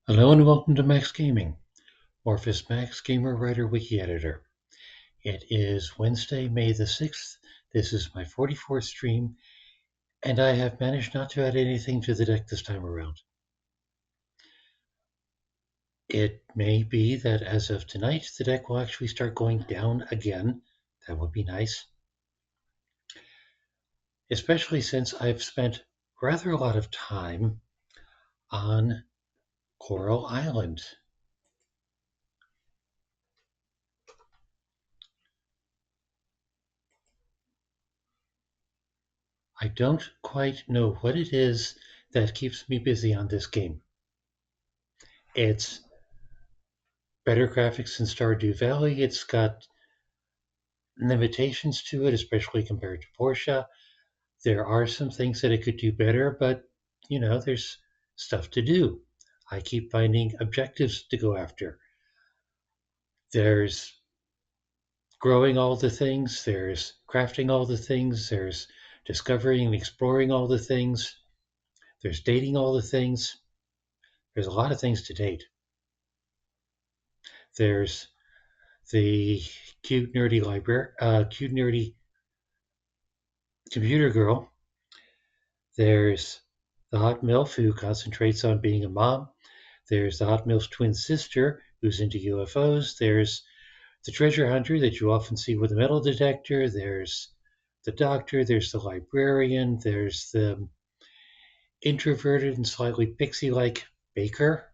Hello and welcome to Max Gaming, Morphus Max Gamer Writer Wiki Editor. It is Wednesday, May the 6th. This is my 44th stream, and I have managed not to add anything to the deck this time around. It may be that as of tonight, the deck will actually start going down again. That would be nice. Especially since I've spent rather a lot of time on Coral Island. I don't quite know what it is that keeps me busy on this game. It's better graphics than Stardew Valley. It's got limitations to it, especially compared to Porsche. There are some things that it could do better, but there's stuff to do. I keep finding objectives to go after. There's growing all the things, there's crafting all the things, there's discovering and exploring all the things, there's dating all the things. There's a lot of things to date. There's the cute nerdy computer girl. There's the hot MILF who concentrates on being a mom. There's the hot MILF's twin sister who's into UFOs. There's the treasure hunter that you often see with a metal detector. There's the doctor. There's the librarian. There's the introverted and slightly pixie-like baker.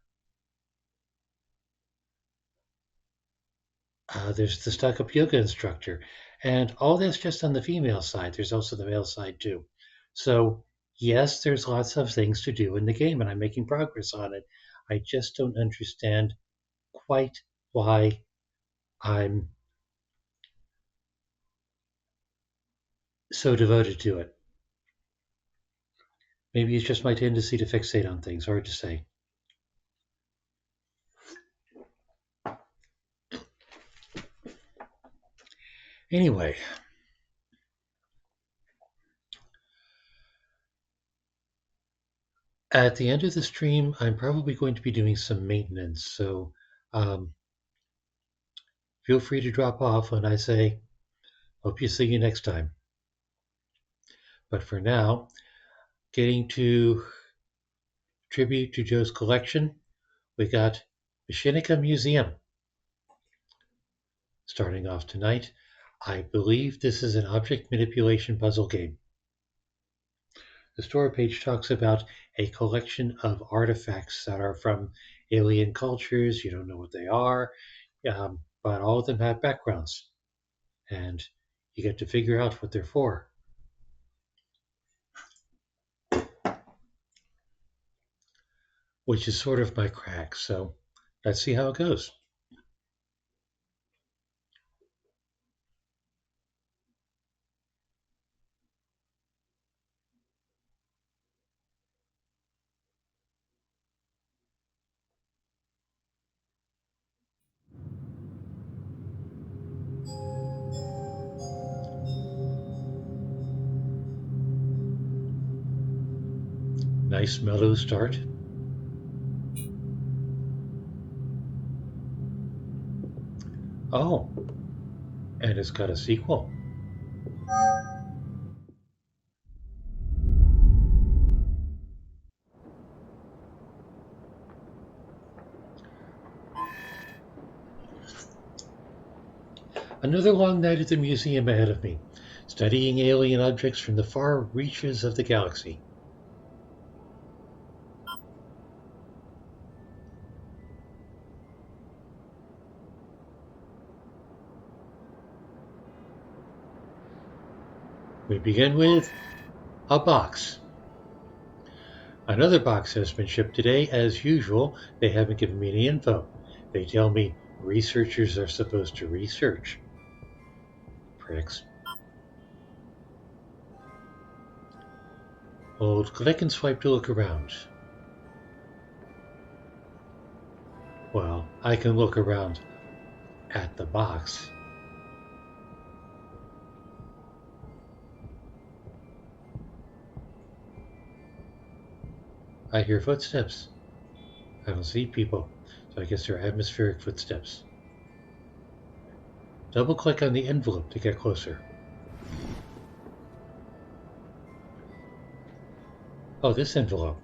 There's the stuck-up yoga instructor. And all that's just on the female side. There's also the male side, too. So, yes, there's lots of things to do in the game, and I'm making progress on it. I just don't understand quite why I'm so devoted to it. Maybe it's just my tendency to fixate on things, hard to say. Anyway, at the end of the stream, I'm probably going to be doing some maintenance, so feel free to drop off when I say, hope you see you next time. But for now, getting to tribute to Joe's collection, we got Machinika Museum. Starting off tonight, I believe this is an object manipulation puzzle game. The story page talks about a collection of artifacts that are from alien cultures. You don't know what they are, but all of them have backgrounds, and you get to figure out what they're for. Which is sort of my crack, so let's see how it goes. Nice mellow start. Oh, and it's got a sequel. Another long night at the museum ahead of me, studying alien objects from the far reaches of the galaxy. We begin with a box. Another box has been shipped today. As usual, they haven't given me any info. They tell me researchers are supposed to research. Pricks. Hold click and swipe to look around. Well, I can look around at the box. I hear footsteps. I don't see people, so I guess they're atmospheric footsteps. Double click on the envelope to get closer. Oh, this envelope.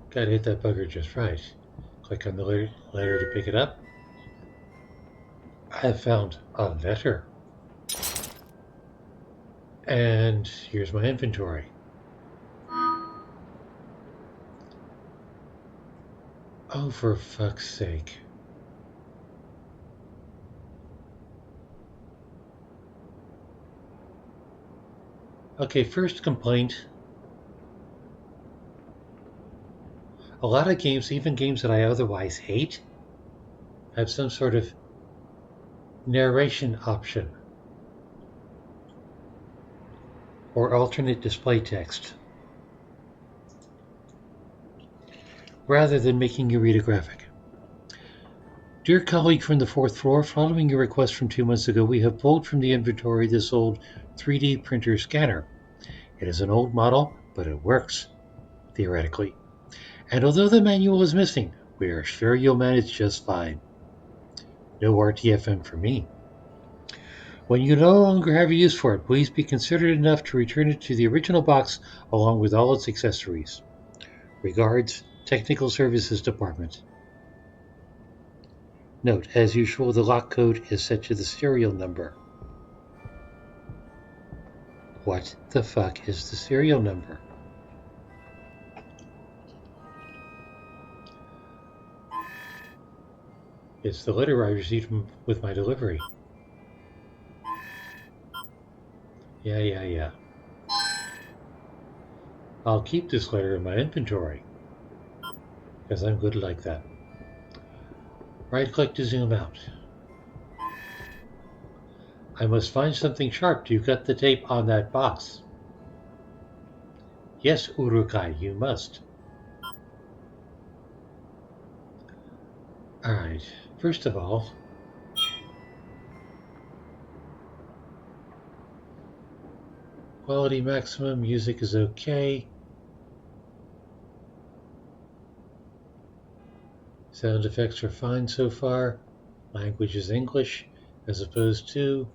Gotta hit that bugger just right. Click on the letter to pick it up. I have found a letter. And here's my inventory. Oh, for fuck's sake. Okay, first complaint. A lot of games, even games that I otherwise hate, have some sort of narration option or alternate display text rather than making you read a graphic. Dear colleague from the fourth floor, following your request from 2 months ago, we have pulled from the inventory this old 3D printer scanner. It is an old model, but it works, theoretically. And although the manual is missing, we are sure you'll manage just fine. No RTFM for me. When you no longer have a use for it, please be considerate enough to return it to the original box along with all its accessories. Regards, Technical Services Department. Note, as usual, the lock code is set to the serial number. What the fuck is the serial number? It's the letter I received with my delivery. Yeah. I'll keep this letter in my inventory, because I'm good like that. Right-click to zoom out. I must find something sharp to cut the tape on that box. Yes, Urukai, you must. Alright, first of all, quality maximum, music is okay. Sound effects are fine so far. Language is English as opposed to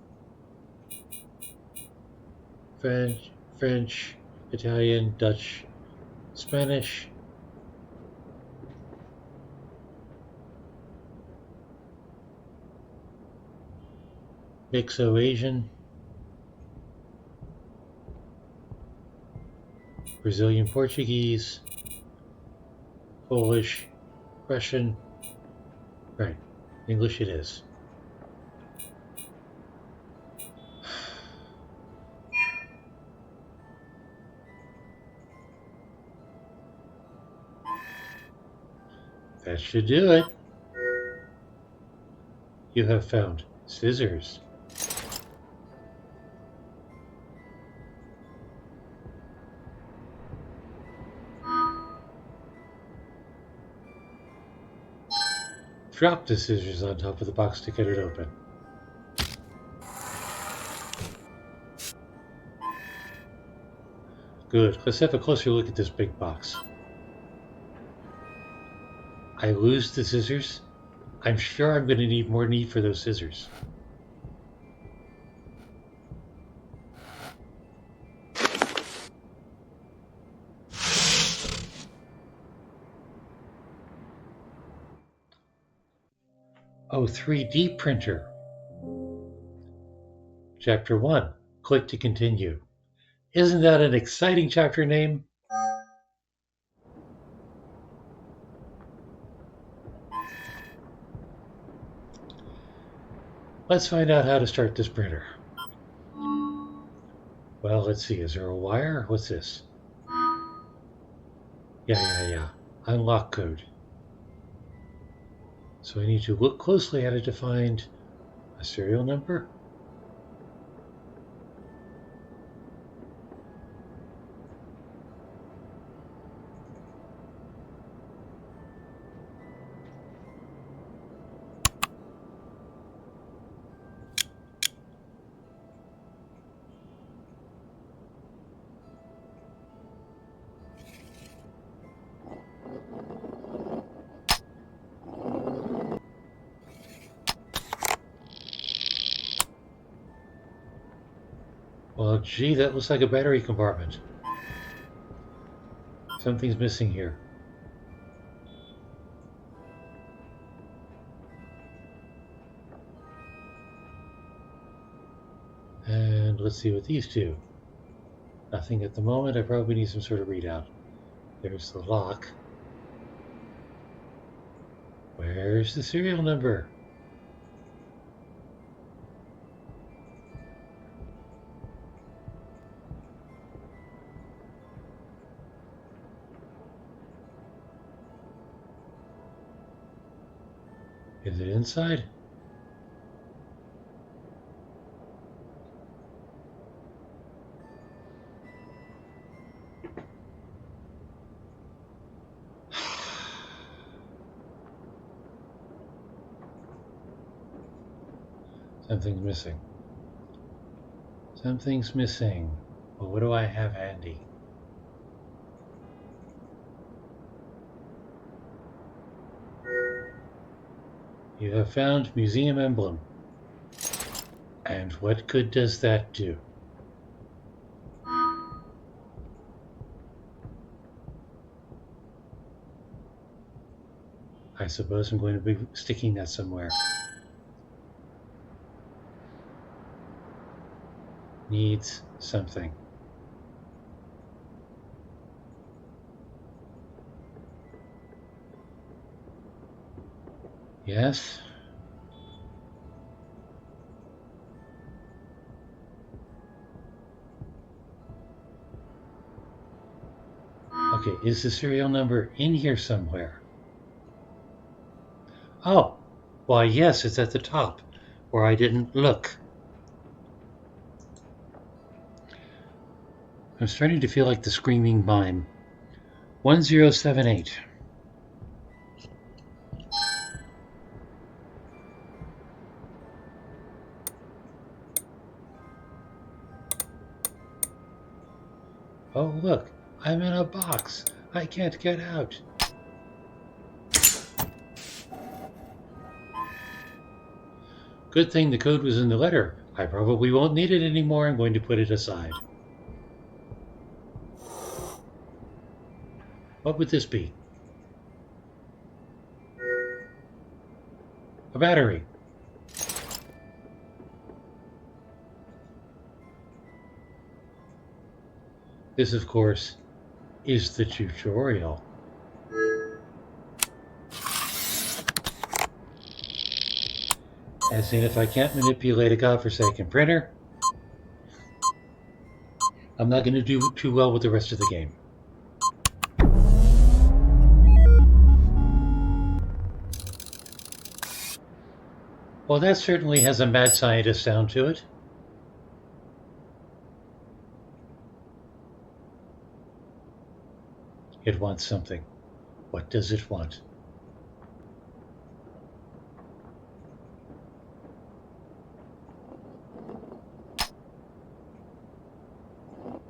French, Italian, Dutch, Spanish. Mixo-Asian, Brazilian Portuguese, Polish, Russian. Right, English it is. That should do it. You have found scissors. Drop the scissors on top of the box to get it open. Good. Let's have a closer look at this big box. I lose the scissors. I'm sure I'm going to need more need for those scissors. Oh, 3D printer. Chapter 1. Click to continue. Isn't that an exciting chapter name? Let's find out how to start this printer. Well, let's see. Is there a wire? What's this? Yeah. Unlock code. So I need to look closely at it to find a serial number. Well, gee, that looks like a battery compartment. Something's missing here. And let's see what these do. Nothing at the moment. I probably need some sort of readout. There's the lock. Where's the serial number? Is it inside? Something's missing. Something's missing. Well, what do I have handy? You have found museum emblem. And what good does that do? I suppose I'm going to be sticking that somewhere. Needs something. Yes? Okay, is the serial number in here somewhere? Oh, why yes, it's at the top, where I didn't look. I'm starting to feel like the screaming mime. 1078. Oh, look, I'm in a box. I can't get out. Good thing the code was in the letter. I probably won't need it anymore. I'm going to put it aside. What would this be? A battery. This, of course, is the tutorial. As in, if I can't manipulate a godforsaken printer, I'm not going to do too well with the rest of the game. Well, that certainly has a mad scientist sound to it. It wants something. What does it want?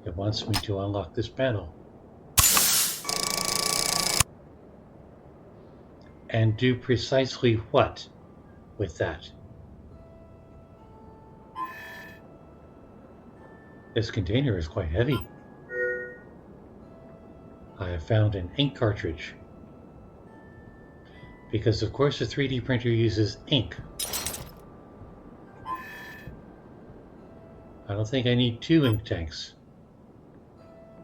It wants me to unlock this panel. And do precisely what with that? This container is quite heavy. I have found an ink cartridge. Because of course a 3D printer uses ink. I don't think I need 2 ink tanks.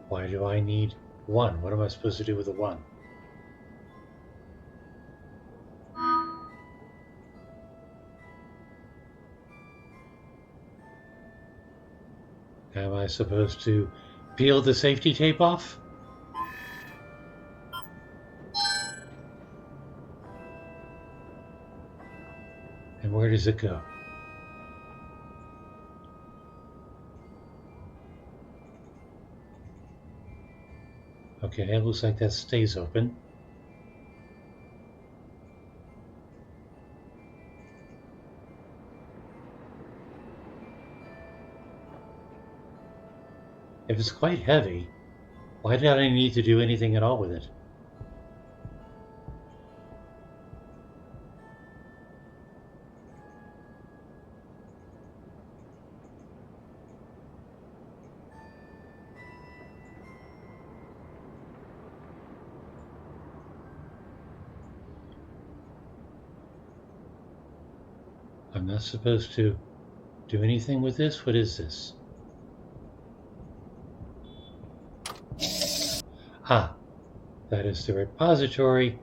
Why do I need 1? What am I supposed to do with the 1? Am I supposed to peel the safety tape off? And where does it go? Okay, it looks like that stays open. If it's quite heavy, why did I need to do anything at all with it? I'm not supposed to do anything with this? What is this? Ah, that is the repository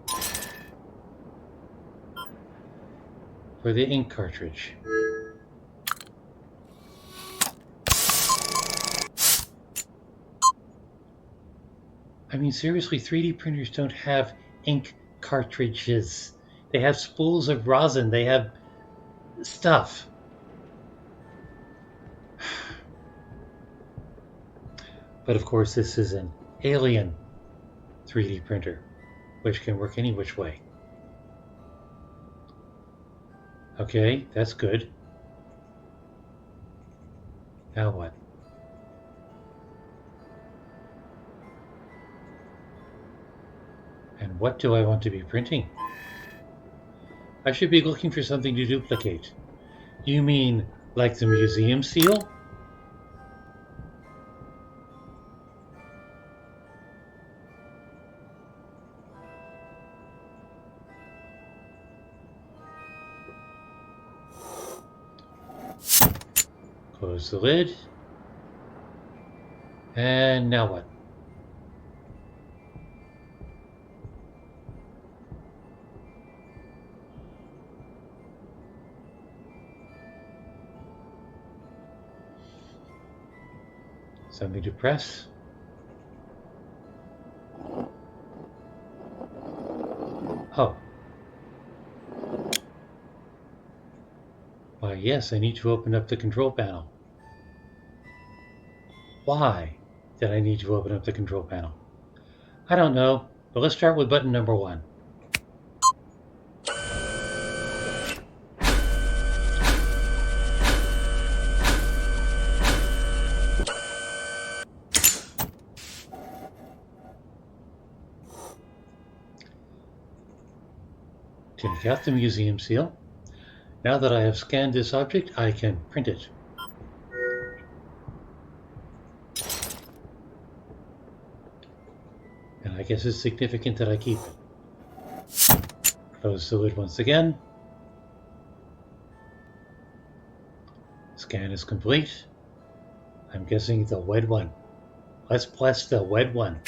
for the ink cartridge. I mean, seriously, 3D printers don't have ink cartridges. They have spools of rosin. They have stuff. But of course, this is an alien 3D printer, which can work any which way. Okay, that's good. Now what? And what do I want to be printing? I should be looking for something to duplicate. You mean like the museum seal? Close the lid. And now what? Something to press. Oh. Why, yes, I need to open up the control panel. Why did I need to open up the control panel? I don't know, but let's start with button number 1. Take out the museum seal. Now that I have scanned this object, I can print it. And I guess it's significant that I keep it. Close the lid once again. Scan is complete. I'm guessing the wet one. Let's bless the wet one.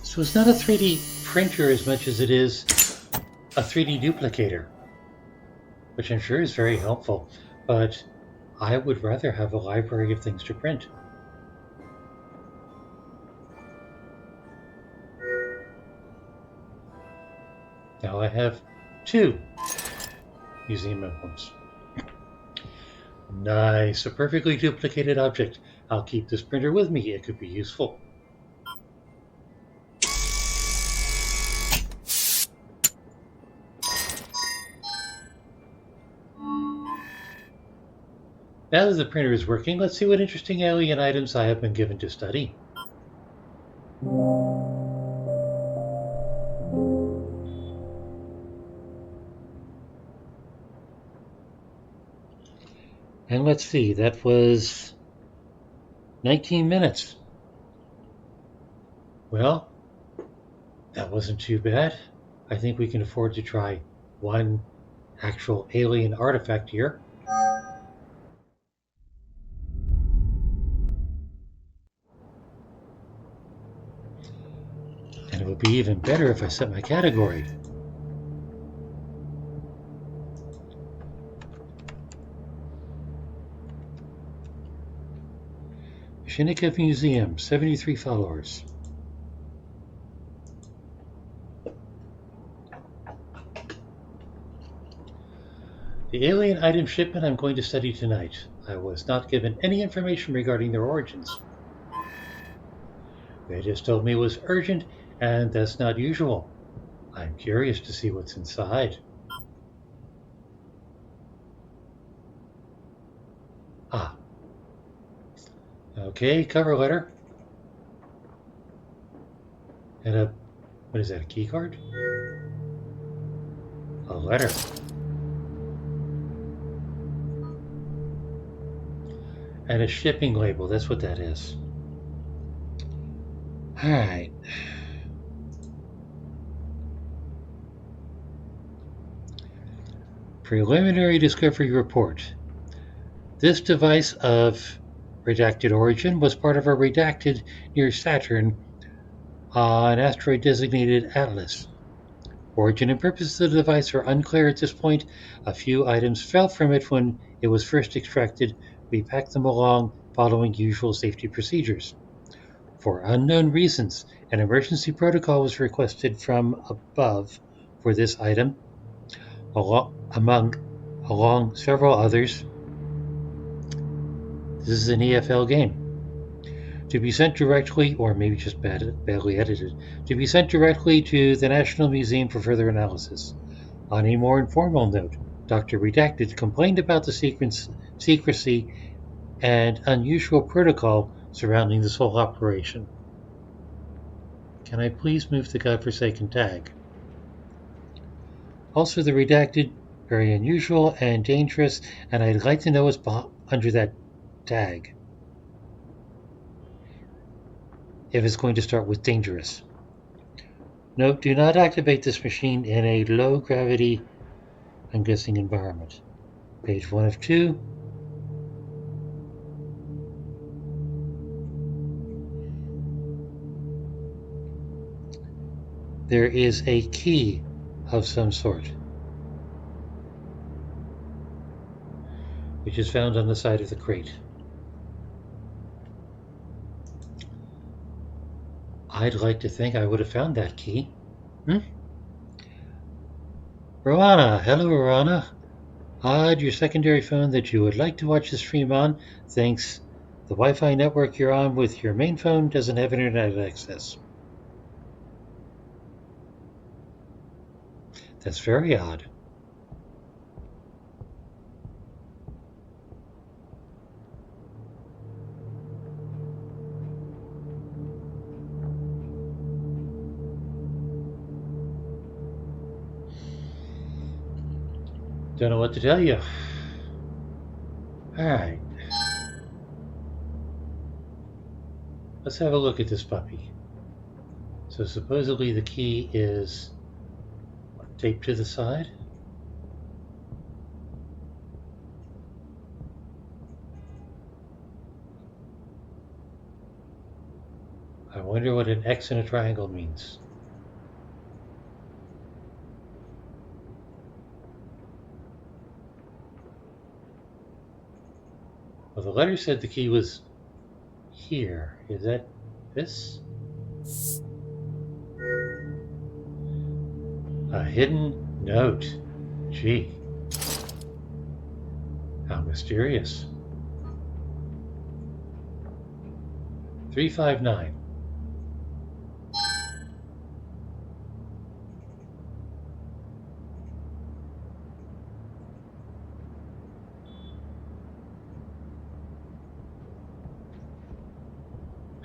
So it's not a 3D printer as much as it is a 3D duplicator, which I'm sure is very helpful, but I would rather have a library of things to print. Now I have 2 museum emblems. Nice, a perfectly duplicated object. I'll keep this printer with me, it could be useful. Now that the printer is working, let's see what interesting alien items I have been given to study. And let's see, that was 19 minutes. Well, that wasn't too bad. I think we can afford to try one actual alien artifact here. And it would be even better if I set my category. Machinika Museum, 73 followers. The alien item shipment I'm going to study tonight. I was not given any information regarding their origins. They just told me it was urgent, and that's not usual. I'm curious to see what's inside. Ah. Okay, cover letter. And what is that, a key card? A letter. And a shipping label, that's what that is. Alright. Preliminary discovery report. This device of redacted origin was part of a redacted near Saturn, an asteroid designated Atlas. Origin and purpose of the device are unclear at this point. A few items fell from it when it was first extracted. We packed them along following usual safety procedures. For unknown reasons, an emergency protocol was requested from above for this item, along several others. This is an EFL game. To be sent directly, or maybe just badly edited, to be sent directly to the National Museum for further analysis. On a more informal note, Dr. Redacted complained about the secrecy and unusual protocol surrounding this whole operation. Can I please move the godforsaken tag? Also, the redacted, very unusual and dangerous, and I'd like to know what's under that tag. If it's going to start with dangerous. Note, do not activate this machine in a low gravity, I'm guessing, environment. Page 1 of 2. There is a key of some sort, which is found on the side of the crate. I'd like to think I would have found that key. Rowana, hello Rowana. Odd your secondary phone that you would like to watch the stream on. Thanks. The Wi-Fi network you're on with your main phone doesn't have internet access. That's very odd. Don't know what to tell you. Alright. Let's have a look at this puppy. So supposedly the key is taped to the side. I wonder what an X in a triangle means. Well, the letter said the key was here. Is that this? A hidden note. Gee. How mysterious. 359.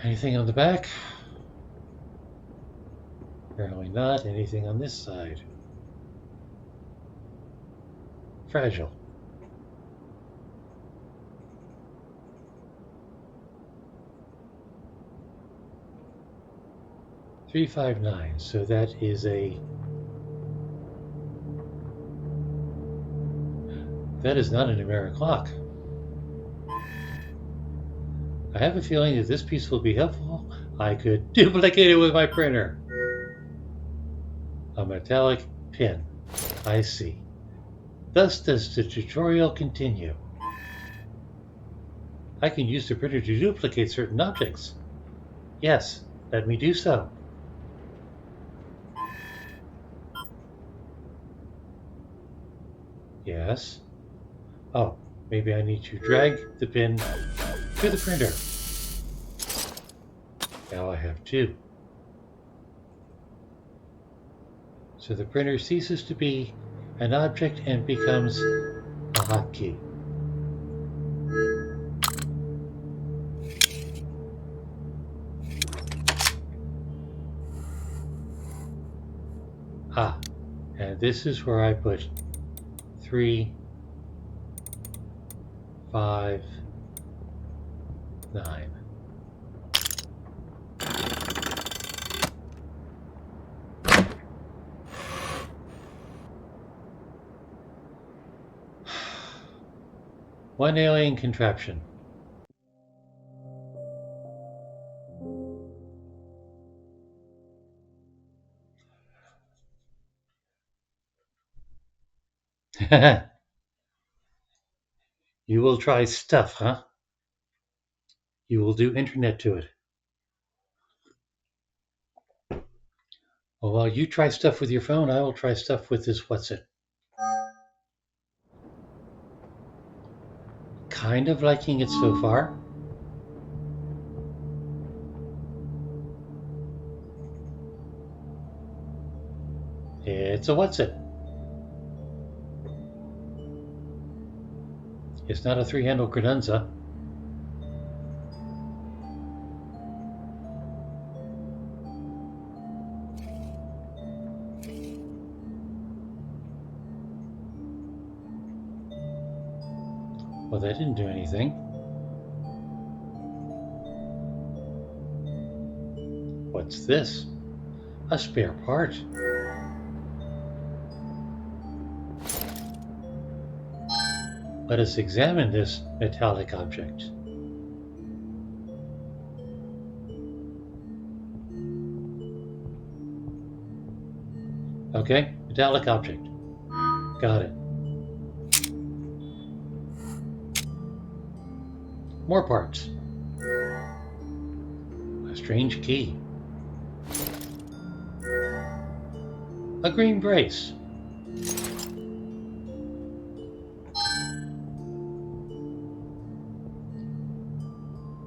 Anything on the back? Apparently not. Anything on this side? Fragile. $359. So that is that is not a numeric clock. I have a feeling that this piece will be helpful. I could duplicate it with my printer. A metallic pin. I see. Thus does the tutorial continue. I can use the printer to duplicate certain objects. Yes, let me do so. Yes. Oh, maybe I need to drag the pin to the printer. Now I have two. So the printer ceases to be an object and becomes a hotkey. Ah, and this is where I put 3, 5, 9. One alien contraption. You will try stuff, huh? You will do internet to it. Well, while you try stuff with your phone, I will try stuff with this what's-it. Kind of liking it so far. It's a what's-it. It's not a three-handle credenza. Well, that didn't do anything. What's this? A spare part. Let us examine this metallic object. Okay, metallic object. Got it. More parts. A strange key. A green brace.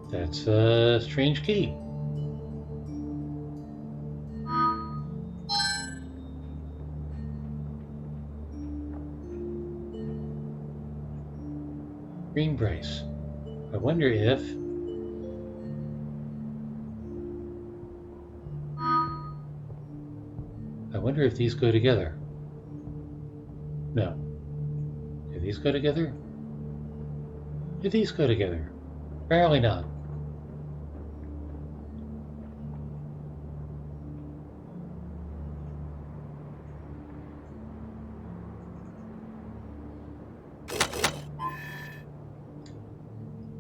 That's a strange key. Green brace. I wonder if... these go together. No. Do these go together? Do these go together? Apparently not.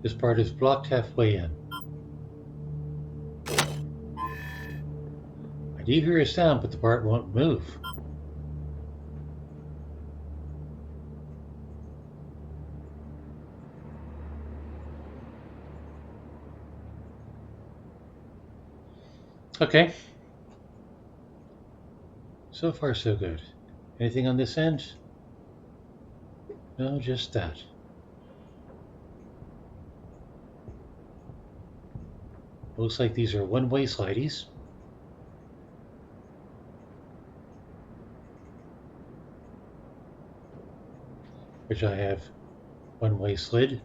This part is blocked halfway in. I do hear a sound, but the part won't move. Okay. So far, so good. Anything on this end? No, just that. Looks like these are one-way slideys. Which I have one-way slid.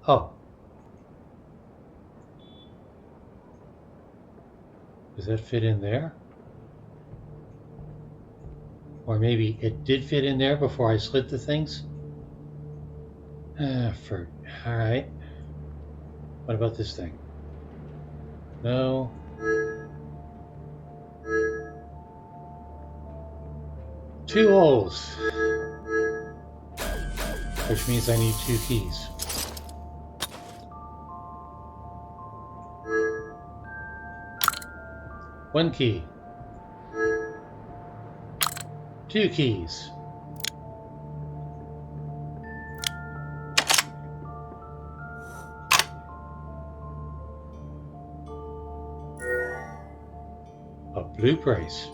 Oh. Does that fit in there? Or maybe it did fit in there before I slid the things? Alright. What about this thing? No. Two holes. Which means I need two keys. One key. Two keys. A blue brace.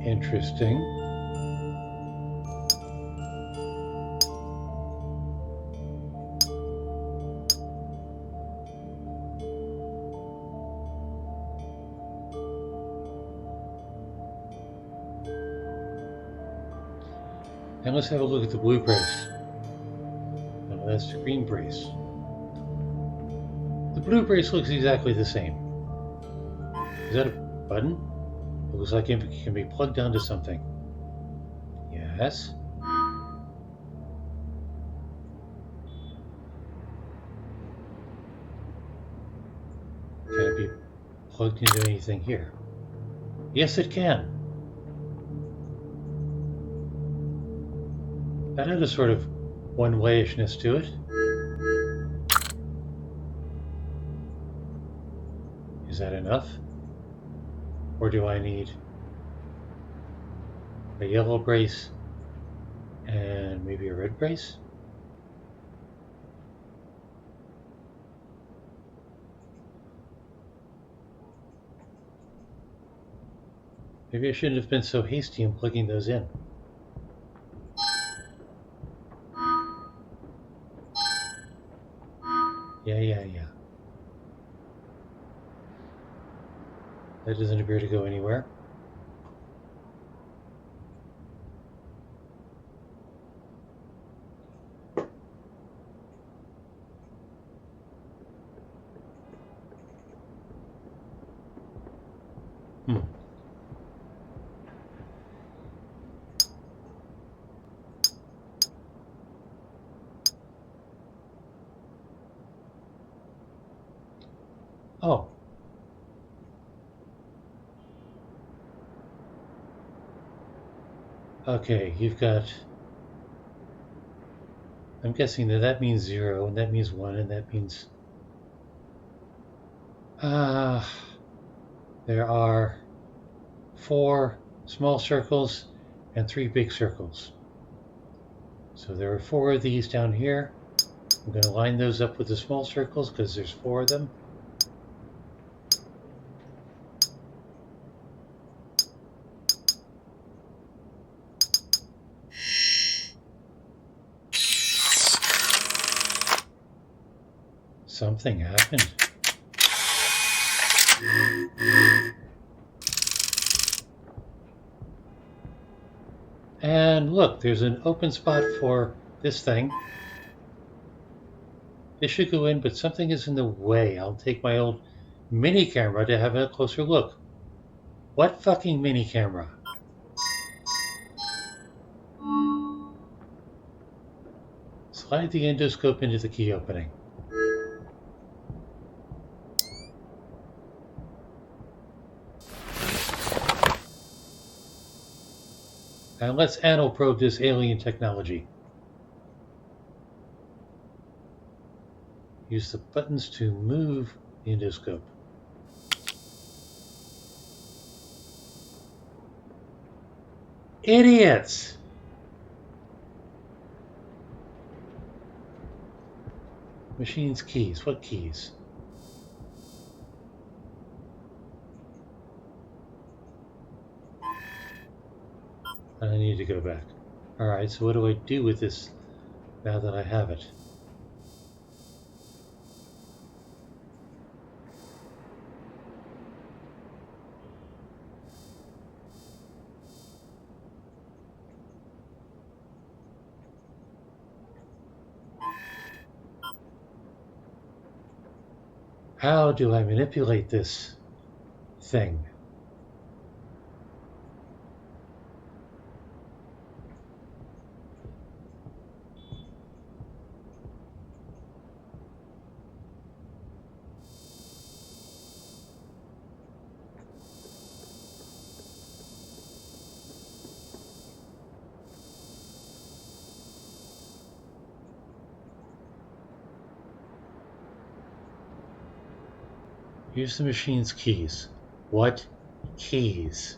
Interesting. Now let's have a look at the blue brace. Now that's the green brace. The blue brace looks exactly the same. Is that a button? It looks like it can be plugged onto something. Yes. Can it be plugged into anything here? Yes, it can. That had a sort of one-wayishness to it. Is that enough? Or do I need a yellow brace and maybe a red brace? Maybe I shouldn't have been so hasty in plugging those in. Yeah. That doesn't appear to go anywhere. Hmm. Oh. Okay, you've got... I'm guessing that means 0, and that means 1, and that means... There are 4 small circles and 3 big circles. So there are 4 of these down here. I'm going to line those up with the small circles because there's 4 of them. Something happened. And look, there's an open spot for this thing. This should go in, but something is in the way. I'll take my old mini camera to have a closer look. What fucking mini camera? Slide the endoscope into the key opening. And let's anal probe this alien technology. Use the buttons to move the endoscope. Idiots! Machine's keys. What keys? I need to go back. Alright, so what do I do with this now that I have it? How do I manipulate this thing? Use the machine's keys. What keys?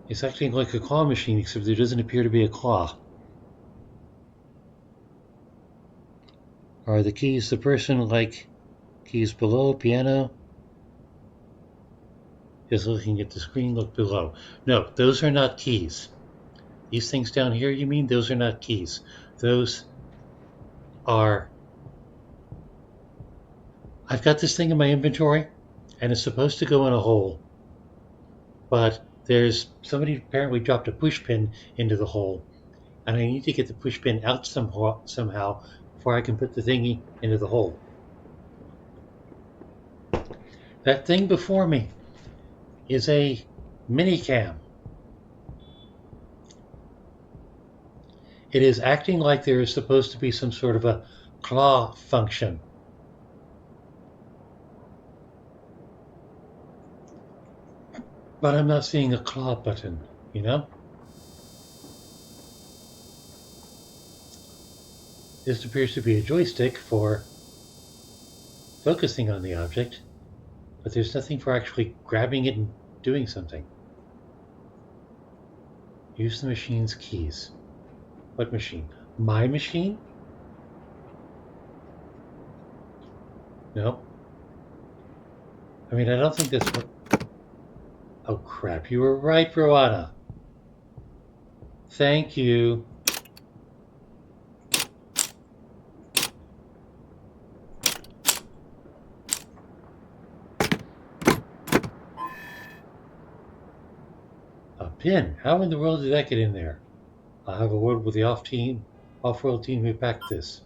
It's acting like a claw machine, except there doesn't appear to be a claw. Are the keys the person like keys below, piano, Just looking at the screen, look below. No, those are not keys. These things down here, you mean? Those are not keys. Those are... I've got this thing in my inventory, and it's supposed to go in a hole. But there's... somebody apparently dropped a push pin into the hole, and I need to get the push pin out somehow before I can put the thingy into the hole. That thing before me is a mini cam. It is acting like there is supposed to be some sort of a claw function. But I'm not seeing a claw button, you know? This appears to be a joystick for focusing on the object, but there's nothing for actually grabbing it and doing something. Use the machine's keys. What machine? My machine? No. I mean, I don't think that's what... Oh, crap. You were right, Roanna. Thank you. A pin? How in the world did that get in there? I'll have a word with the off-world team who packed this.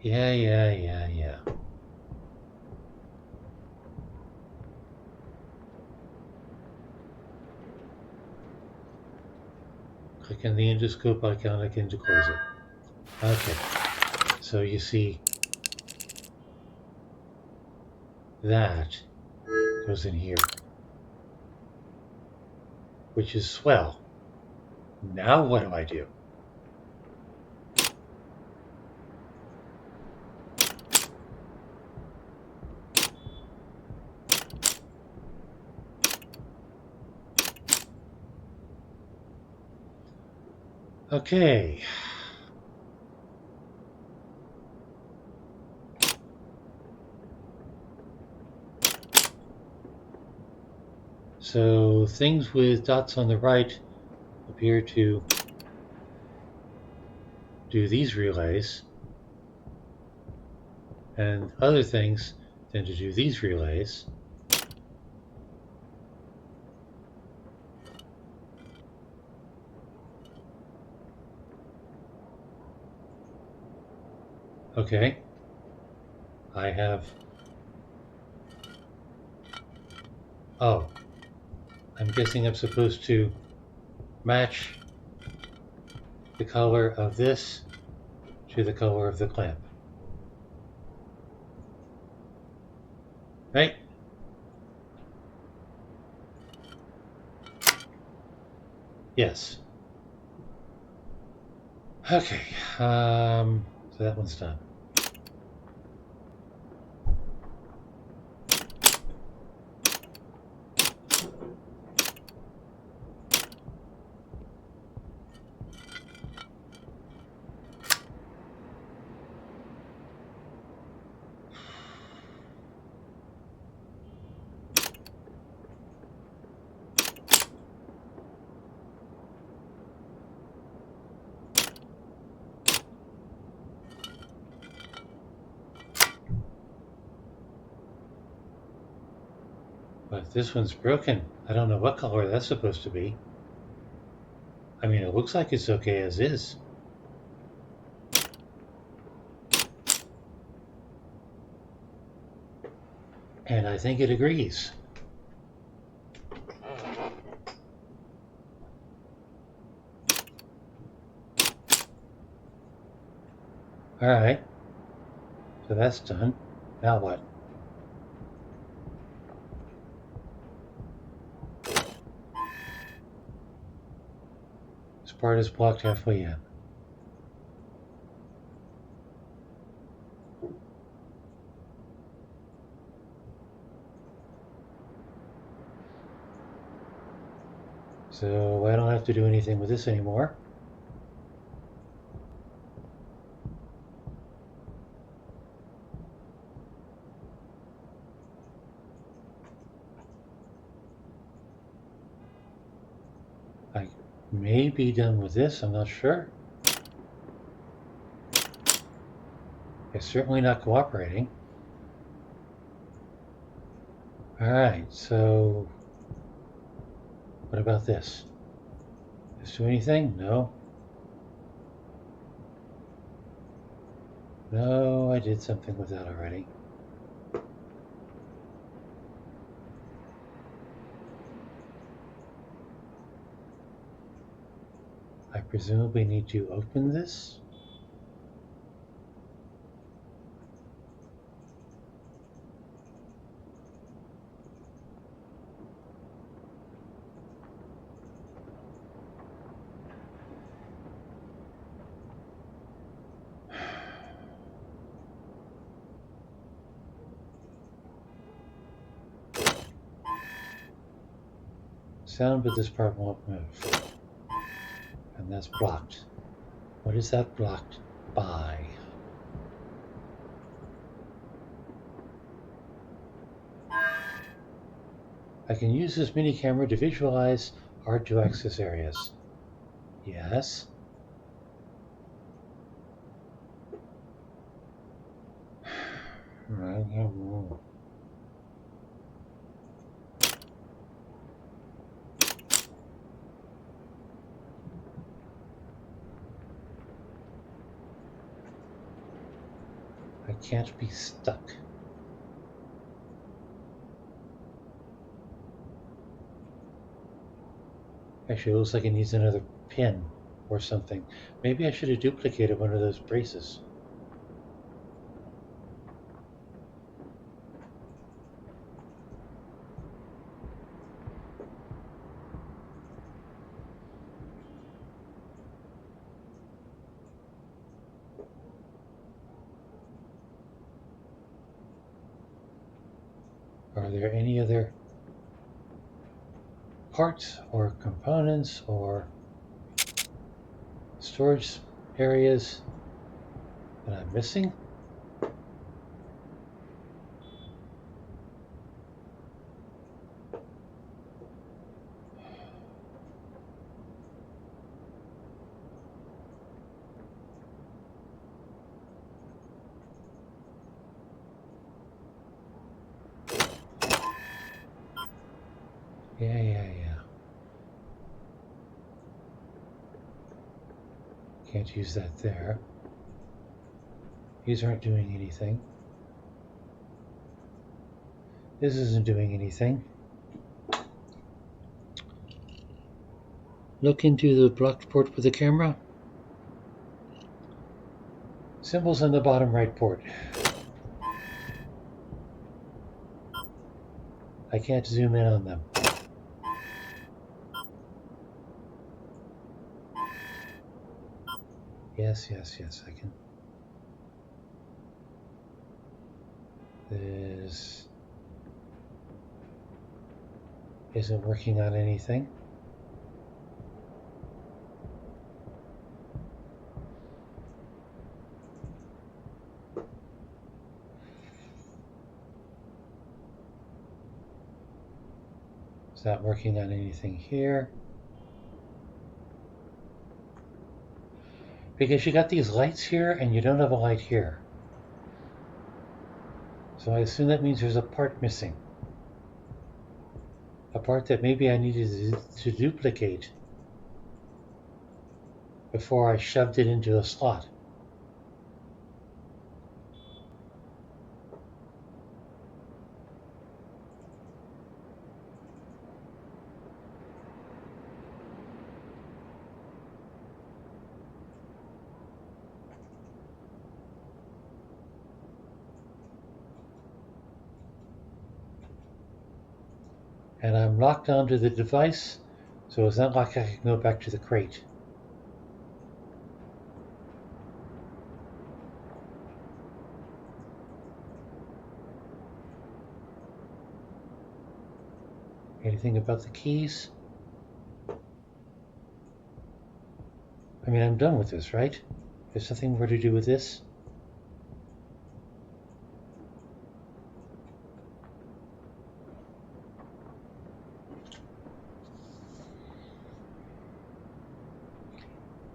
Yeah. Click on the endoscope icon again to close it. Okay. So you see, that goes in here, which is swell. Now what do I do? Okay. So things with dots on the right appear to do these relays, and other things tend to do these relays. Okay. I have... Oh. I'm guessing I'm supposed to match the color of this to the color of the clamp. Right? Yes. Okay. So that one's done. But this one's broken. I don't know what color that's supposed to be. I mean, it looks like it's okay as is. And I think it agrees. All right. So that's done. Now what? This part is blocked halfway in. So I don't have to do anything with this anymore. may be done with this, I'm not sure. It's certainly not cooperating. Alright, so what about this? Does this do anything? No. No, I did something with that already. I presumably need to open this. Sound, but this part won't move. And that's blocked. What is that blocked by? I can use this mini camera to visualize hard to access areas. Yes. I can't be stuck. Actually, it looks like it needs another pin or something. Maybe I should have duplicated one of those braces. Are there any other parts or components or storage areas that I'm missing? Yeah. Can't use that there. These aren't doing anything. This isn't doing anything. Look into the blocked port with the camera. Symbols on the bottom right port. I can't zoom in on them. Yes, I can. This isn't working on anything. It's not working on anything here. Because you got these lights here and you don't have a light here. So I assume that means there's a part missing. A part that maybe I needed to duplicate before I shoved it into a slot. And I'm locked onto the device, so it's not like I can go back to the crate. Anything about the keys? I mean, I'm done with this, right? There's nothing more to do with this?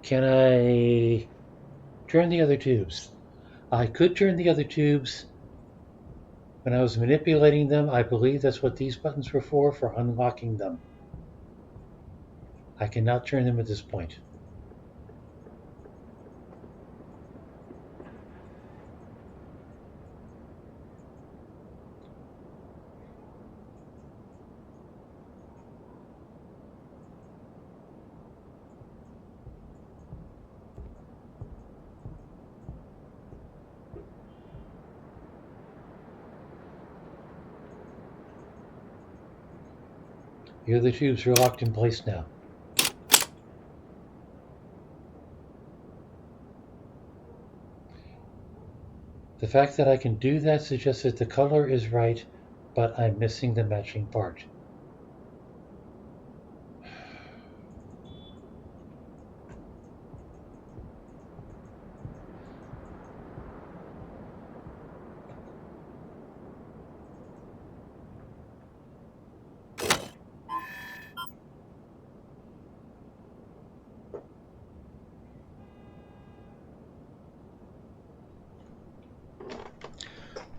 Can I turn the other tubes? I could turn the other tubes. When I was manipulating them, I believe that's what these buttons were for unlocking them. I cannot turn them at this point. The other tubes are locked in place now. The fact that I can do that suggests that the color is right, but I'm missing the matching part.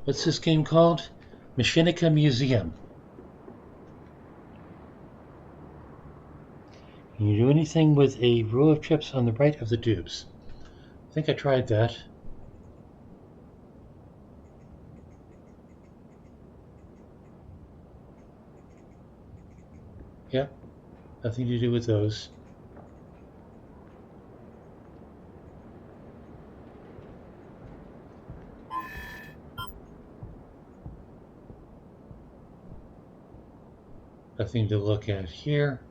What's this game called? Machinika Museum. Can you do anything with a row of chips on the right of the tubes? I think I tried that. Yep, nothing to do with those. Nothing to look at here.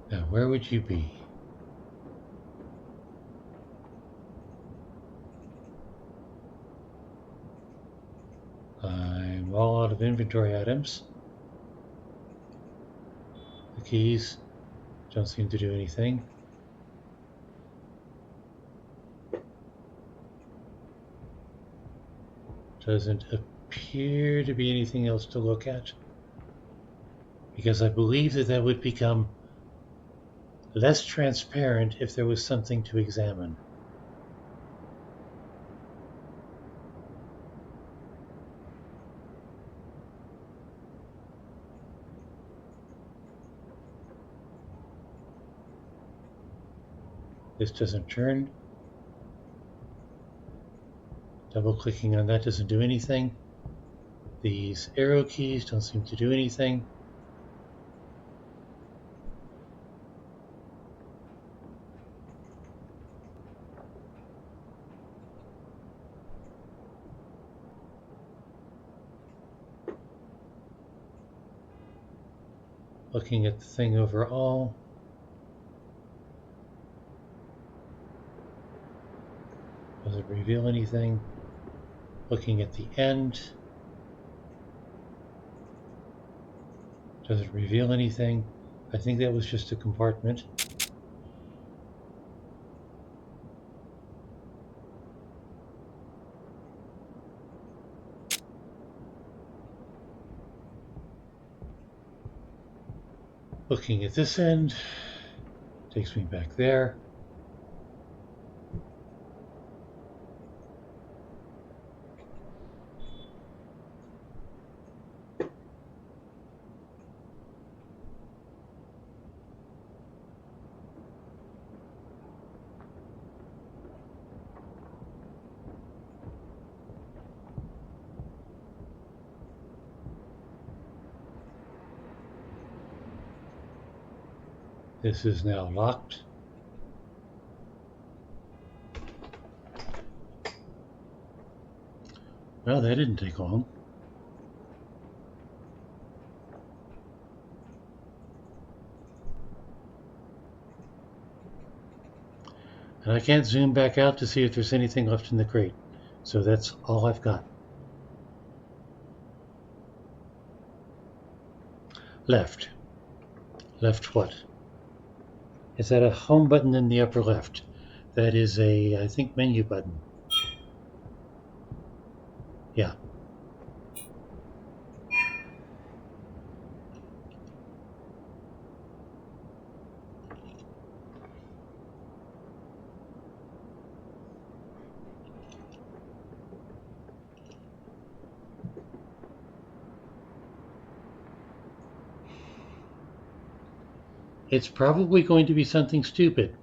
Now, where would you be? I'm all out of inventory items. The keys don't seem to do anything. Doesn't appear to be anything else to look at, because I believe that would become less transparent if there was something to examine. This doesn't turn. Double clicking on that doesn't do anything. These arrow keys don't seem to do anything. Looking at the thing overall. Does it reveal anything? Looking at the end. Does it reveal anything? I think that was just a compartment. Looking at this end, takes me back there. This is now locked. Well, that didn't take long. And I can't zoom back out to see if there's anything left in the crate. So that's all I've got. Left. Left what? Is that a home button in the upper left? That is a, I think, menu button. Yeah. It's probably going to be something stupid.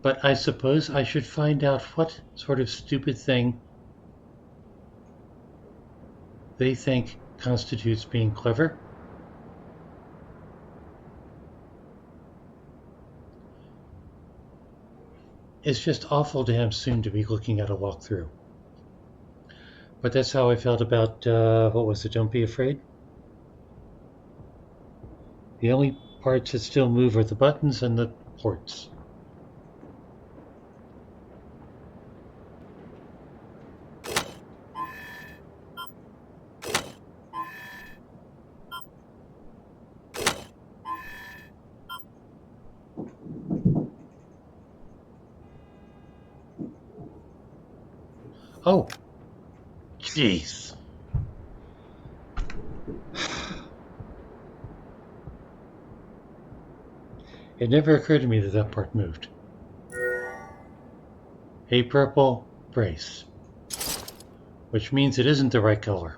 But I suppose I should find out what sort of stupid thing they think constitutes being clever. It's just awful damn soon to be looking at a walkthrough. But that's how I felt about, what was it, Don't Be Afraid? The only parts that still move are the buttons and the ports. Oh, jeez. It never occurred to me that that part moved. A purple brace, which means it isn't the right color.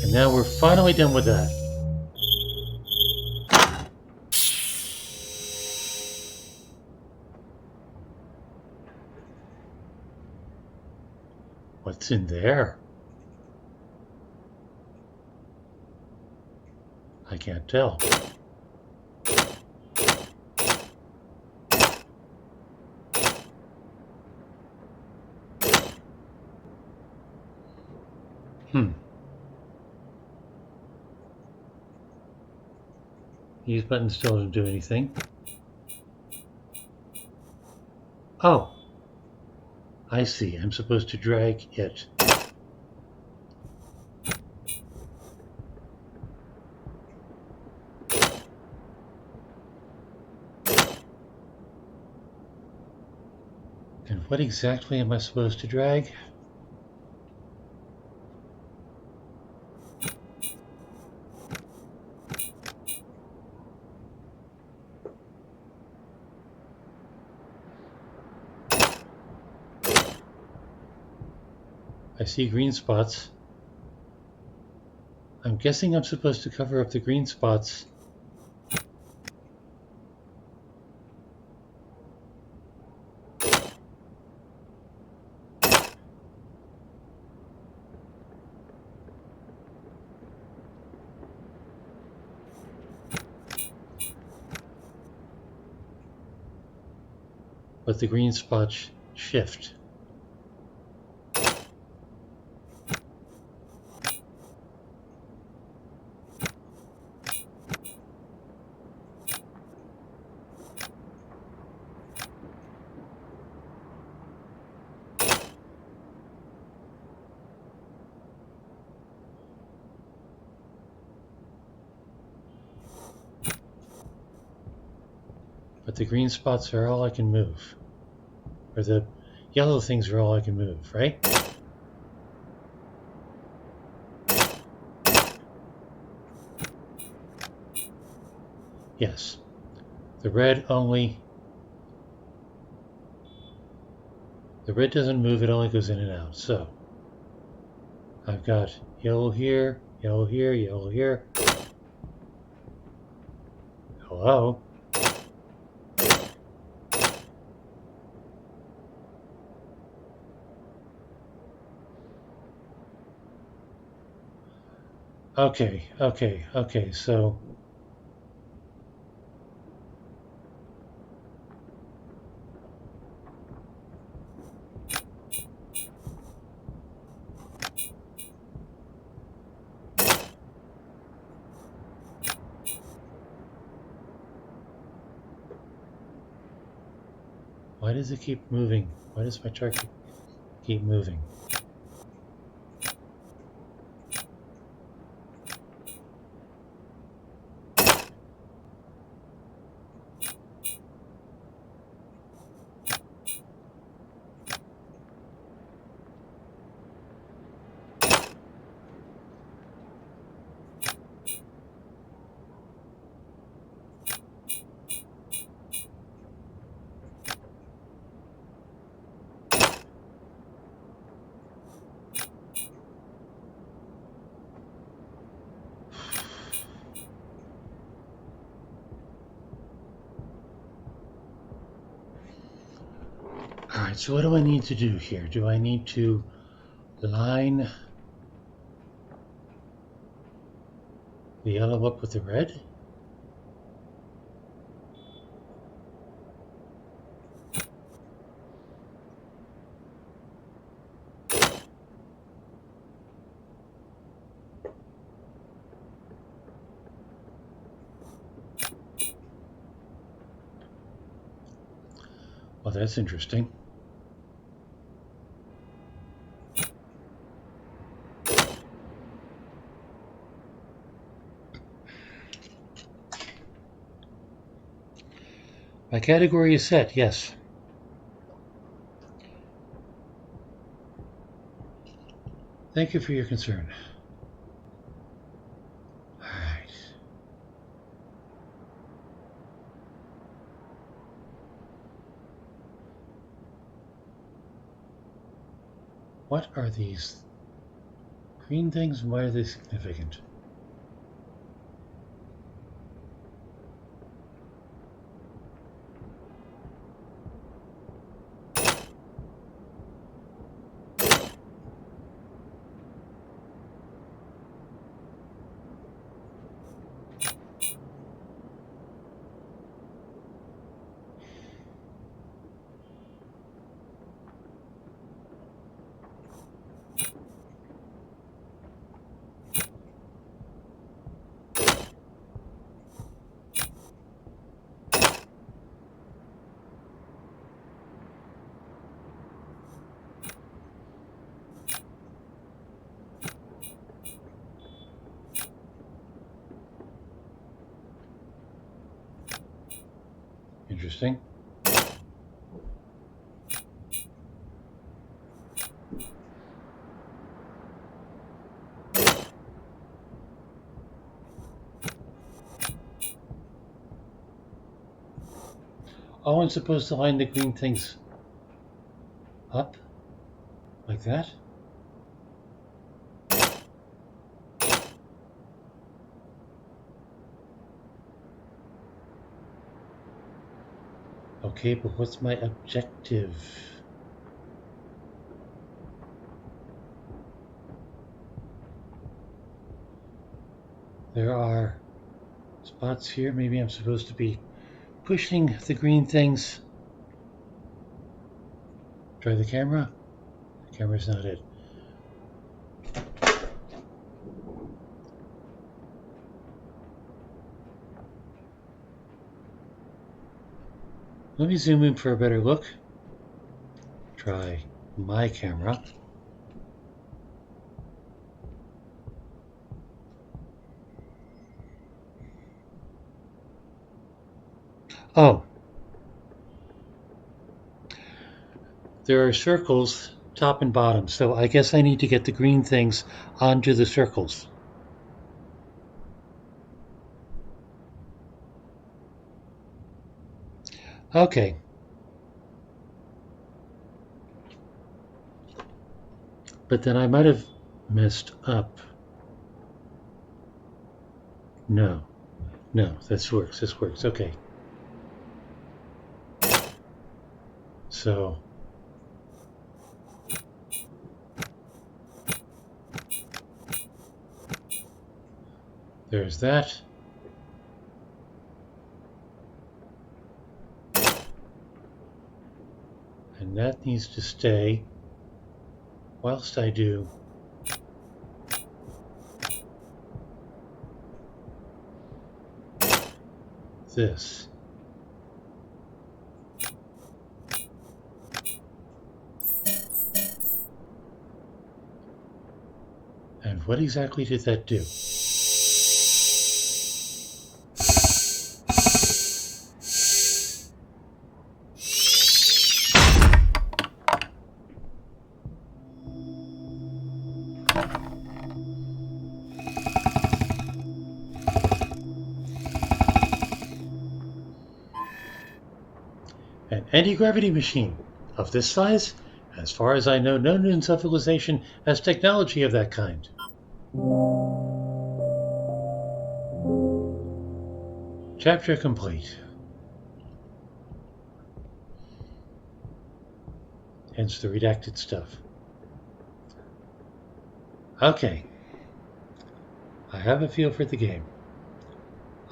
And now we're finally done with that. What's in there? I can't tell. These buttons still don't do anything. Oh, I see. I'm supposed to drag it. And what exactly am I supposed to drag? I see green spots. I'm guessing I'm supposed to cover up the green spots. But the green spots shift. But the green spots are all I can move. Or the yellow things are all I can move, right? Yes. The red only... The red doesn't move, it only goes in and out. So, I've got yellow here, yellow here, yellow here. Hello? Okay, so why does it keep moving? Why does my chart keep moving? All right, so what do I need to do here? Do I need to line the yellow up with the red? Well, that's interesting. My category is set, yes. Thank you for your concern. All right. What are these green things and why are they significant? Interesting. Oh, I'm supposed to line the green things up like that? Okay, but what's my objective? There are spots here. Maybe I'm supposed to be pushing the green things. Try the camera. The camera's not it. Let me zoom in for a better look. Try my camera. Oh, there are circles top and bottom, so I guess I need to get the green things onto the circles. Okay. But then I might have messed up. No, this works, okay. So, There's that. And that needs to stay whilst I do this. And what exactly did that do? An anti-gravity machine of this size? As far as I know, no known civilization has technology of that kind. Chapter complete. Hence the redacted stuff. Okay. I have a feel for the game.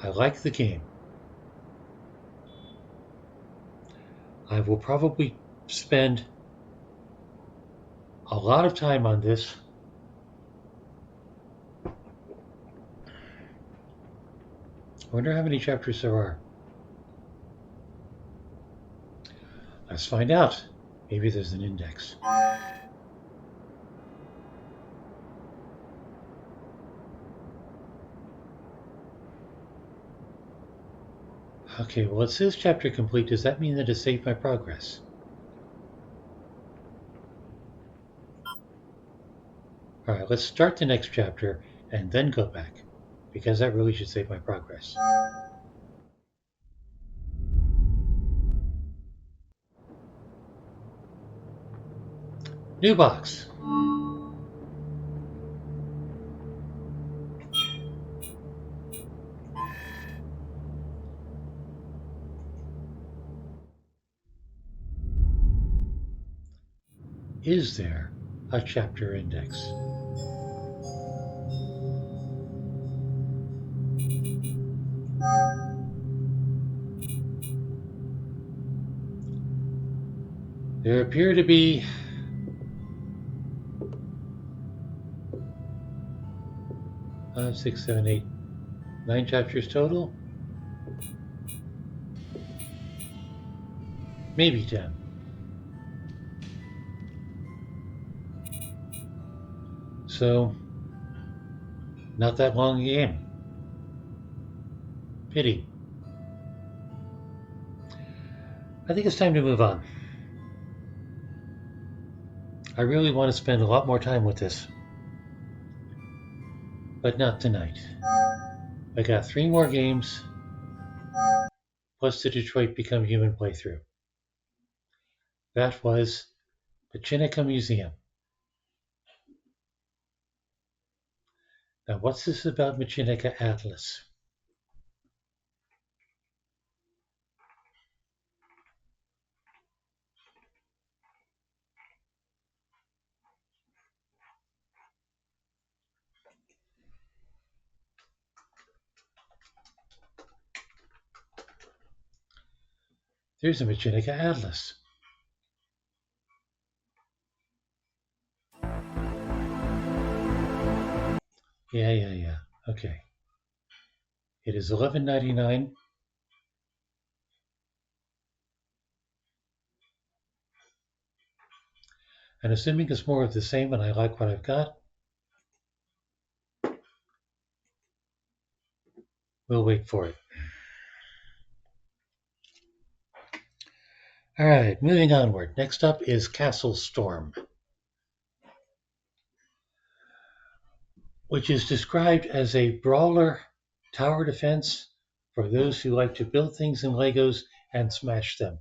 I like the game. I will probably spend a lot of time on this. I wonder how many chapters there are. Let's find out. Maybe there's an index. Okay, well, it says chapter complete. Does that mean that it saved my progress? All right, let's start the next chapter and then go back, because that really should save my progress. New box. Is there a chapter index? There appear to be 5, 6, 7, 8, 9 chapters total. Maybe 10. So, not that long a game. Pity. I think it's time to move on. I really want to spend a lot more time with this. But not tonight. I got 3 more games, plus the Detroit Become Human playthrough. That was Machinika Museum. Now, what's this about Machinika Atlas? There's a Machinika Atlas. Yeah. Okay. It is $11.99. And assuming it's more of the same and I like what I've got, we'll wait for it. All right, moving onward. Next up is CastleStorm, which is described as a brawler tower defense for those who like to build things in Legos and smash them.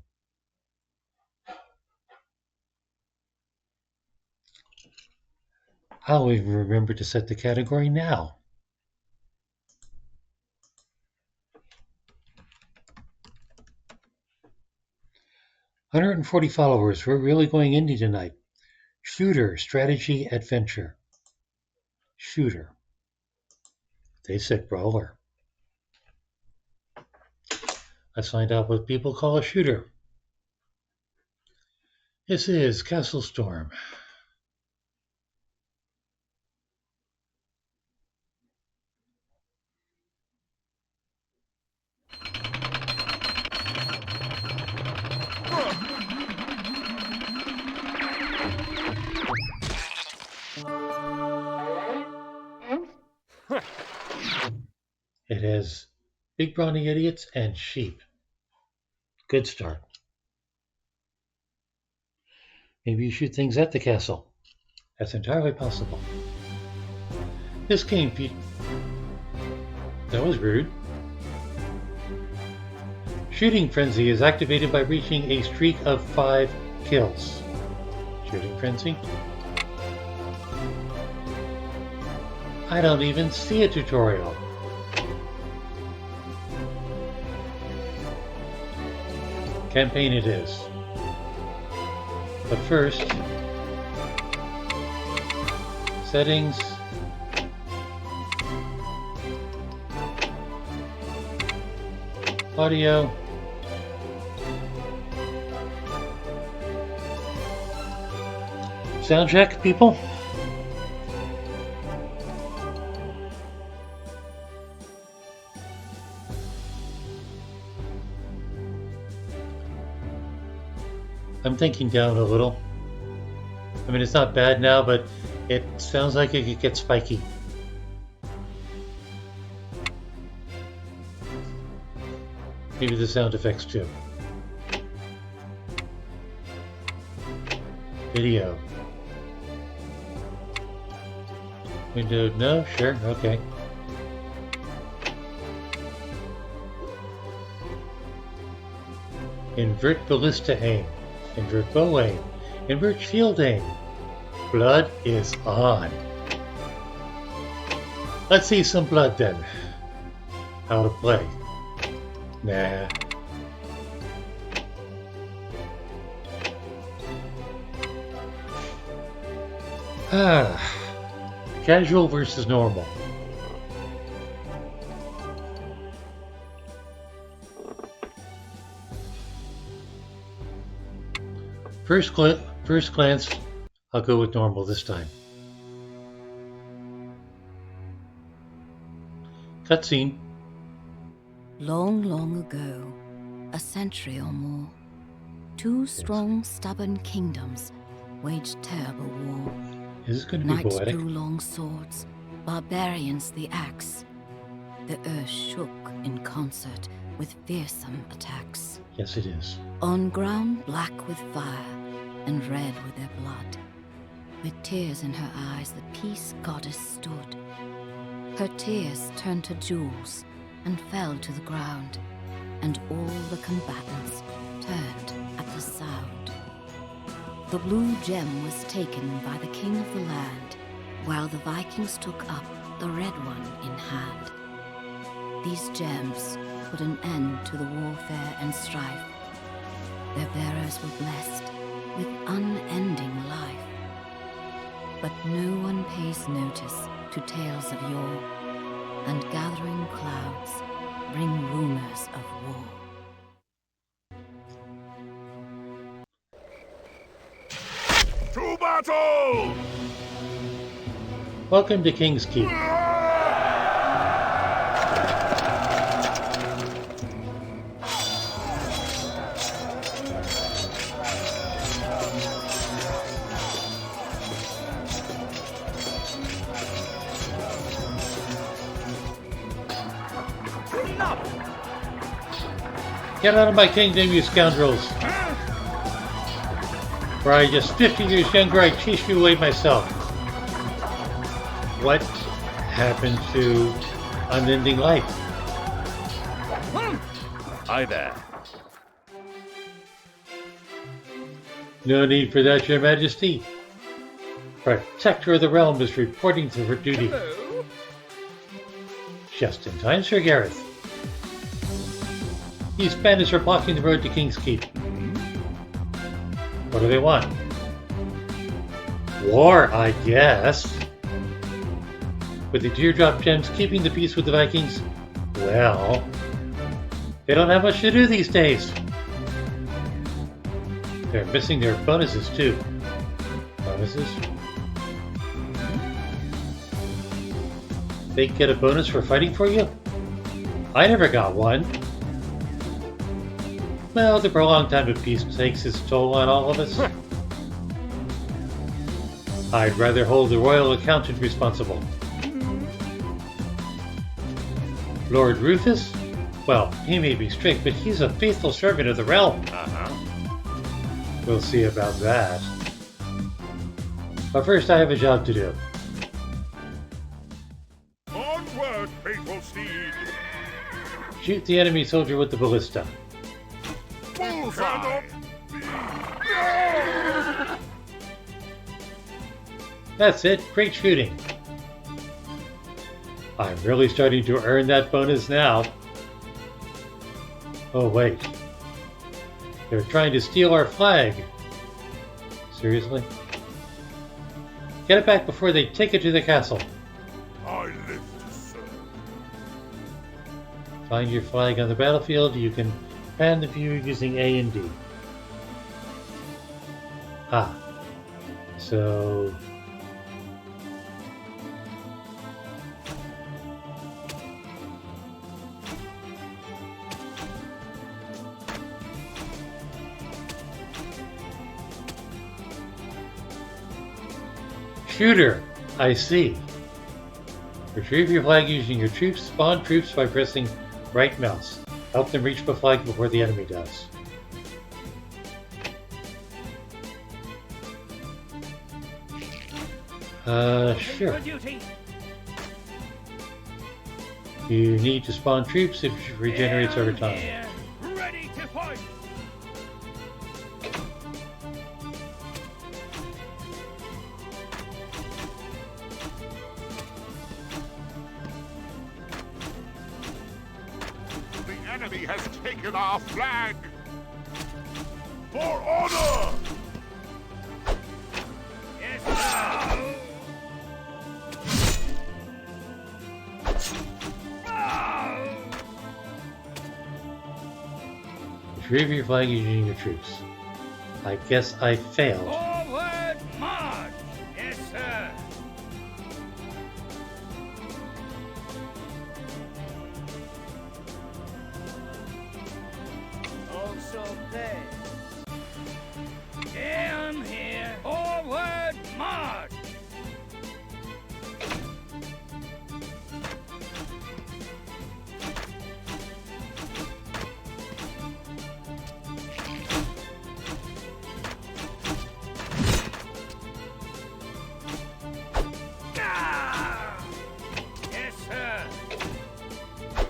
I'll even remember to set the category now. "140 followers. We're really going indie tonight. Shooter, strategy, adventure. Shooter. They said brawler. Let's find out what people call a shooter. This is CastleStorm. It has big brawny idiots and sheep. Good start. Maybe you shoot things at the castle. That's entirely possible. This game, that was rude. Shooting Frenzy is activated by reaching a streak of 5 kills. Shooting Frenzy? I don't even see a tutorial. Campaign it is. But first, settings, audio, sound check, people. I'm thinking down a little. I mean, it's not bad now, but it sounds like it could get spiky. Maybe the sound effects too. Video. Window, no, sure, okay. Invert ballista aim. Invert bow aim. Invert shield aim. Blood is on. Let's see some blood then. How to play. Nah. Casual versus normal. First glance, I'll go with normal this time. Cutscene. Long, long ago, a century or more, two strong, stubborn kingdoms waged terrible war. Is this going to be Knights poetic? drew long swords, barbarians the axe. The earth shook in concert with fearsome attacks. Yes, it is. On ground black with fire and red with their blood, with tears in her eyes, the peace goddess stood. Her tears turned to jewels and fell to the ground, and all the combatants turned at the sound. The blue gem was taken by the king of the land, while the Vikings took up the red one in hand. These gems put an end to the warfare and strife. Their bearers were blessed with unending life. But no one pays notice to tales of yore, and gathering clouds bring rumors of war. To battle! Welcome to King's Keep. Get out of my kingdom, you scoundrels! Were I just 50 years younger, I'd chase you away myself. What happened to unending life? Hi there. No need for that, Your Majesty. Protector of the Realm is reporting for duty. Hello. Just in time, Sir Gareth. These bandits are blocking the road to King's Keep. What do they want? War, I guess. With the teardrop gems keeping the peace with the Vikings, well, they don't have much to do these days. They're missing their bonuses too. Bonuses? They get a bonus for fighting for you? I never got one. Well, the prolonged time of peace takes its toll on all of us. I'd rather hold the royal accountant responsible. Lord Rufus? Well, he may be strict, but he's a faithful servant of the realm. We'll see about that. But first I have a job to do. Onward, faithful steed! Shoot the enemy soldier with the ballista. Bullseye! That's it, great shooting. I'm really starting to earn that bonus now. Oh wait. They're trying to steal our flag. Seriously? Get it back before they take it to the castle. I live to serve. Find your flag on the battlefield. You can pan the view using A and D. Ah. So... Shooter! I see. Retrieve your flag using your troops. Spawn troops by pressing right mouse. Help them reach the flag before the enemy does. Sure. You need to spawn troops if it regenerates over time. Ready to fight! The enemy has taken our flag! For honor! Yes, sir! Retrieve your flag using your troops. I guess I failed. Forward march! Yes, sir! Also there. Yeah, I'm here. Forward march! Yes, sir.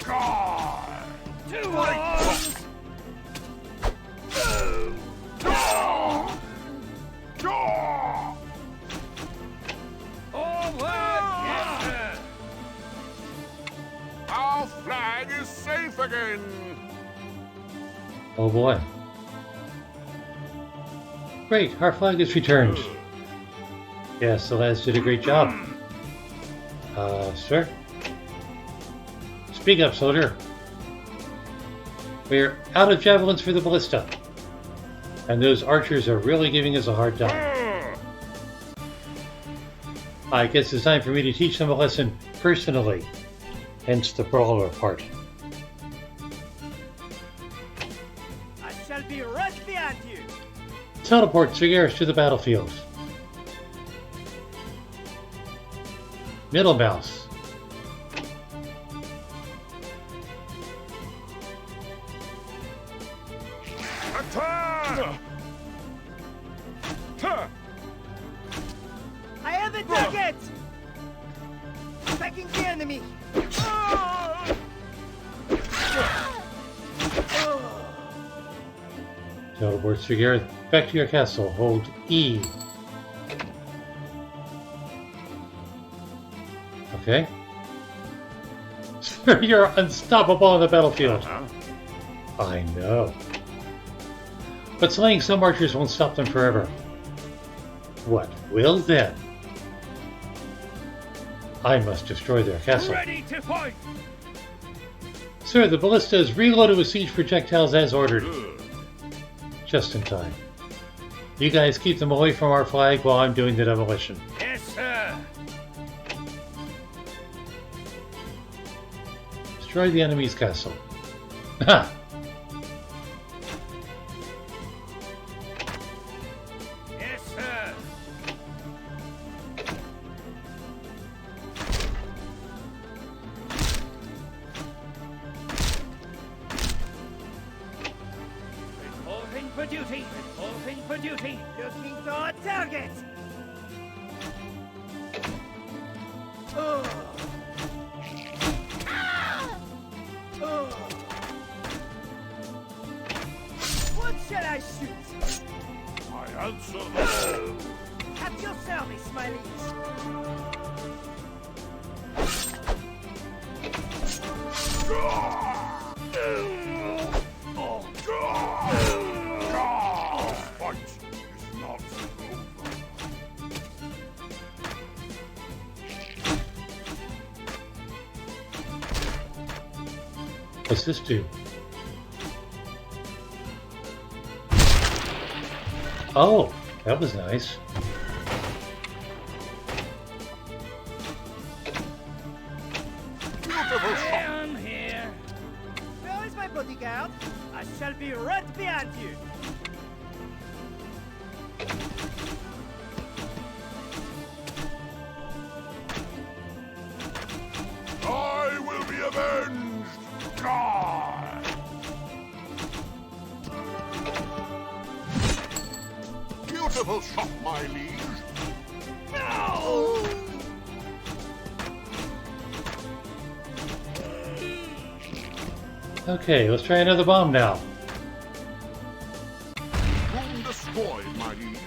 God! To arms! Yes, sir. Our flag is safe again. Oh boy. Great, our flag is returned. Yes, the lads did a great job. Sir? Speak up, soldier. We're out of javelins for the ballista. And those archers are really giving us a hard time. I guess it's time for me to teach them a lesson personally. Hence the brawler part. I shall be right behind you. Teleport Sigueris to the battlefield. Middle mouse. Attack! I have a target. Attacking the enemy. Teleport Sigueris back to your castle. Hold E. Okay. You're unstoppable on the battlefield. I know. But slaying some archers won't stop them forever. What will then? I must destroy their castle. Ready to fight! Sir, the ballista is reloaded with siege projectiles as ordered. Good. Just in time. You guys keep them away from our flag while I'm doing the demolition. Yes, sir! Destroy the enemy's castle. Ha! Yes, sir! Reporting for duty! Reporting for duty! Looking for a target! Oh! Oh! What shall I shoot? I answer all. At your service, my liege! Fight is not over. What's this do? Oh, that was nice. Beautiful shot. I'm here! Where is my bodyguard? I shall be right behind you! I will be avenged. God. Beautiful shot, my liege. No! Okay, let's try another bomb now. Room destroyed, my liege.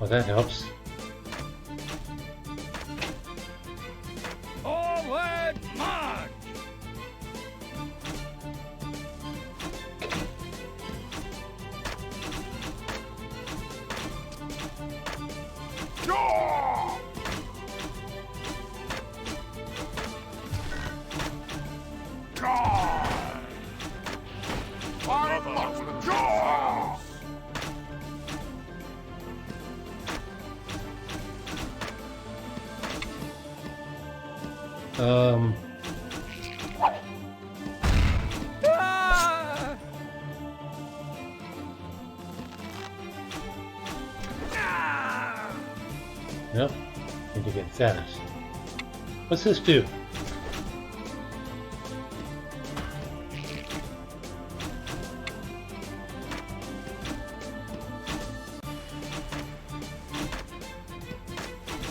Well, that helps. Forward march! Jaw! God! I'm not the jaws! Um, Ah! Ah! nope. Need to get that. What's this do?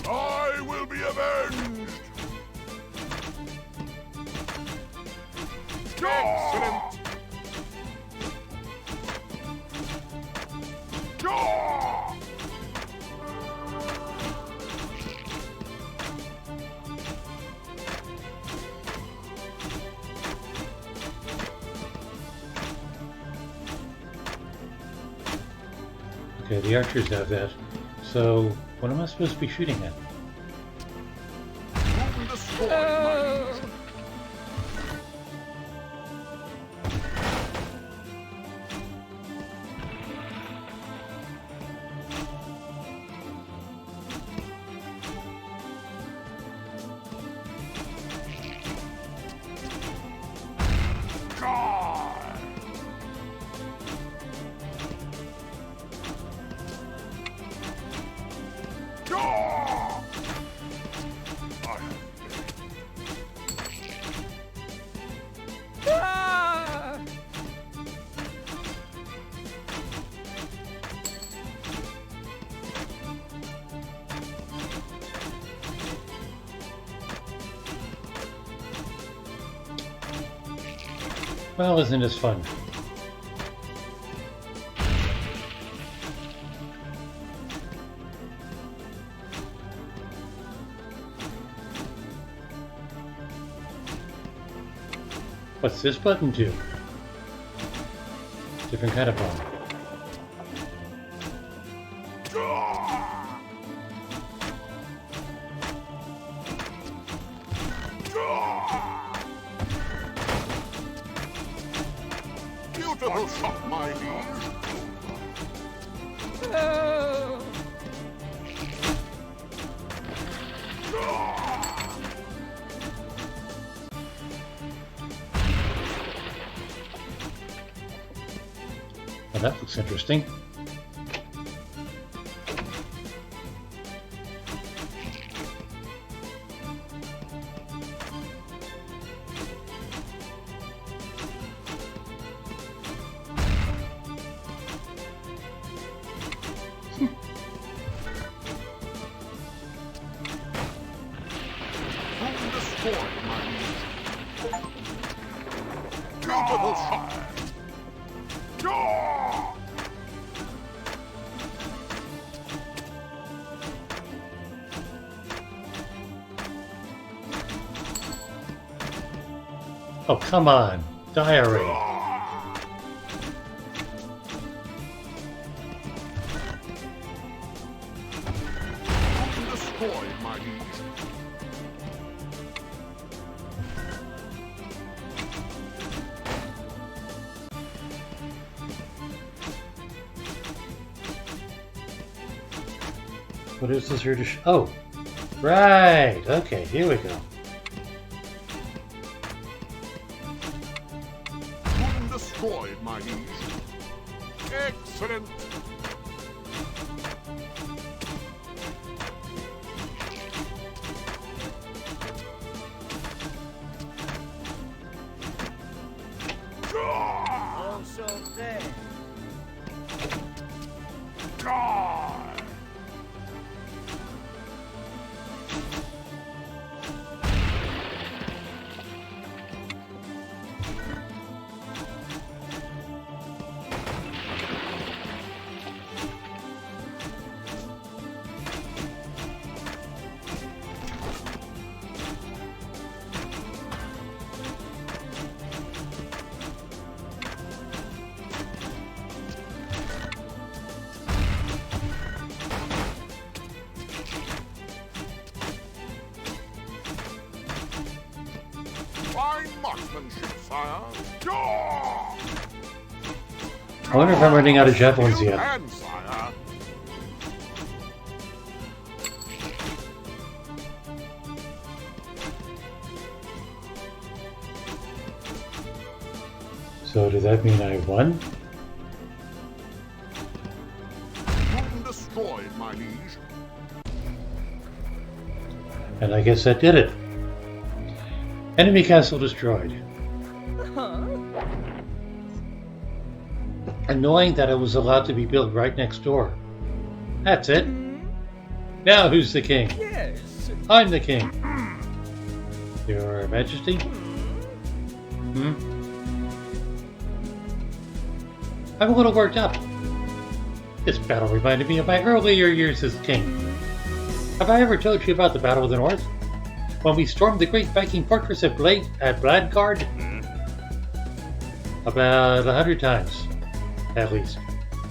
I will be avenged! Excellent! Jaw! Okay, the archers have that. So, what am I supposed to be shooting at? Room destroyed, my liege. God! Jaw! Ah! Well, isn't this fun? What's this button do? Different kind of bomb. Capital shot, my liege. Oh. Well, that looks interesting. Room destroyed, my liege. Capital shot. Jaw! Oh, come on. Diary. Room destroyed, my liege. What is this here to show? Oh, right. Okay, here we go. Room destroyed, my liege. Excellent. Jaw! Also there. Jaw! Fine marksmanship, sire. Jaw! I wonder if I'm running out of javelins You yet. can, sire. So does that mean I won? Room destroyed, my liege. And I guess that did it. Enemy castle destroyed. Annoying that it was allowed to be built right next door. That's it. Now who's the king? Yes. I'm the king. Your Majesty? I'm a little worked up. This battle reminded me of my earlier years as king. Have I ever told you about the Battle of the North? When we stormed the great Viking fortress at Bladgard? About 100 times, at least.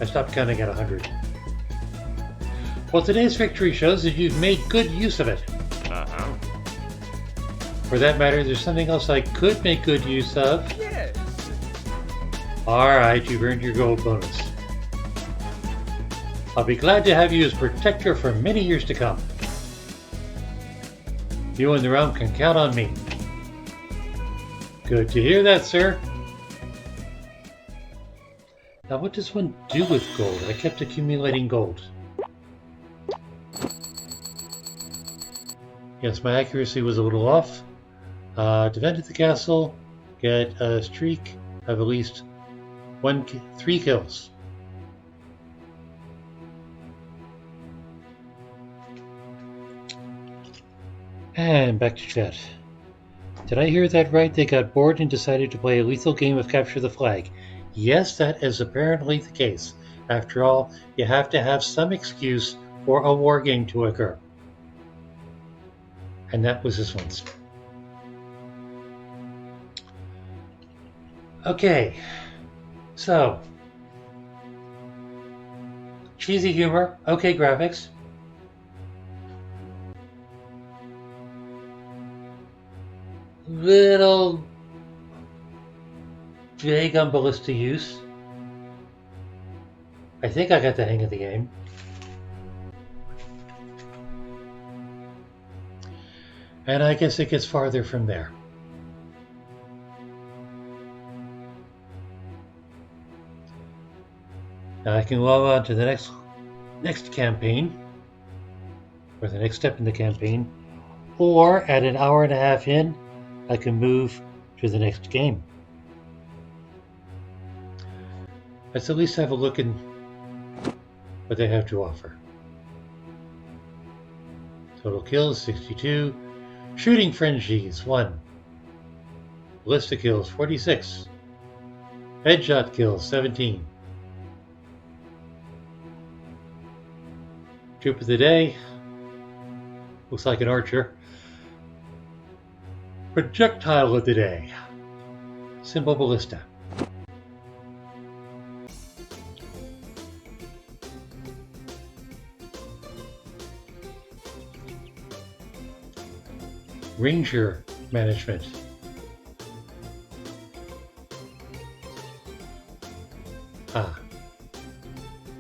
I stopped counting at 100. Well, today's victory shows that you've made good use of it. Uh-huh. For that matter, there's something else I could make good use of. Yes. Alright, you've earned your gold bonus. I'll be glad to have you as protector for many years to come. You and the realm can count on me. Good to hear that, sir. Now, what does one do with gold? I kept accumulating gold. Yes, my accuracy was a little off. Defended the castle, get a streak of at least 3 kills. And back to chat. Did I hear that right? They got bored and decided to play a lethal game of capture the flag. Yes, that is apparently the case. After all, you have to have some excuse for a war game to occur. And that was this one's. Okay, so cheesy humor, okay graphics. Little vague on ballista use. I think I got the hang of the game. And I guess it gets farther from there. Now I can move on to the next campaign, or the next step in the campaign, or at an hour and a half in, I can move to the next game. Let's at least have a look at what they have to offer. Total kills 62, shooting frenzies 1, ballista kills 46, headshot kills 17. Troop of the day looks like an archer. Projectile of the day, simple ballista. Ranger management.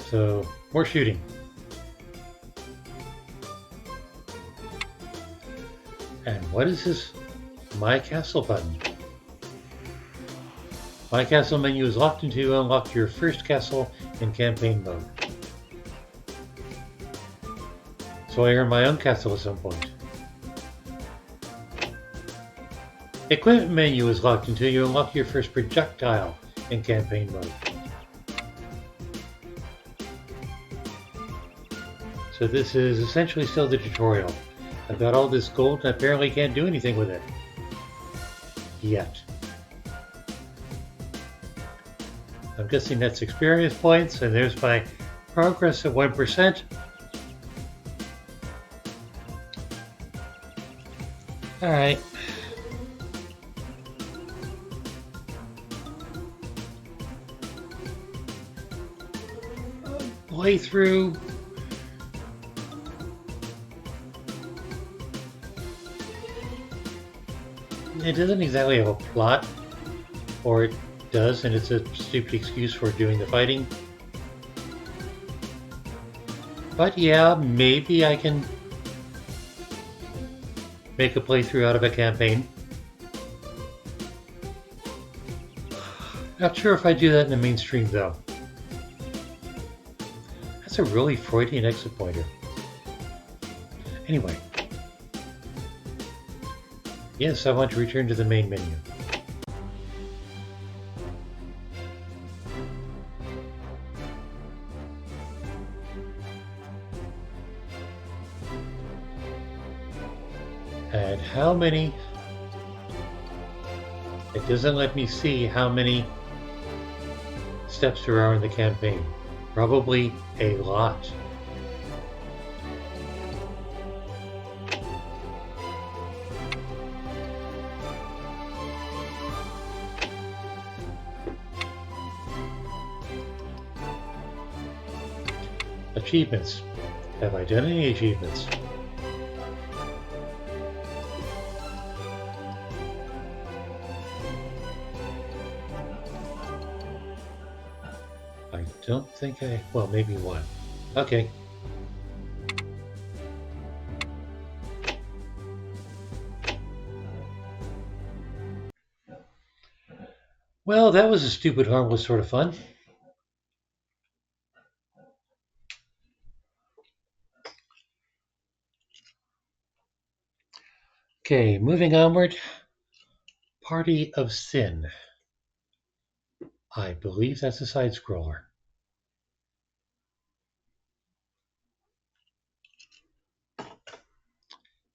So more shooting. And what is this My Castle button? My Castle menu is locked until you unlock your first castle in campaign mode. So I earn my own castle at some point. Equipment menu is locked until you unlock your first projectile in campaign mode. So this is essentially still the tutorial. I've got all this gold and apparently can't do anything with it. Yet. I'm guessing that's experience points, and there's my progress at 1%. Alright. Playthrough. It doesn't exactly have a plot, or it does, and it's a stupid excuse for doing the fighting. But yeah, maybe I can make a playthrough out of a campaign. Not sure if I do that in the mainstream though. That's a really Freudian exit pointer. Anyway. Yes, I want to return to the main menu. And how many? It doesn't let me see how many steps there are in the campaign. Probably a lot. Achievements. Have I done any achievements? I don't think well, maybe one. Okay. Well, that was a stupid, harmless sort of fun. Okay, moving onward. Party of Sin. I believe that's a side scroller.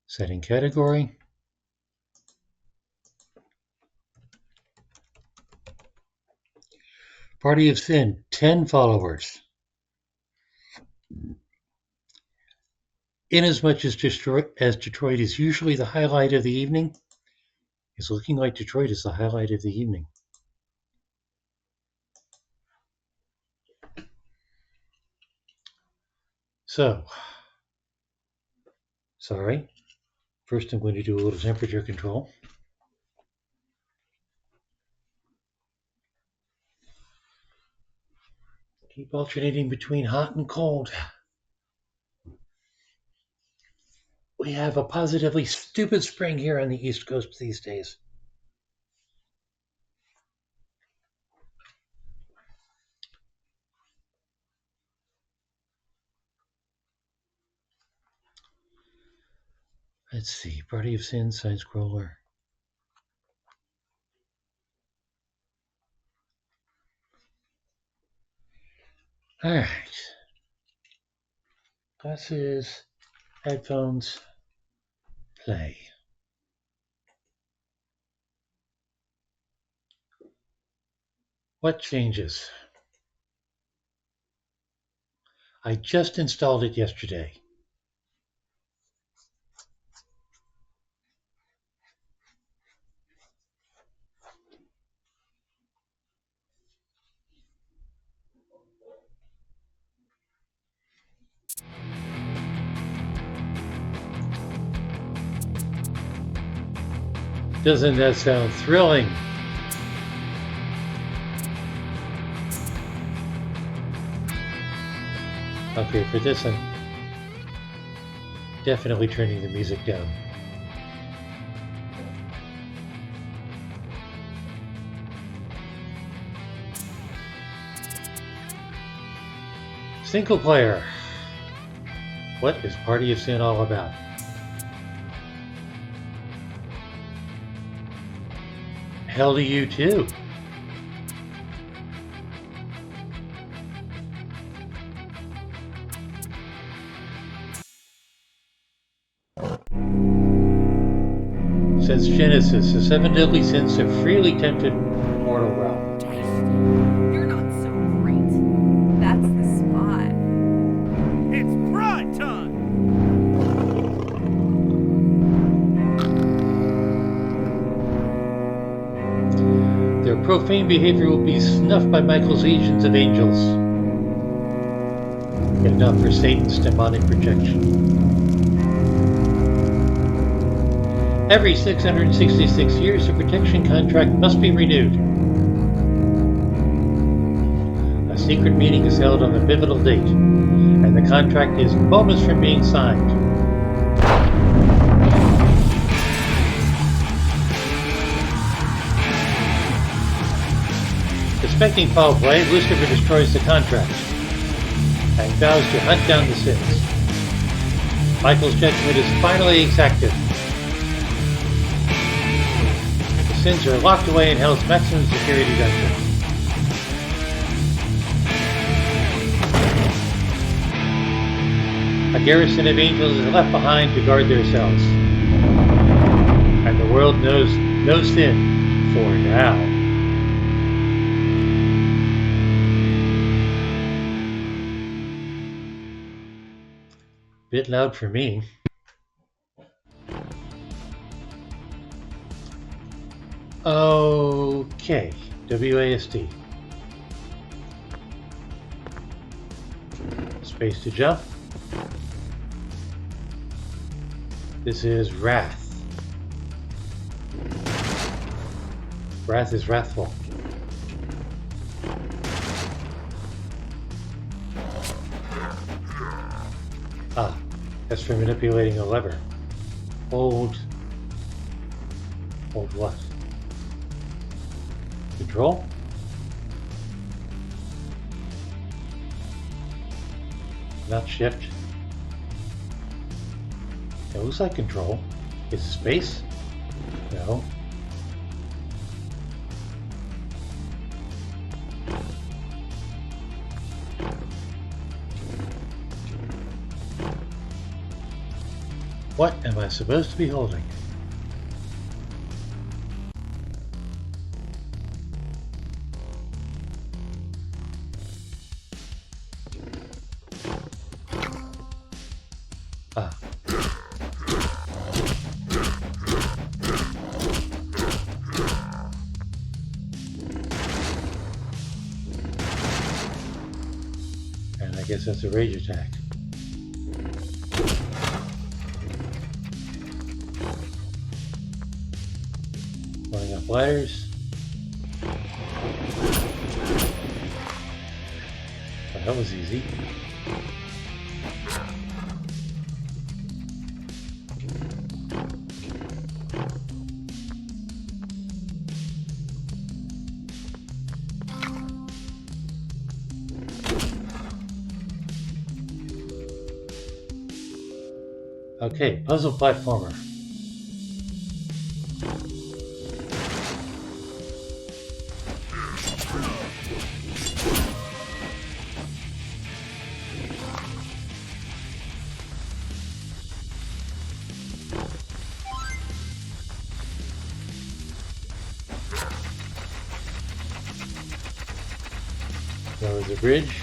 Setting category. Party of Sin, 10 followers. Inasmuch as Detroit is usually the highlight of the evening, it's looking like Detroit is the highlight of the evening. So, sorry. First I'm going to do a little temperature control. Keep alternating between hot and cold. We have a positively stupid spring here on the East Coast these days. Let's see. Party of Sin, side scroller. All right. Glasses, headphones, play. What changes? I just installed it yesterday. Doesn't that sound thrilling? Okay, for this I'm definitely turning the music down. Single player. What is Party of Sin all about? Hell to you too. Since Genesis, the seven deadly sins have freely tempted mortal realm. You're not so great. That's the spot. It's prime time! Their profane behavior will be snuffed by Michael's legions of angels, yet not for Satan's demonic projection. Every 666 years, the protection contract must be renewed. A secret meeting is held on a pivotal date, and the contract is moments from being signed. Suspecting foul play, Lucifer destroys the contract and vows to hunt down the sins. Michael's judgment is finally exacted. The sins are locked away in Hell's maximum security dungeon. A garrison of angels is left behind to guard their cells. And the world knows no sin for now. Bit loud for me. Okay, WASD. Space to jump. This is Wrath. Wrath is wrathful. Ah, that's for manipulating a lever. Hold what? Control? Not shift. It looks like control. Is it space? No. What am I supposed to be holding? Ah. And I guess that's a rage attack. Going up ladders. that was easy. Okay, puzzle platformer. There was a bridge.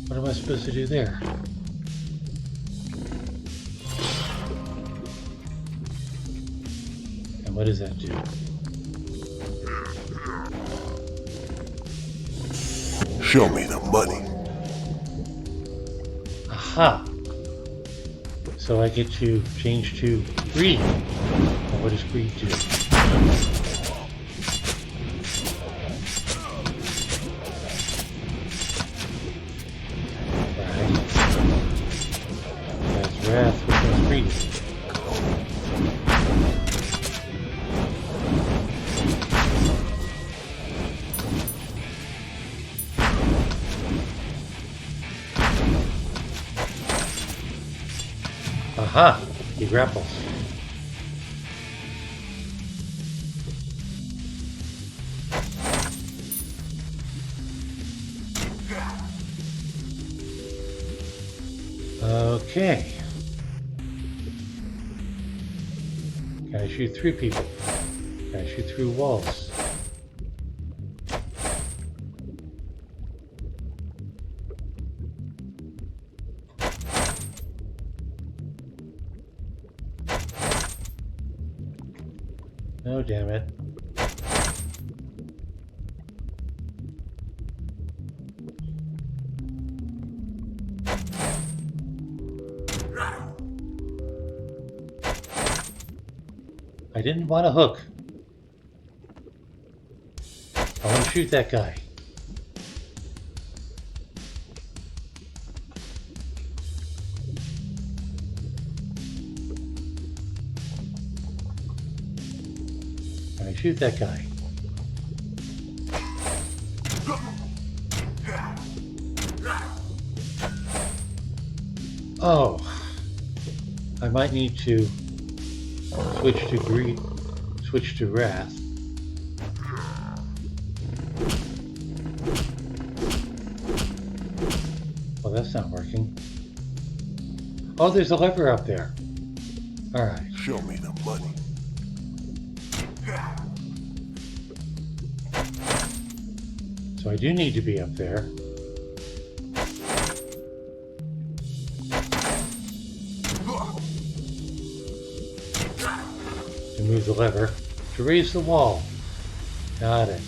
What am I supposed to do there? And what does that do? Show me the money. Aha! So I get to change to greed. And what does greed do? Right. That's wrath, which one's greed? Aha! He grapples. Okay. Can I shoot through people? Can I shoot through walls? Oh, damn it. I didn't want a hook. I want to shoot that guy. I shoot that guy. Oh, I might need to switch to greed, switch to wrath. Well, that's not working. Oh, there's a lever up there. All right. Show me the money. So I do need to be up there. To move the lever. To raise the wall. Got it.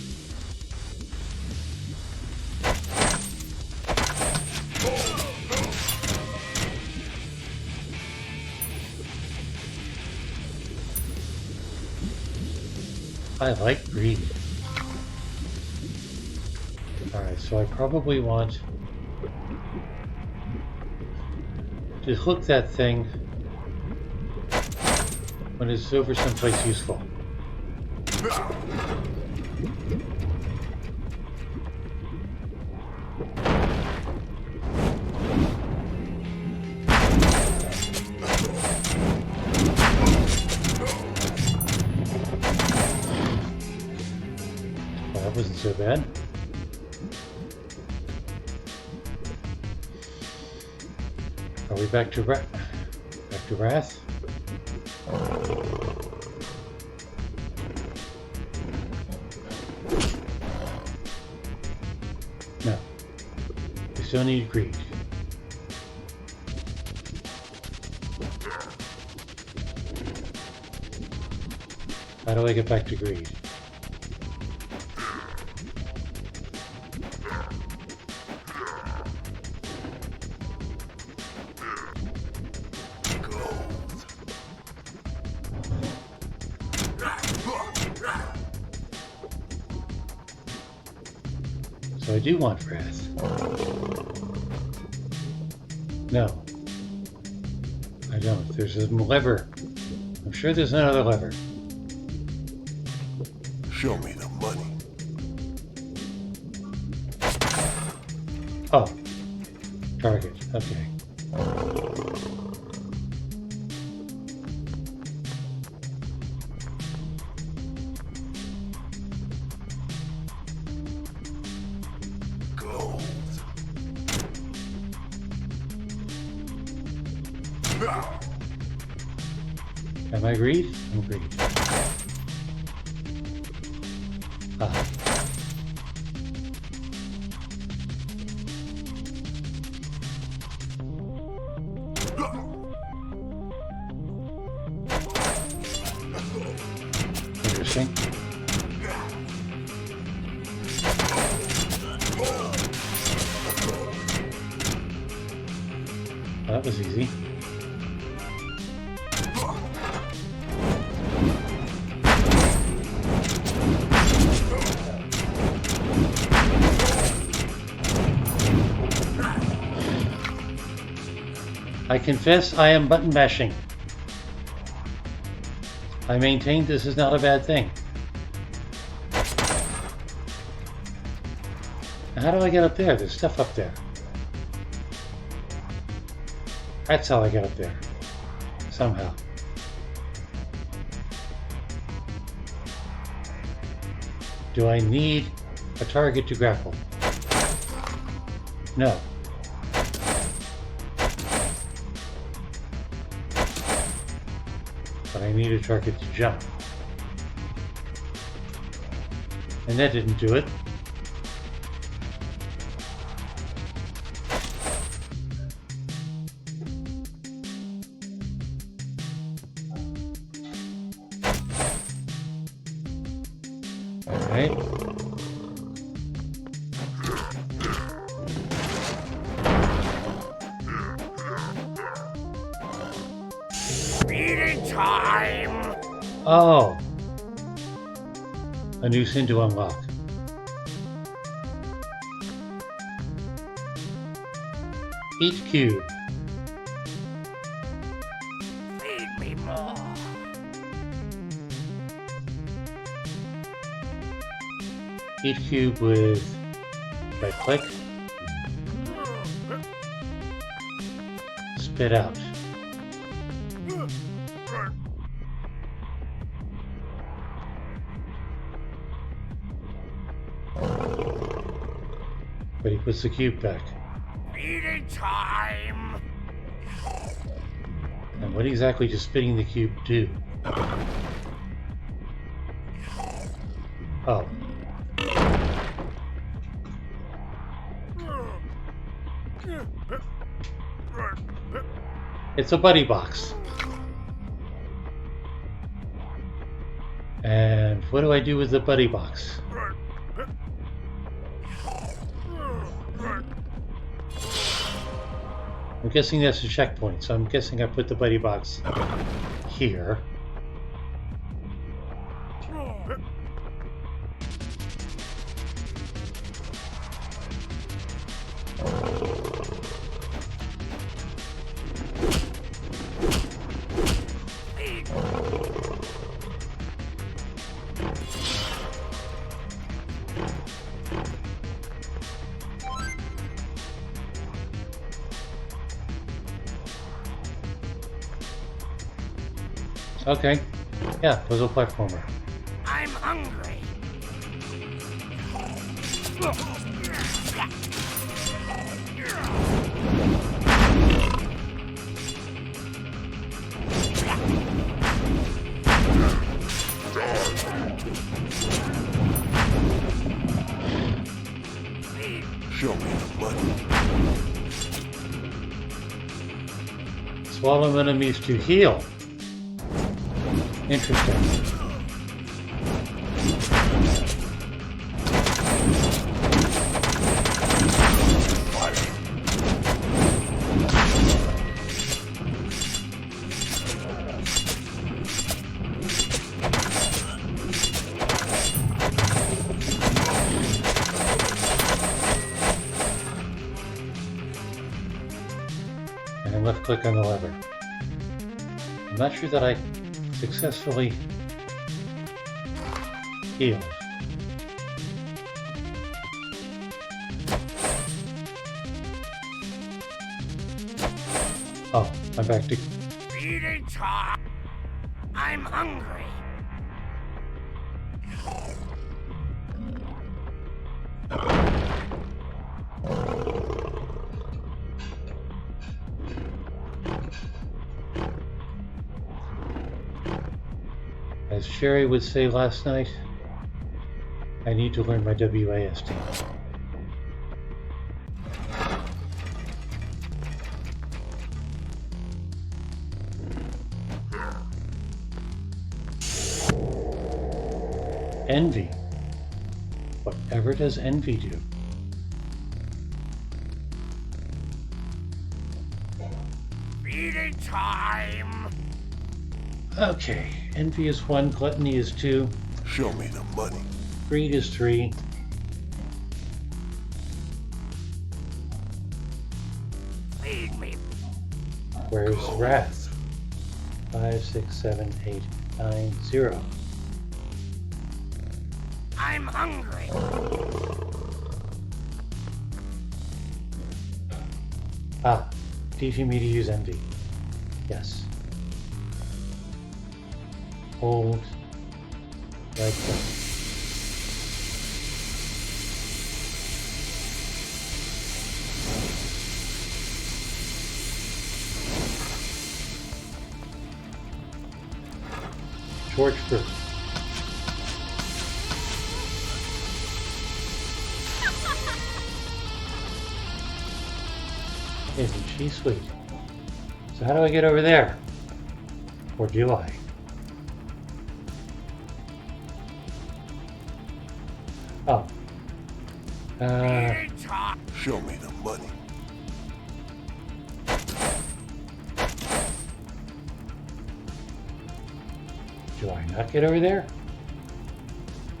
I like greed. Alright, so I probably want to hook that thing when it's over someplace useful. Well, that wasn't so bad. Are we back to wrath? No. We still need greed. How do I get back to greed? So I do want wrath. No. I don't. There's a lever. I'm sure there's another lever. Show me the money. Oh. Target. Okay. Gold. Am I greed? I'm greed. Ah. Interesting. That was easy. I confess I am button mashing. I maintain this is not a bad thing. How do I get up there? There's stuff up there. That's how I get up there. Somehow. Do I need a target to grapple? No. But I need a target to jump. And that didn't do it. Alright. Feeding time! Oh! A new sin to unlock. Each cube. Feed me more! Each cube with right click. Spit out. But he puts the cube back. Feeding time! And what exactly does spitting the cube do? Oh. It's a buddy box. And what do I do with the buddy box? I'm guessing that's a checkpoint, so I'm guessing I put the buddy box here. Okay. Yeah, puzzle platformer. I'm hungry! Show me the money. Swallow enemies to heal. Interesting. left click on the lever. I'm not sure that I successfully healed. Oh, I'm back to... Feeding time! I'm hungry! As Sherry would say last night, I need to learn my WASD. Envy. Whatever does envy do? Feeding time! Okay, envy is 1, gluttony is 2, Show me the money. greed is 3, Feed me! where's wrath? 5, 6, 7, 8, 9, 0. I'm hungry! Ah, teaching me to use envy. Yes. Hold. Right click. Torch first. Isn't she sweet? So how do I get over there? Or do I? Oh. Feeding time! Show me the money. Do I not get over there?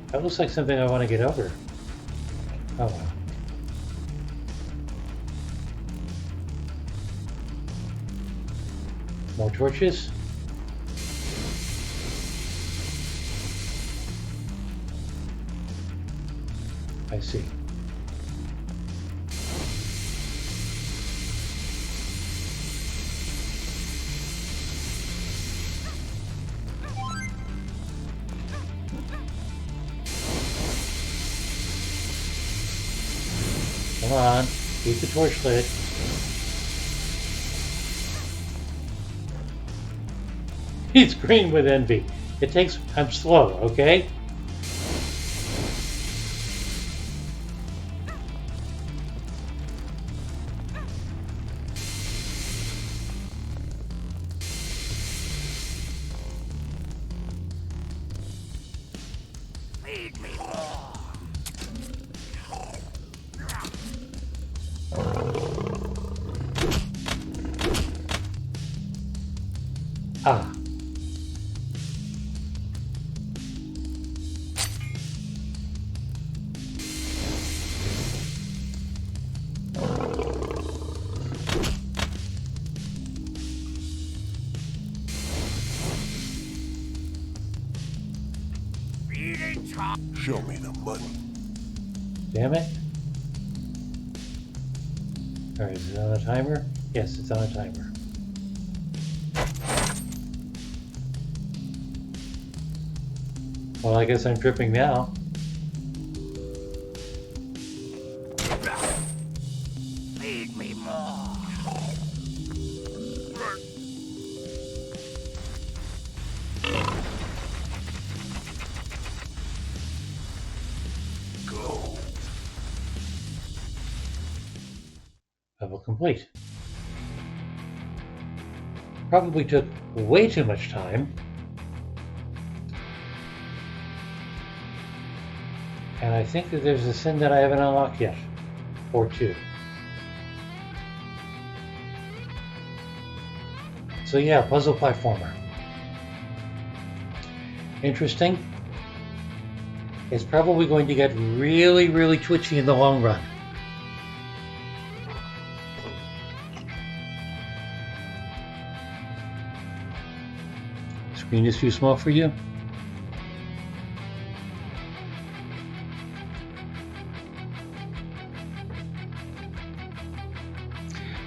That looks like something I want to get over. Oh well. More torches? I see. Come on, keep the torch lit. He's green with envy. It takes... I'm slow, okay? Feed me more! Ah. Feeding time! Show me the money. Damn it. Alright, is it on a timer? Yes, it's on a timer. Well, I guess I'm tripping now. Feed me more! Go. Level complete. Probably took way too much time. And I think that there's a sin that I haven't unlocked yet. Or 2. So yeah, puzzle platformer. Interesting. It's probably going to get really, really twitchy in the long run. Green is too small for you?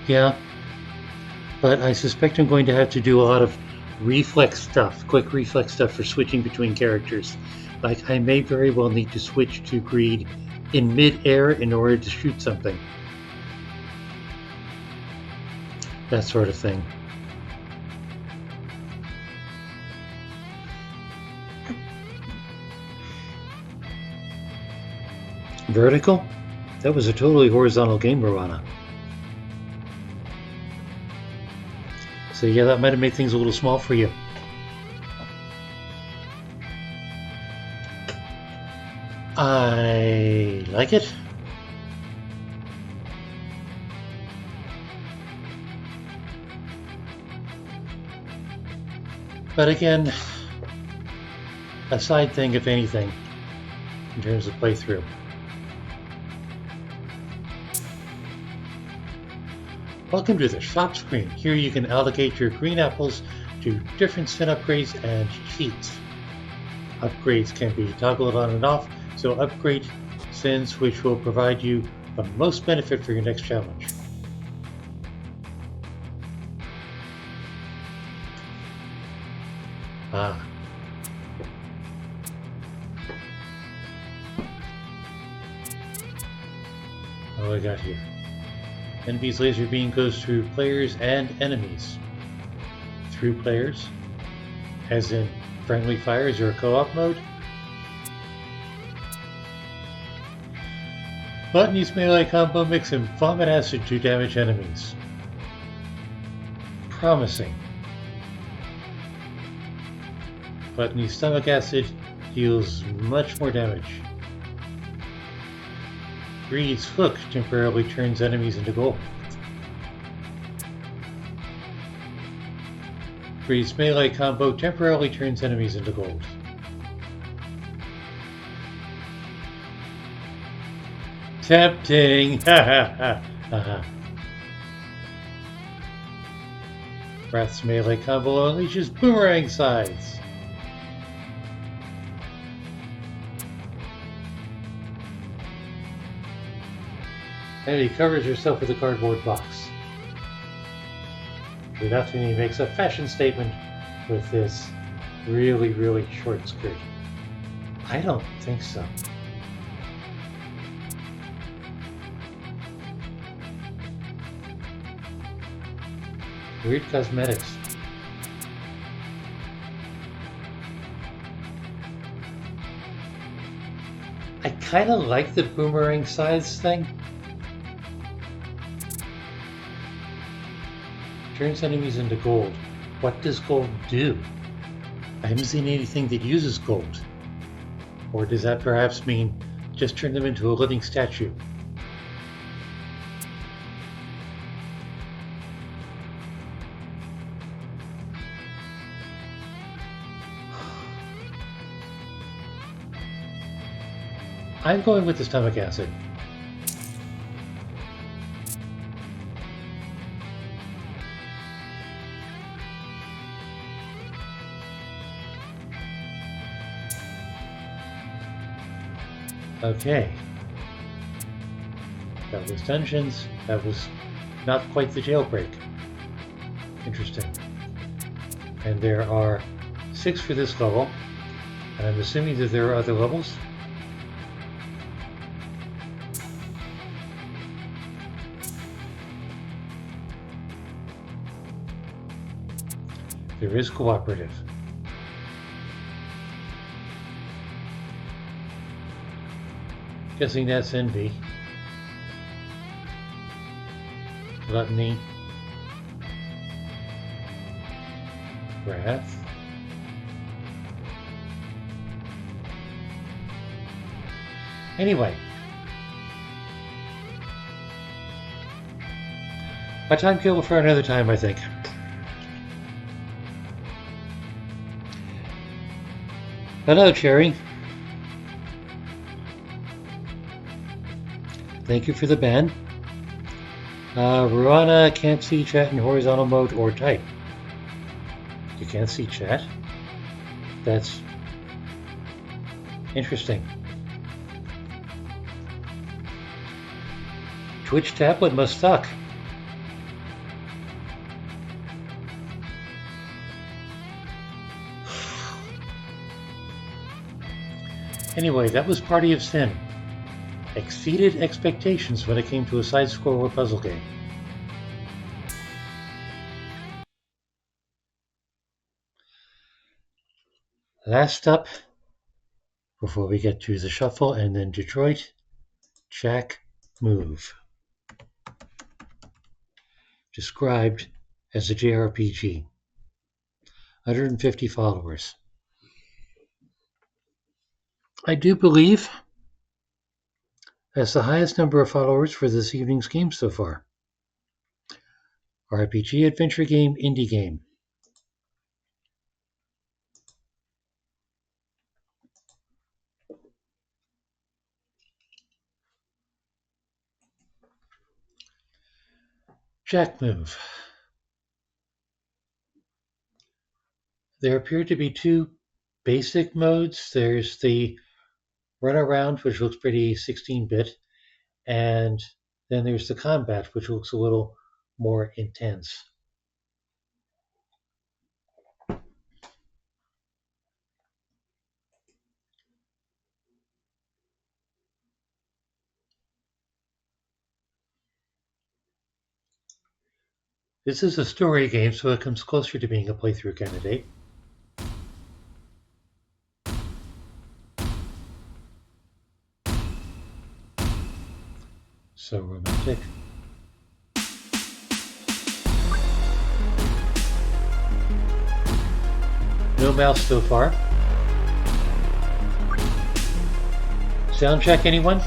Yeah, but I suspect I'm going to have to do a lot of reflex stuff, quick reflex stuff for switching between characters. Like, I may very well need to switch to greed in mid-air in order to shoot something. That sort of thing. Vertical? That was a totally horizontal game, Rowana. So yeah, that might have made things a little small for you. I like it. But again, a side thing, if anything, in terms of playthrough. Welcome to the shop screen. Here you can allocate your green apples to different sin upgrades and cheats. Upgrades can be toggled on and off, so upgrade sins which will provide you the most benefit for your next challenge. Ah. What do I got here? Enemy's laser beam goes through players and enemies. Through players, as in friendly fires or co-op mode. Botany's melee combo mix and vomit acid to damage enemies. Promising. Botany's stomach acid deals much more damage. Greed's hook temporarily turns enemies into gold. Greed's melee combo temporarily turns enemies into gold. Tempting! Ha ha ha ha. Wrath's melee combo unleashes boomerang sides. And he covers herself with a cardboard box. Lunatini makes a fashion statement with this really, really short skirt. I don't think so. Weird cosmetics. I kind of like the boomerang sides thing. Turns enemies into gold. What does gold do? I haven't seen anything that uses gold. Or does that perhaps mean just turn them into a living statue? I'm going with the stomach acid. Okay. That was dungeons. That was not quite the jailbreak. Interesting. And there are 6 for this level. And I'm assuming that there are other levels. There is cooperative. Guessing that's envy. Gluttony. Wrath. Anyway. A time killer for another time, I think. Hello, Cherry. Thank you for the ban. Ruana can't see chat in horizontal mode or type. You can't see chat? That's interesting. Twitch tablet must suck. Anyway, that was Party of Sin. Exceeded expectations when it came to a side-scroller puzzle game. Last up, before we get to the shuffle and then Detroit, Jack Move. Described as a JRPG. 150 followers. I do believe that's the highest number of followers for this evening's game so far. RPG, adventure game, indie game. Jack Move. There appear to be two basic modes. There's the run around, which looks pretty 16-bit, and then there's the combat, which looks a little more intense. This is a story game, so it comes closer to being a playthrough candidate. So romantic. No mouse so far. Sound check, anyone?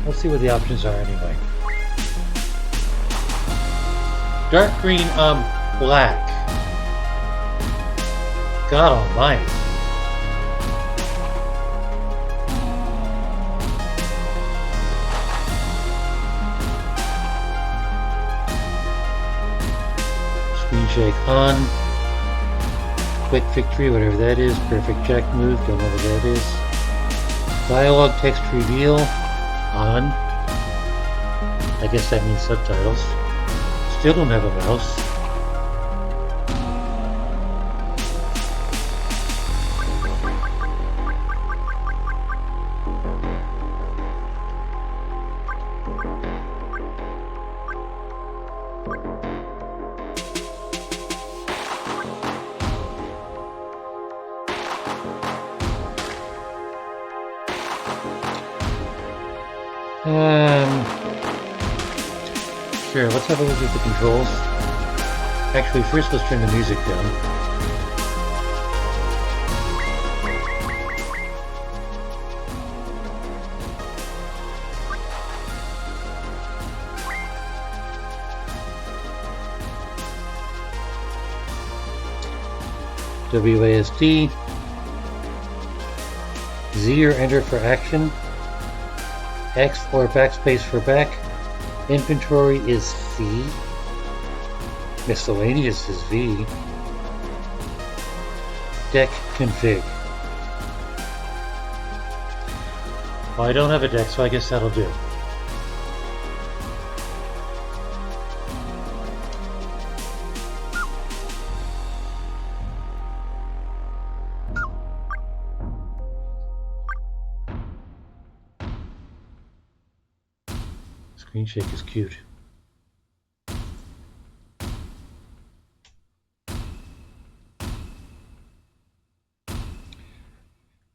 Let's see what the options are anyway. Dark green, black. God almighty. Screen shake on. Quick victory, whatever that is. Perfect check move, don't know what that is. Dialogue text reveal on. I guess that means subtitles. Still don't have a mouse. Sure, let's have a look at the controls. Actually, first let's turn the music down. WASD. Z or enter for action. X or backspace for back. Inventory is C. Miscellaneous is V. Deck config. Well, I don't have a deck, so I guess that'll do. Screen shake is cute.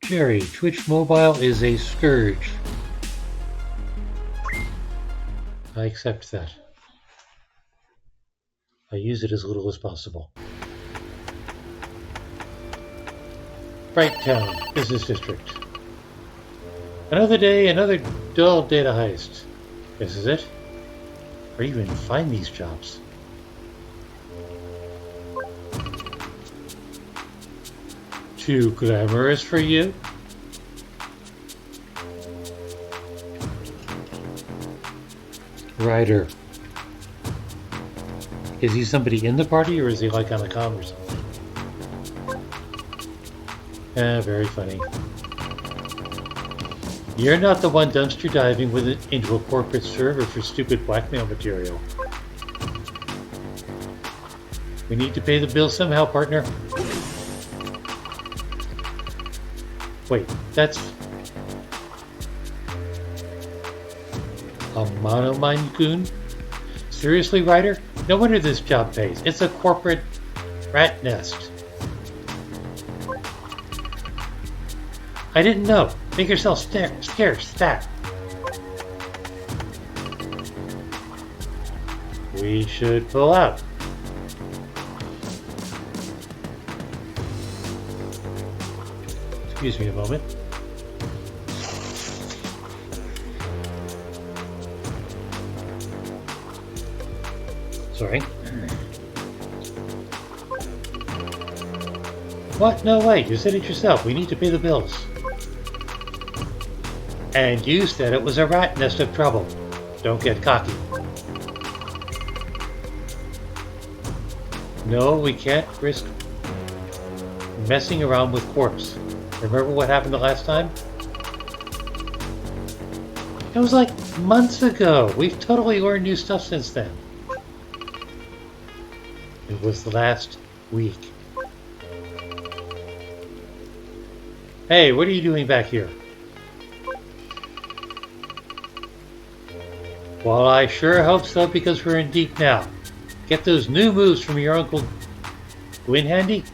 Jerry, Twitch Mobile is a scourge. I accept that. I use it as little as possible. Bright Town, Business District. Another day, another dull data heist. This is it? Where do you even find these jobs? Too glamorous for you? Ryder. Is he somebody in the party or is he like on a comm or something? Very funny. You're not the one dumpster diving with it into a corporate server for stupid blackmail material. We need to pay the bill somehow, partner. Wait, that's a monomine goon? Seriously, Ryder? No wonder this job pays. It's a corporate rat nest. I didn't know. Make yourself scarce, stat. We should pull out. Excuse me a moment. Sorry. What? No way. You said it yourself. We need to pay the bills. And you said it was a rat nest of trouble. Don't get cocky. No, we can't risk messing around with corpse. Remember what happened the last time? It was like months ago. We've totally learned new stuff since then. It was the last week. Hey, what are you doing back here? Well, I sure hope so because we're in deep now. Get those new moves from your Uncle Gwyn handy?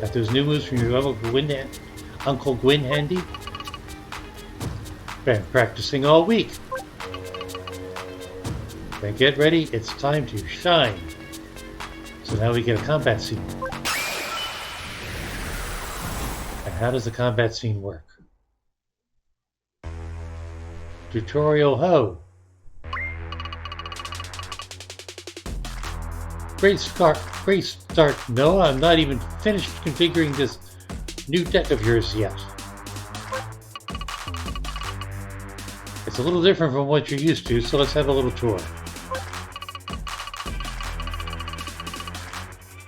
Got those new moves from your Uncle Gwyn handy? Been practicing all week. Then get ready, it's time to shine. So now we get a combat scene. And how does the combat scene work? Tutorial ho! Great start. No, I'm not even finished configuring this new deck of yours yet. It's a little different from what you're used to, so let's have a little tour.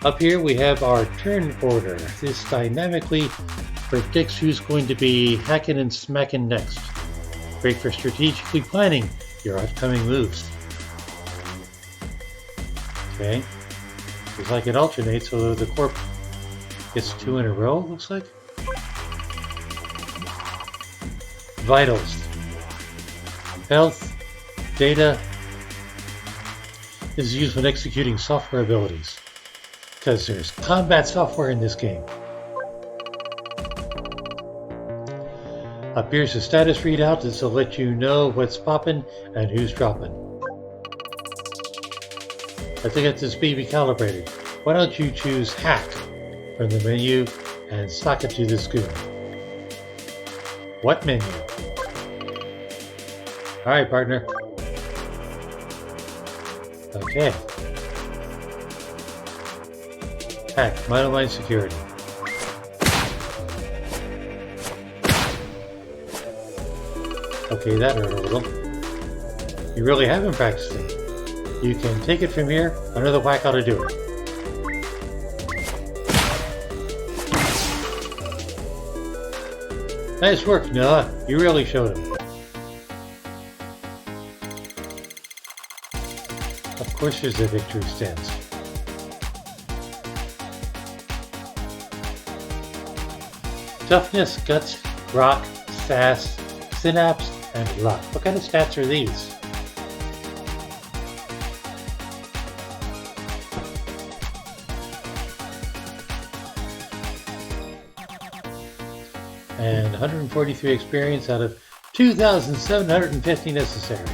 Up here we have our turn order. This dynamically predicts who's going to be hacking and smacking next. Great for strategically planning your upcoming moves. Okay. It's like it alternates, so the corp gets 2 in a row, looks like. Vitals. Health. Data. This is used when executing software abilities. Because there's combat software in this game. Up here's the status readout. This will let you know what's popping and who's dropping. Let's get this BB calibrated. Why don't you choose Hack from the menu and stock it to this goon? What menu? Alright, partner. Okay. Hack, monomine security. Okay, that hurt a little. You really have been practicing. You can take it from here. Another whack ought to do it. Nice work, Noah. You really showed him. Of course there's a victory stance. Toughness, guts, rock, sass, synapse, and luck. What kind of stats are these? And 143 experience out of 2,750 necessary.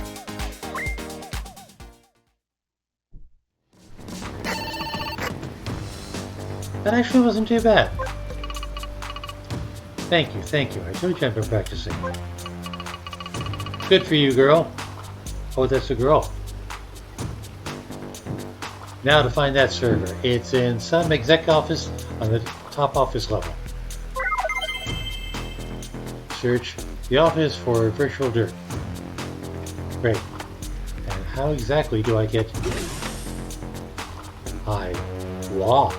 That actually wasn't too bad. Thank you. I told you I've been practicing. Good for you, girl. Oh, that's a girl. Now to find that server. It's in some exec office on the top office level. Search the office for virtual dirt. Great. how exactly do I get... I walk.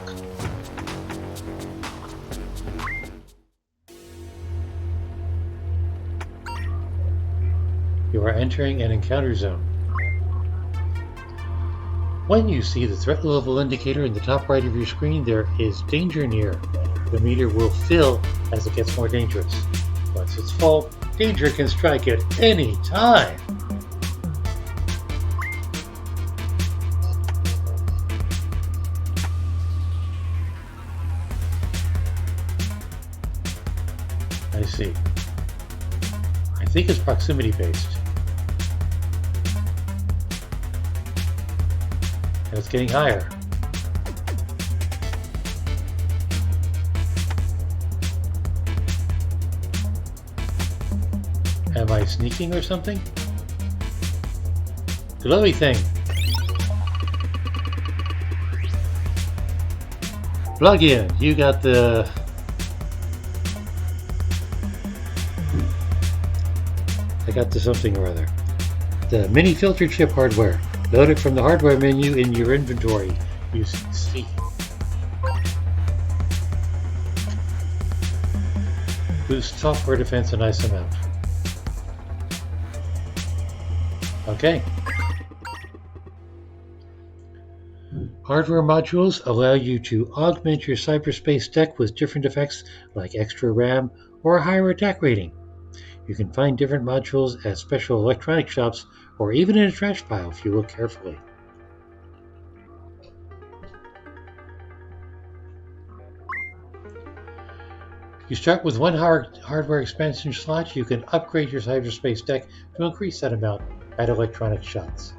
You are entering an encounter zone. When you see the threat level indicator in the top right of your screen, there is danger near. The meter will fill as it gets more dangerous. Once it's full, danger can strike at any time. I see. I think it's proximity based. And it's getting higher. Am I sneaking or something? Glowy thing. Plug in. You got the... I got the something or other. The mini filter chip hardware. Load it from the hardware menu in your inventory using C. Boost software defense a nice amount. Okay. Hardware modules allow you to augment your cyberspace deck with different effects like extra RAM or a higher attack rating. You can find different modules at special electronic shops or even in a trash pile if you look carefully. You start with one hardware expansion slot. You can upgrade your cyberspace deck to increase that amount at electronic shops.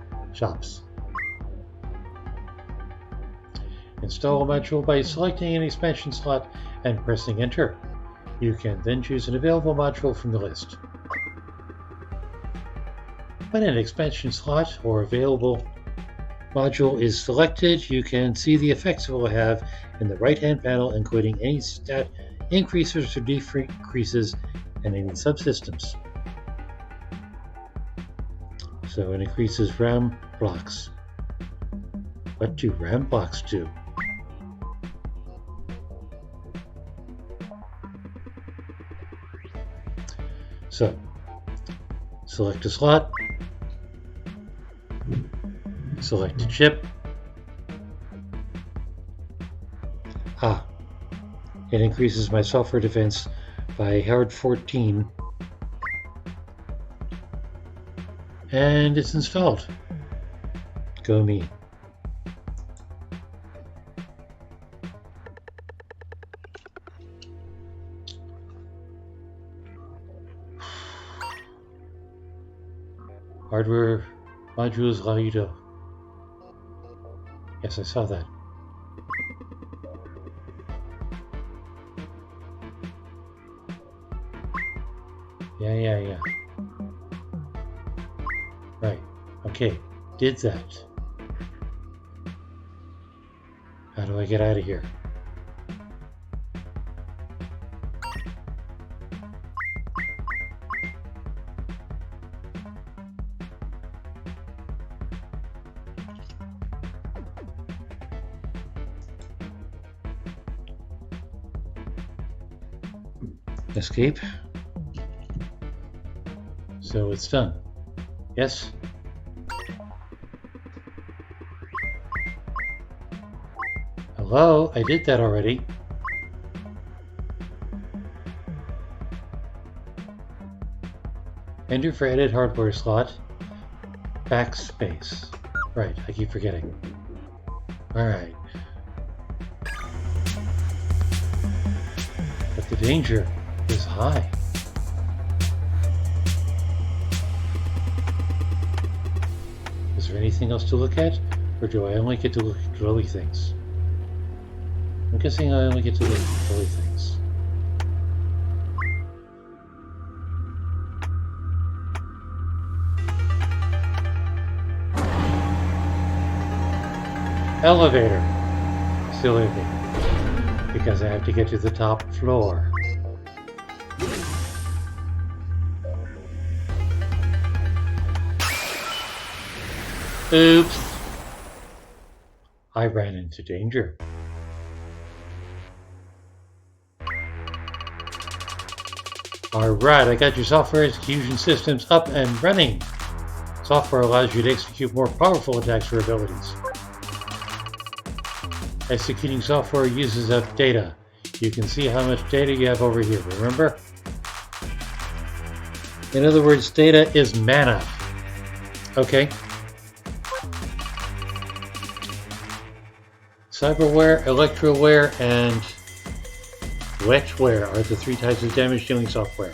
Install a module by selecting an expansion slot and pressing enter. You can then choose an available module from the list. When an expansion slot or available module is selected, you can see the effects it will have in the right-hand panel, including any stat increases or decreases and any subsystems. So it increases RAM blocks. What do RAM blocks do? So, select a slot, select a chip. It increases my software defense by hard 14. And it's installed. Go me. Hardware modules allow you to... Yes, I saw that. Yeah. Right. Okay. Did that. How do I get out of here? Escape. So it's done. Yes? Hello? I did that already. Enter for edit hardware slot. Backspace. Right, I keep forgetting. Alright. But the danger is high. Is there anything else to look at? Or do I only get to look at glowy things? I'm guessing I only get to look at glowy things. Elevator. Still empty. Because I have to get to the top floor. Oops. I ran into danger. Alright, I got your software execution systems up and running. Software allows you to execute more powerful attacks or abilities. Executing software uses up data. You can see how much data you have over here, remember? In other words, data is mana. Okay. Cyberware, Electroware, and Wetware are the 3 types of damage-dealing software.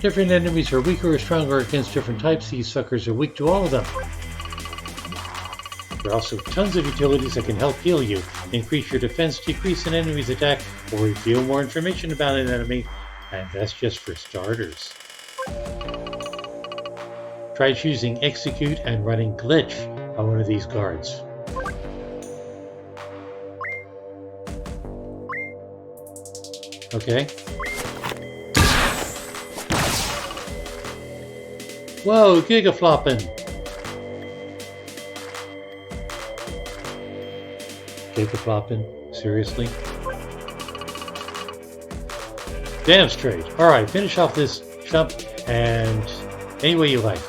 Different enemies are weaker or stronger against different types. These suckers are weak to all of them. There are also tons of utilities that can help heal you, increase your defense, decrease an enemy's attack, or reveal more information about an enemy, and that's just for starters. Try choosing Execute and running Glitch on one of these guards. Okay. Whoa, gigaflopping! Gigaflopping? Seriously? Damn straight. Alright, finish off this jump and any way you like.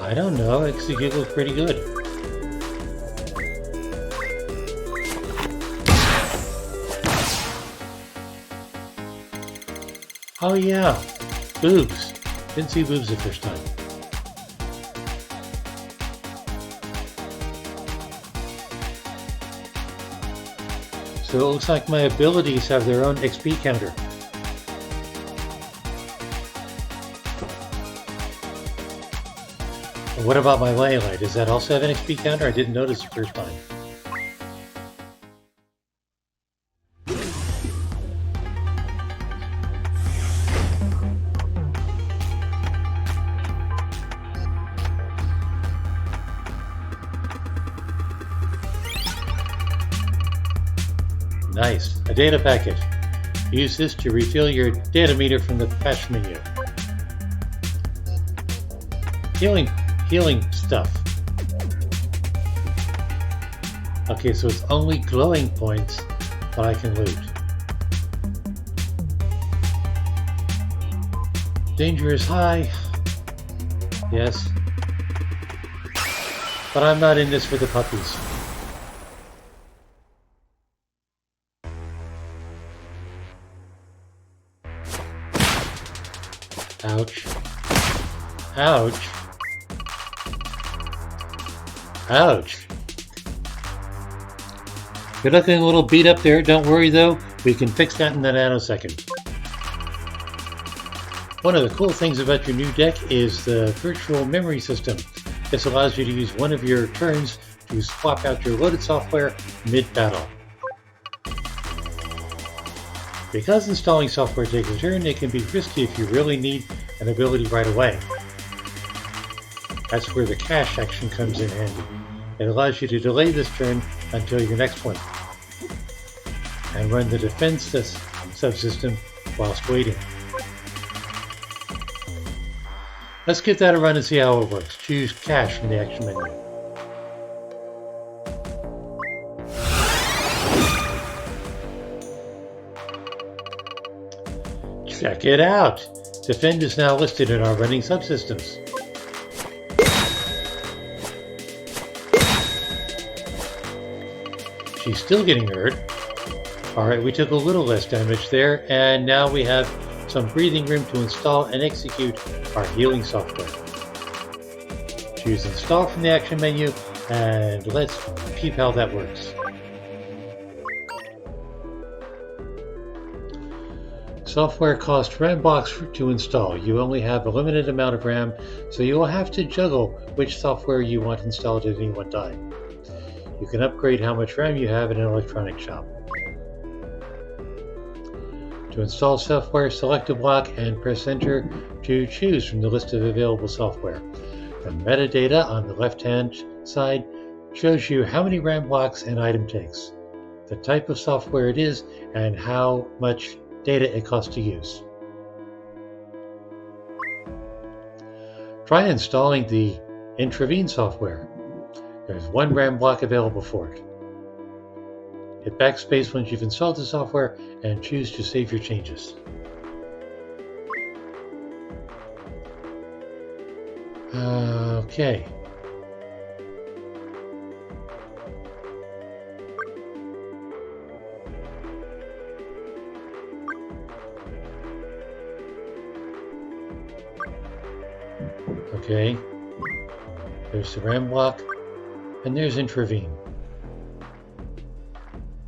I don't know, Execute looks pretty good. Oh yeah, boobs. Didn't see boobs the first time. So it looks like my abilities have their own XP counter. And what about my Laylight? Does that also have an XP counter? I didn't notice the first time. Nice, a data packet. Use this to refill your data meter from the patch menu. Healing stuff. Okay, so it's only glowing points that I can loot. Danger is high. Yes. But I'm not in this for the puppies. Ouch. Ouch. Ouch. You're looking a little beat up there. Don't worry though. We can fix that in a nanosecond. One of the cool things about your new deck is the virtual memory system. This allows you to use one of your turns to swap out your loaded software mid-battle. Because installing software takes a turn, it can be risky if you really need an ability right away. That's where the cache action comes in handy. It allows you to delay this turn until your next one, and run the defense subsystem whilst waiting. Let's give that a run and see how it works. Choose cache from the action menu. Check it out! Defend is now listed in our running subsystems. She's still getting hurt. Alright, we took a little less damage there, and now we have some breathing room to install and execute our healing software. Choose Install from the action menu, and let's peep how that works. Software costs RAM blocks to install. You only have a limited amount of RAM, so you will have to juggle which software you want installed at any one time. You can upgrade how much RAM you have in an electronic shop. To install software, select a block and press Enter to choose from the list of available software. The metadata on the left-hand side shows you how many RAM blocks an item takes, the type of software it is, and how much data it costs to use. Try installing the Intravene software. There's one RAM block available for it. Hit backspace once you've installed the software and choose to save your changes. Okay. Okay. There's the RAM block, and there's Intravene.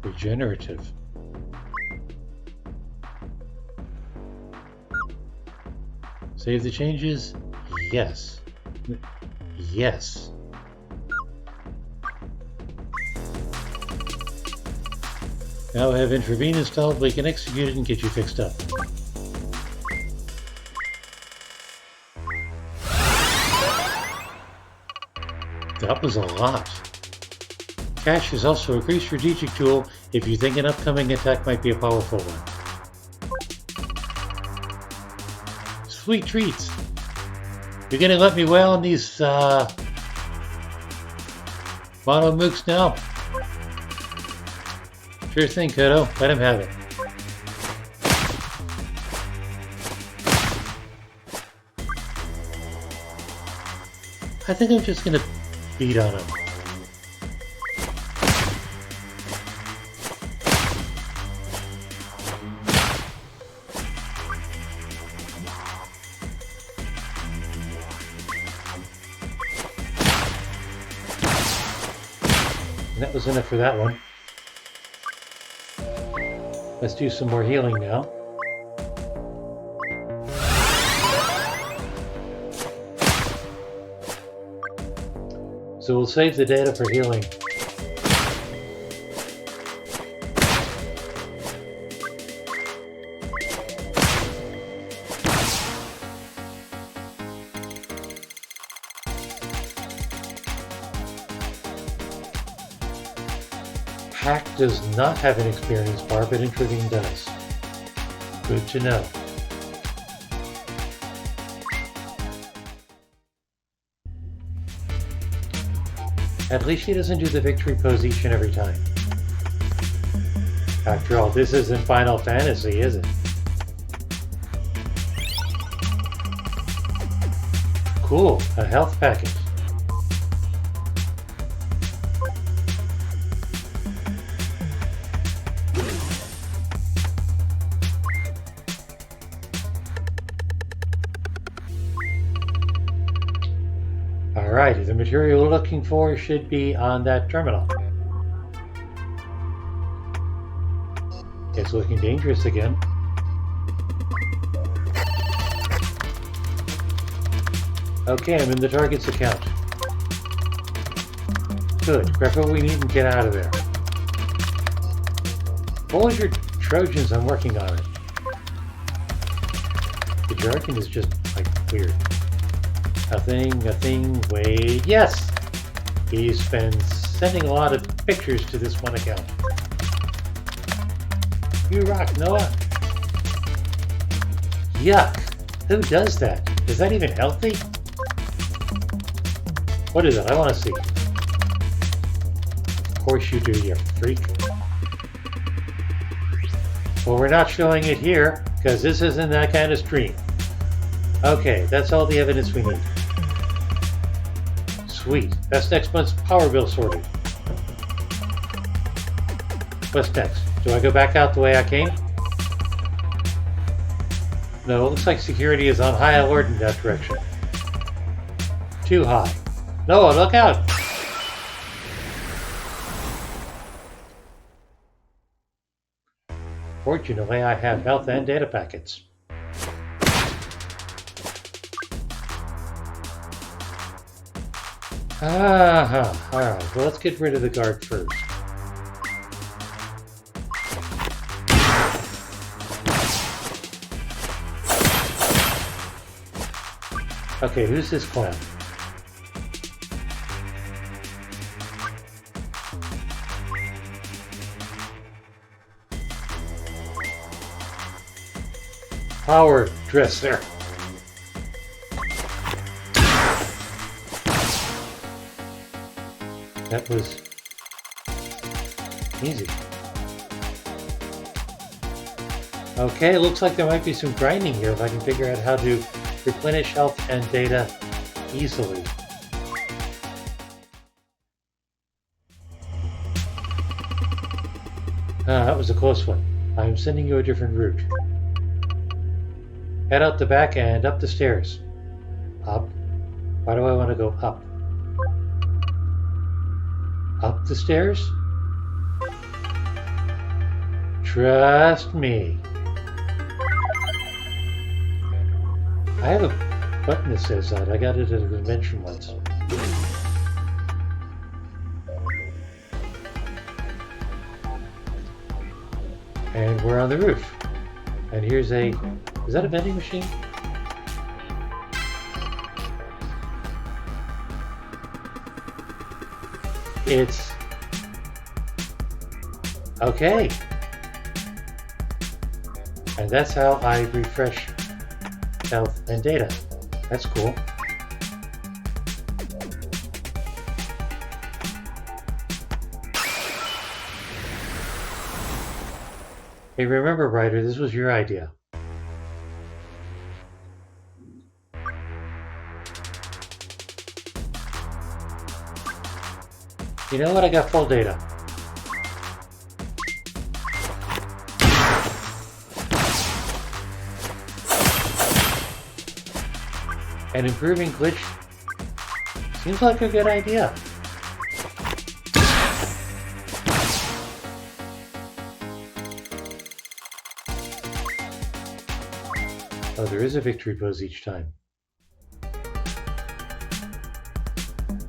Regenerative. Save the changes? Yes. Yes. Now we have Intravene installed, we can execute it and get you fixed up. That was a lot. Cache is also a great strategic tool if you think an upcoming attack might be a powerful one. Sweet treats! You're gonna let me wail on these mono mooks now? Sure thing, Kodo. Let him have it. I think I'm just gonna beat on him. And that was enough for that one. Let's do some more healing now. So we'll save the data for healing. Hack does not have an experience bar, but Intravene does. Good to know. At least she doesn't do the victory pose each and every time. After all, this isn't Final Fantasy, is it? Cool, a health package. Alright, the material we're looking for should be on that terminal. It's looking dangerous again. Okay, I'm in the target's account. Good, grab what we need and get out of there. Hold your Trojans, I'm working on it. The jargon is just, like, weird. Nothing, wait, yes! He's been sending a lot of pictures to this one account. You rock, Noah! Yuck! Who does that? Is that even healthy? What is it? I want to see. Of course you do, you freak. Well, we're not showing it here, because this isn't that kind of stream. Okay, that's all the evidence we need. Sweet. That's next month's power bill sorted. What's next? Do I go back out the way I came? No, it looks like security is on high alert in that direction. Too high. Noah, look out! Fortunately, I have health and data packets. Alright, well, let's get rid of the guard first. Okay, who's this clown? Power dresser. That was easy. Okay, looks like there might be some grinding here if I can figure out how to replenish health and data easily. That was a close one. I'm sending you a different route. Head out the back and up the stairs. Up. Why do I want to go up? Up the stairs? Trust me. I have a button that says that. I got it at a convention once. And we're on the roof. And here's a... Is that a vending machine? It's... Okay. And that's how I refresh health and data. That's cool. Hey, remember, Ryder, this was your idea. You know what? I got full data. And improving glitch seems like a good idea. Oh, there is a victory pose each time.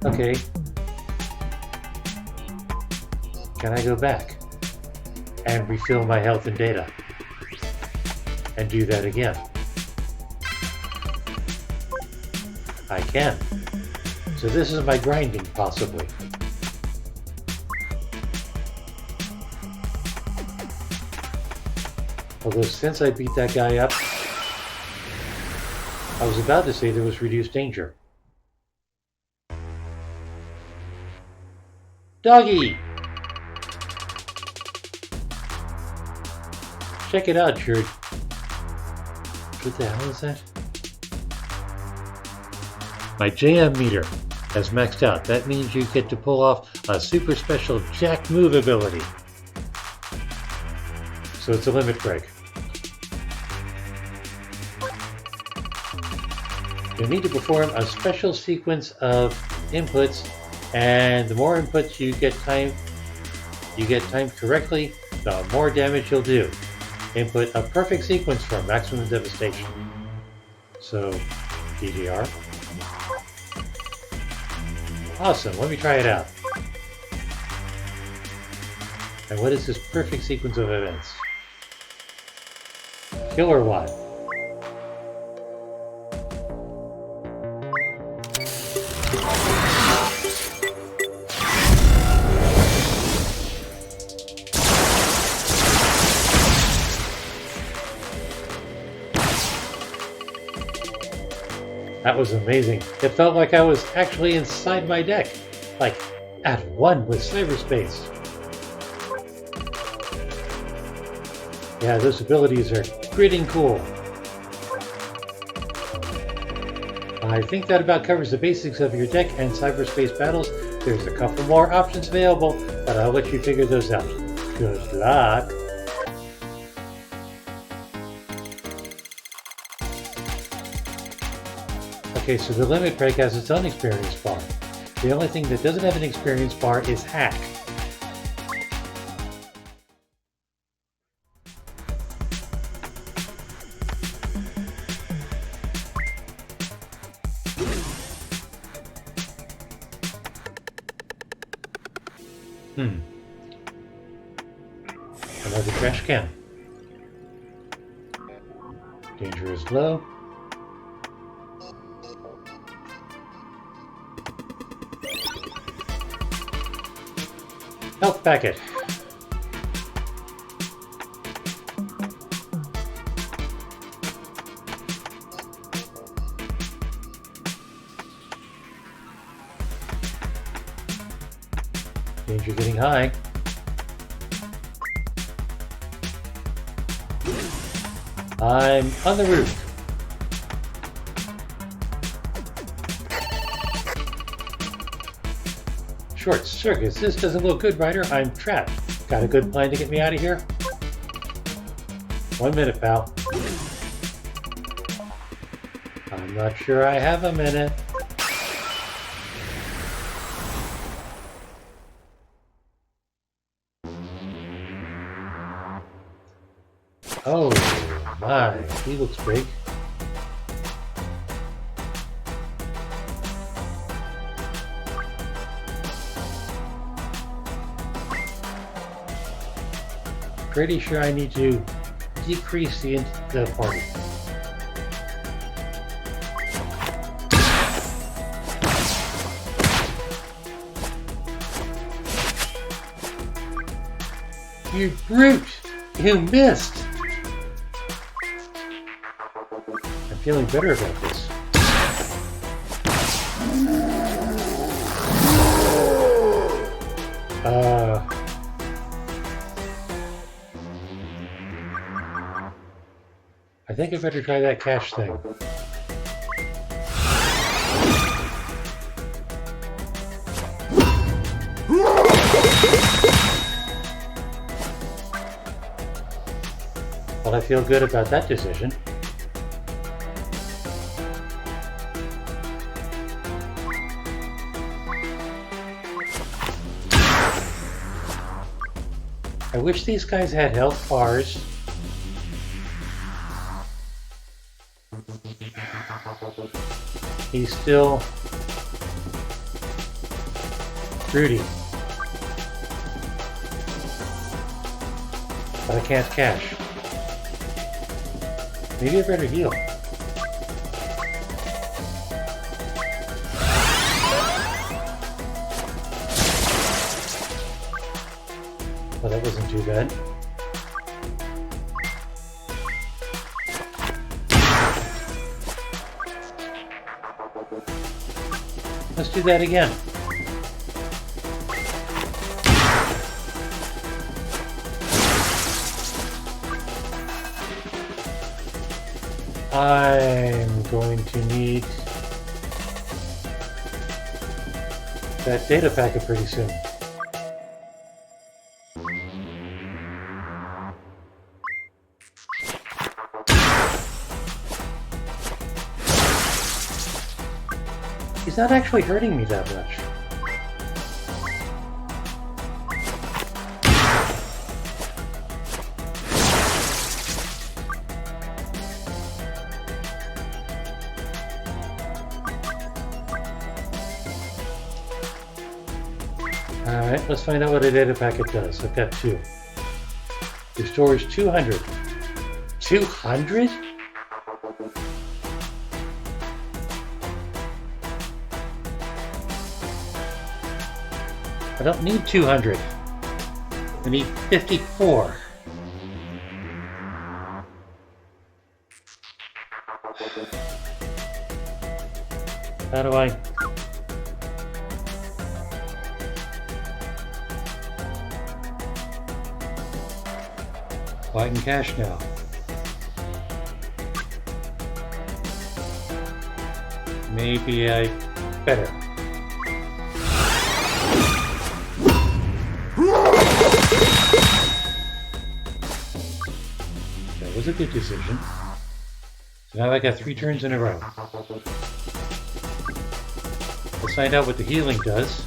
Okay. Can I go back and refill my health and data and do that again? I can. So this is my grinding, possibly. Although since I beat that guy up, I was about to say there was reduced danger. Doggy! Check it out, George. What the hell is that? My JM meter has maxed out. That means you get to pull off a super special jack move ability. So it's a limit break. You need to perform a special sequence of inputs, and the more inputs you get timed correctly, the more damage you'll do. Input a perfect sequence for maximum devastation. So, DDR. Awesome, let me try it out. And what is this perfect sequence of events? Killer one. That was amazing. It felt like I was actually inside my deck, like at one with cyberspace. Yeah, those abilities are pretty cool. I think that about covers the basics of your deck and cyberspace battles. There's a couple more options available, but I'll let you figure those out. Good luck! Okay, so the limit break has its own experience bar. The only thing that doesn't have an experience bar is hack. Another trash can. Danger is low. Health packet. Danger getting high. I'm on the roof. Short circuits. This doesn't look good, Ryder. I'm trapped. Got a good plan to get me out of here? 1 minute, pal. I'm not sure I have a minute. Oh my, he looks big. Pretty sure I need to decrease the party. You brute! You missed! I'm feeling better about this. I think I better try that cash thing. Well, I feel good about that decision. I wish these guys had health bars. He's still fruity. But I can't cash. Maybe I better heal. Well, that wasn't too bad. Let's do that again. I'm going to need that data packet pretty soon. He's not actually hurting me that much. Alright, let's find out what a data packet does. I've got 2. Restores 200. 200? I don't need 200. I need 54. How do I... Well, I can cash now. Maybe I better. That was a good decision. So now I got 3 turns in a row. Let's find out what the healing does.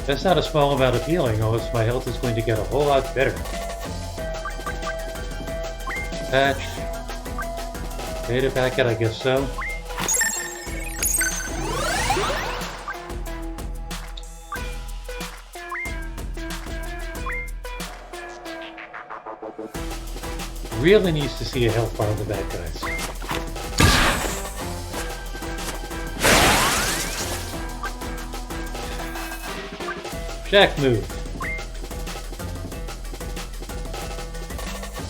That's not a small amount of healing, or else my health is going to get a whole lot better. Patch. Data packet, I guess so. Really needs to see a health bar on the bad guys. Jack move.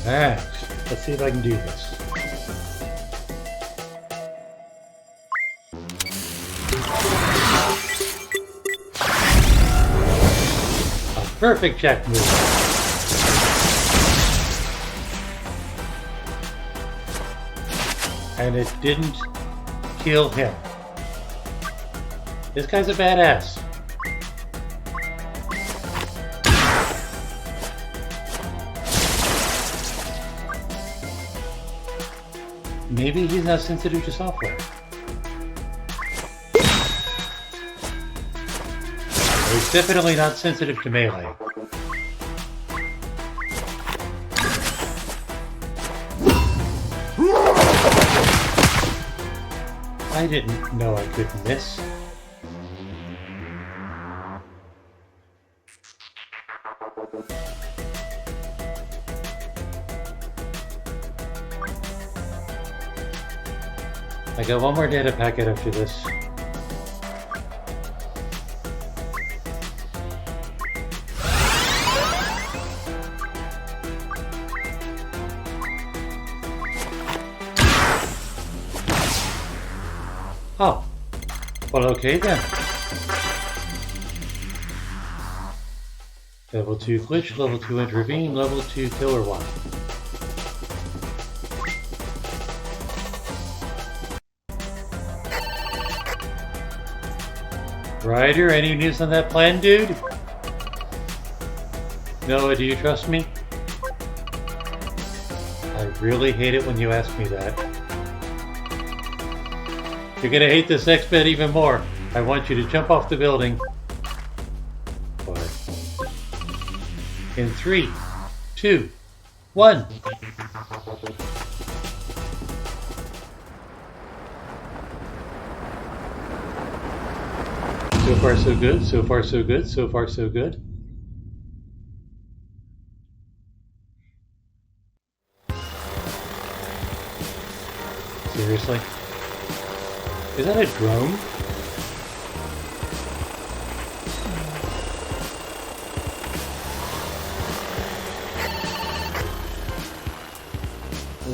Alright, let's see if I can do this. Perfect check move. And it didn't kill him. This guy's a badass. Maybe he's not sensitive to software. He's definitely not sensitive to melee. I didn't know I could miss. I got one more data packet after this. Oh, well, okay then. Level 2 glitch, level 2 intervene, level 2 killer one. Ryder, any news on that plan, dude? Noah, do you trust me? I really hate it when you ask me that. You're gonna hate this X-Bet even more. I want you to jump off the building. But in 3, 2, 1. So far so good, so far so good, so far so good. Seriously? Is that a drone?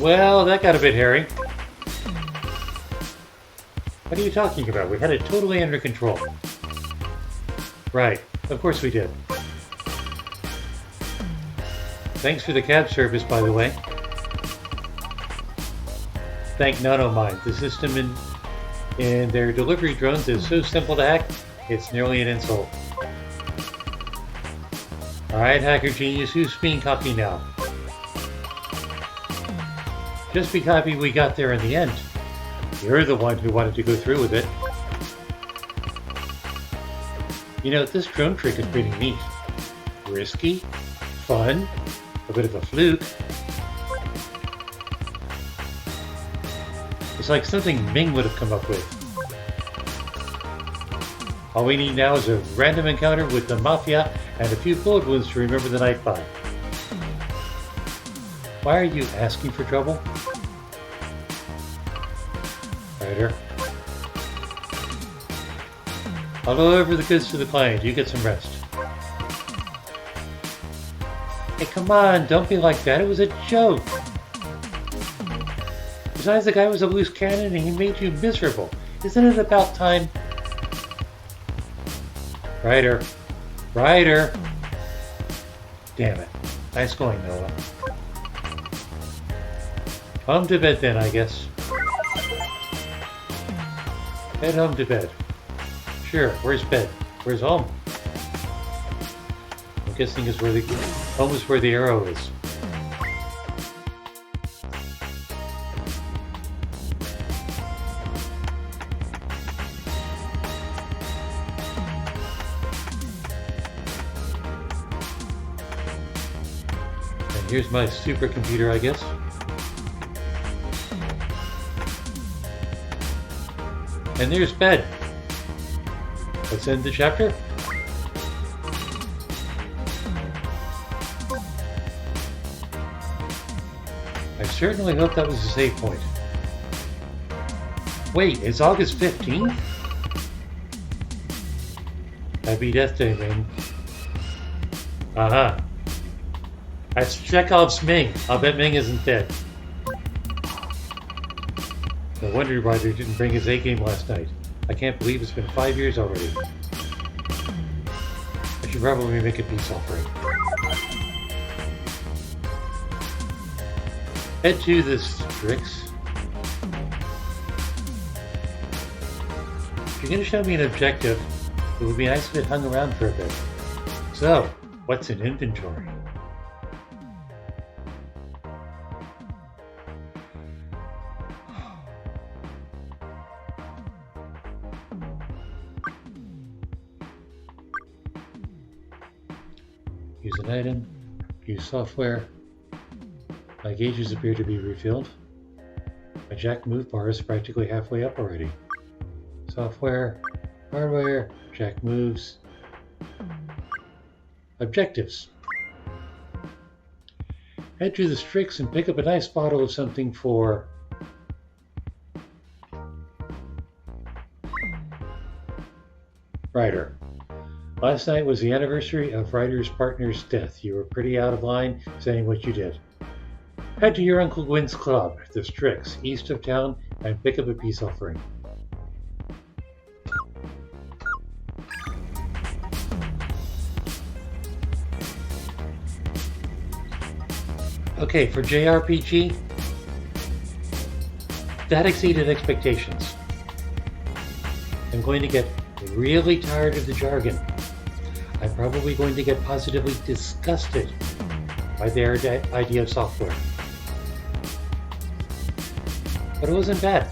Well, that got a bit hairy. What are you talking about? We had it totally under control. Right, of course we did. Thanks for the cab service, by the way. Thank Nanomind. The system in their delivery drones is so simple to hack, it's nearly an insult. Alright, Hacker Genius, who's being cocky now? Just be happy we got there in the end. You're the one who wanted to go through with it. You know, this drone trick is pretty neat. Risky, fun, a bit of a fluke. It's like something Ming would have come up with. All we need now is a random encounter with the Mafia and a few bullet wounds to remember the night by. Why are you asking for trouble? Ryder. I'll go over the goods to the client. You get some rest. Hey, come on. Don't be like that. It was a joke. Besides, the guy was a loose cannon and he made you miserable. Isn't it about time? Ryder. Ryder. Damn it. Nice going, Noah. Home to bed then, I guess. Head home to bed. Sure, where's bed? Where's home? I'm guessing is where the home is where the arrow is. And here's my supercomputer, I guess. And there's bed. Let's end the chapter. I certainly hope that was a save point. Wait, it's August 15th? Happy Death Day, Ming. Uh-huh. That's Chekhov's Ming. I'll bet Ming isn't dead. No wonder Ryder didn't bring his A game last night. I can't believe it's been 5 years already. I should probably make a peace offering. Head to the Strix. If you're going to show me an objective, it would be nice if it hung around for a bit. So, what's in inventory? Use an item, use software. My gauges appear to be refilled. My jack move bar is practically halfway up already. Software, hardware, jack moves. Objectives. Head to the Strix and pick up a nice bottle of something for Ryder. Last night was the anniversary of Ryder's partner's death. You were pretty out of line saying what you did. Head to your Uncle Gwen's club, the Strix, east of town, and pick up a peace offering. Okay, for JRPG, that exceeded expectations. I'm going to get really tired of the jargon. I'm probably going to get positively disgusted by their idea of software. But it wasn't bad.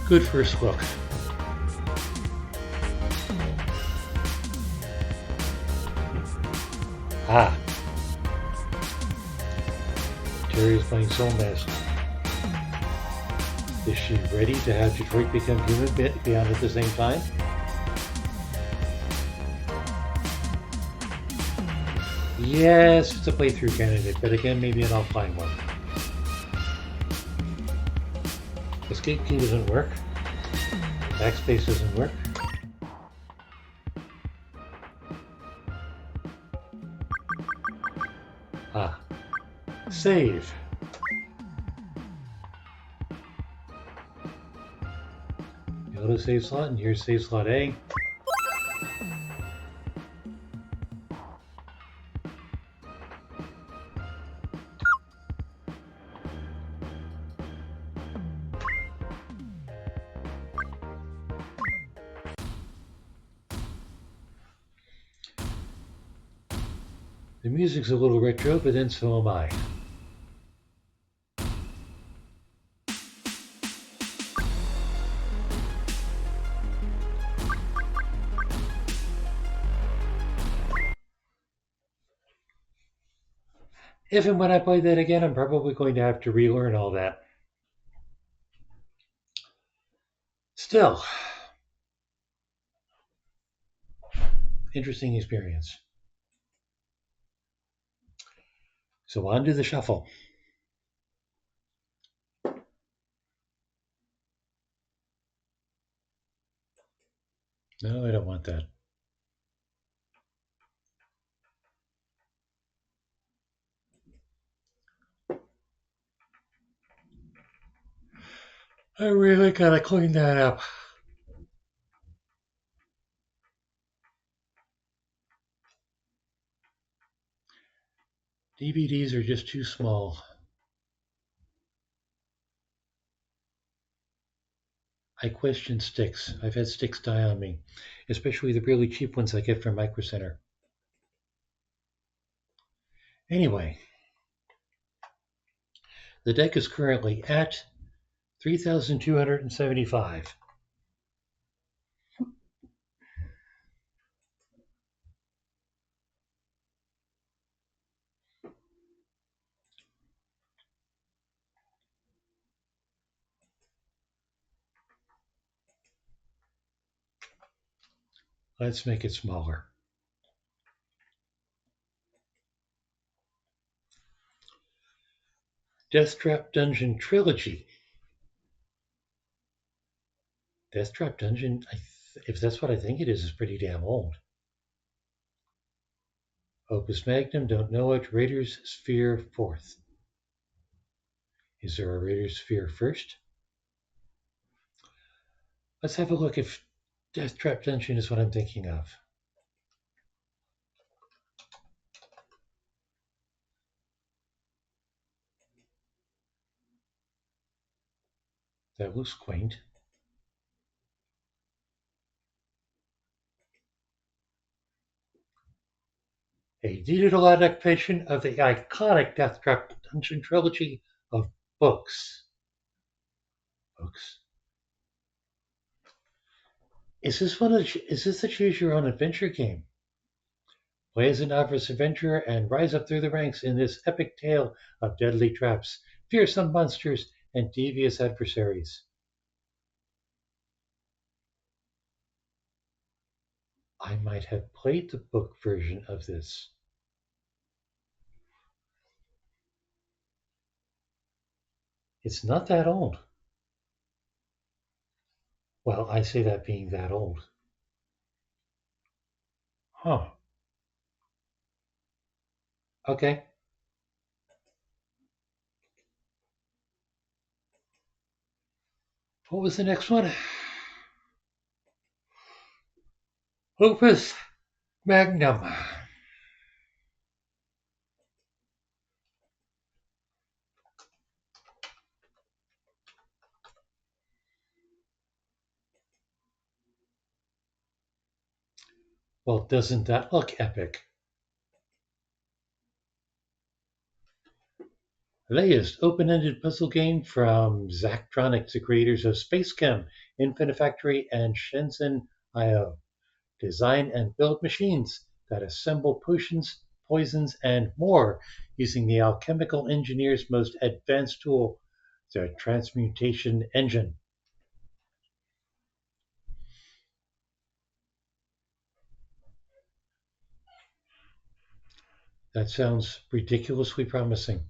Good first look. Ah. Terry is playing Soul Mask. Is she ready to have Detroit become human beyond at the same time? Yes, it's a playthrough candidate, but again, maybe an offline one. Escape key doesn't work. Backspace doesn't work. Ah. Save. Go to save slot, and here's save slot A. The music's a little retro, but then so am I. If and when I play that again, I'm probably going to have to relearn all that. Still, interesting experience. So on to the shuffle. No, I don't want that. I really gotta clean that up. DVDs are just too small. I question sticks. I've had sticks die on me, especially the really cheap ones I get from Micro Center. Anyway, the deck is currently at 3,275. Let's make it smaller. Deathtrap Dungeon Trilogy. Deathtrap Dungeon, if that's what I think it is pretty damn old. Opus Magnum, don't know it. Raiders Sphere 4th. Is there a Raider sphere first? Let's have a look if Death Trap Dungeon is what I'm thinking of. That looks quaint. A digital adaptation of the iconic Death Trap Dungeon trilogy of books. Is this the choose your own adventure game? Play as a novice adventurer and rise up through the ranks in this epic tale of deadly traps, fearsome monsters, and devious adversaries. I might have played the book version of this. It's not that old. Well, I say that being that old. Huh. Okay. What was the next one? Opus Magnum. Well, doesn't that look epic? Latest open-ended puzzle game from Zachtronics, the creators of Space Chem, Infinite Factory, and Shenzhen IO. Design and build machines that assemble potions, poisons, and more using the alchemical engineer's most advanced tool, the transmutation engine. That sounds ridiculously promising.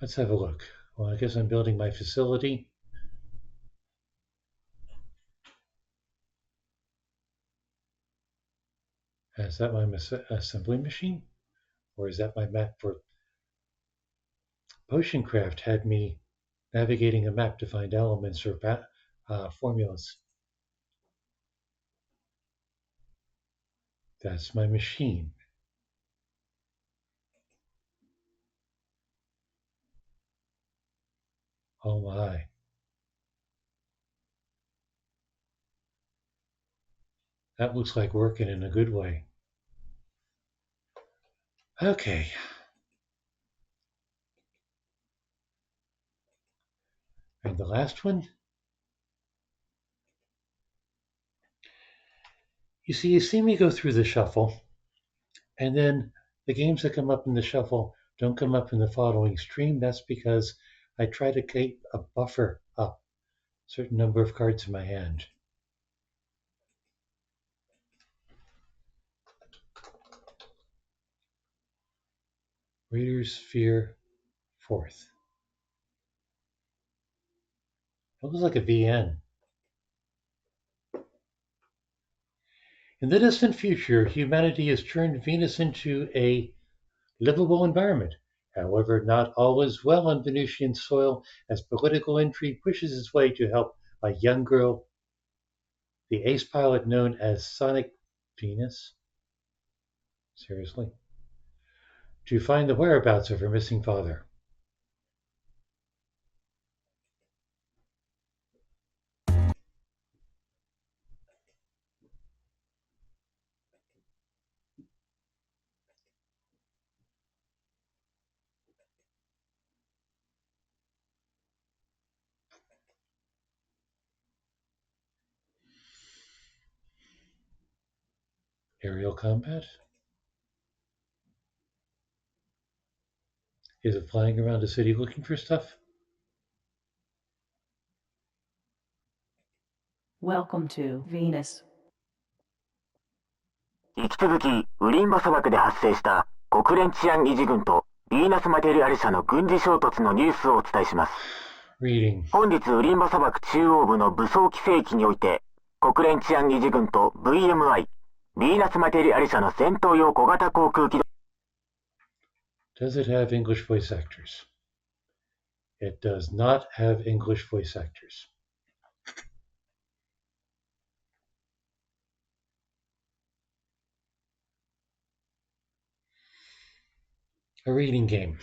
Let's have a look. Well, I guess I'm building my facility. Is that my assembly machine? Or is that my map for Potioncraft had me navigating a map to find elements or formulas. That's my machine. Oh my. That looks like working in a good way. Okay. And the last one? You see me go through the shuffle, and then the games that come up in the shuffle don't come up in the following stream. That's because I try to keep a buffer up, a certain number of cards in my hand. Raiders Fear 4th. That looks like a VN. In the distant future, humanity has turned Venus into a livable environment. However, not all is well on Venusian soil as political intrigue pushes its way to help a young girl, the ace pilot known as Sonic Venus, seriously, to find the whereabouts of her missing father. Aerial combat? Is it flying around the city looking for stuff? Welcome to Venus. 引き続き、ウリンバ砂漠で発生した国連治安維持軍とヴィーナスマテリアル社の軍事衝突のニュースをお伝えします。本日、ウリンバ砂漠中央部の武装規制域において、国連治安維持軍と VMI、ヴィーナスマテリアル社の戦闘用小型航空機 Does it have English voice actors? It does not have English voice actors. A reading game.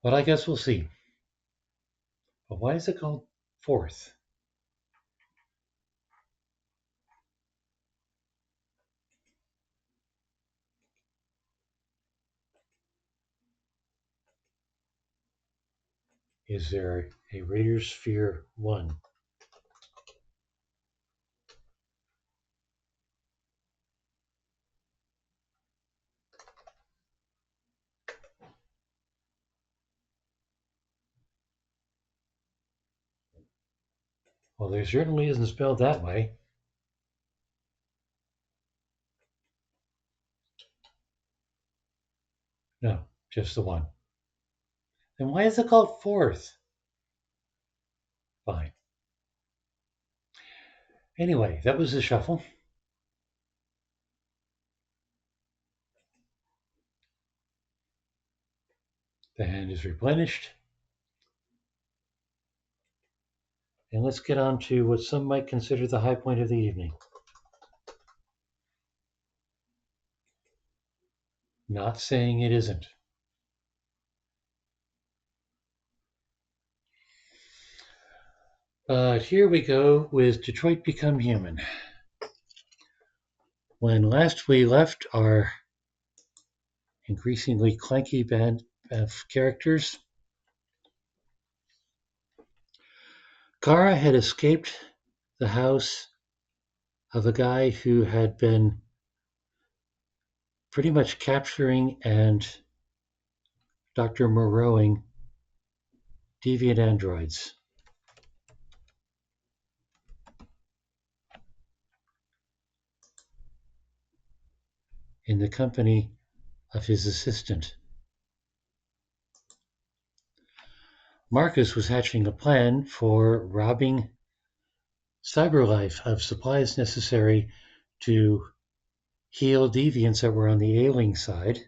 But I guess we'll see. But why is it called Fourth? Is there a Raiders Sphere 1? Well, there certainly isn't spelled that way. No, just the one. Then why is it called Fourth? Fine. Anyway, that was the shuffle. The hand is replenished. And let's get on to what some might consider the high point of the evening. Not saying it isn't. But here we go with Detroit Become Human. When last we left our increasingly clanky band of characters, Kara had escaped the house of a guy who had been pretty much capturing and Dr. Moreauing deviant androids. In the company of his assistant. Marcus was hatching a plan for robbing CyberLife of supplies necessary to heal deviants that were on the ailing side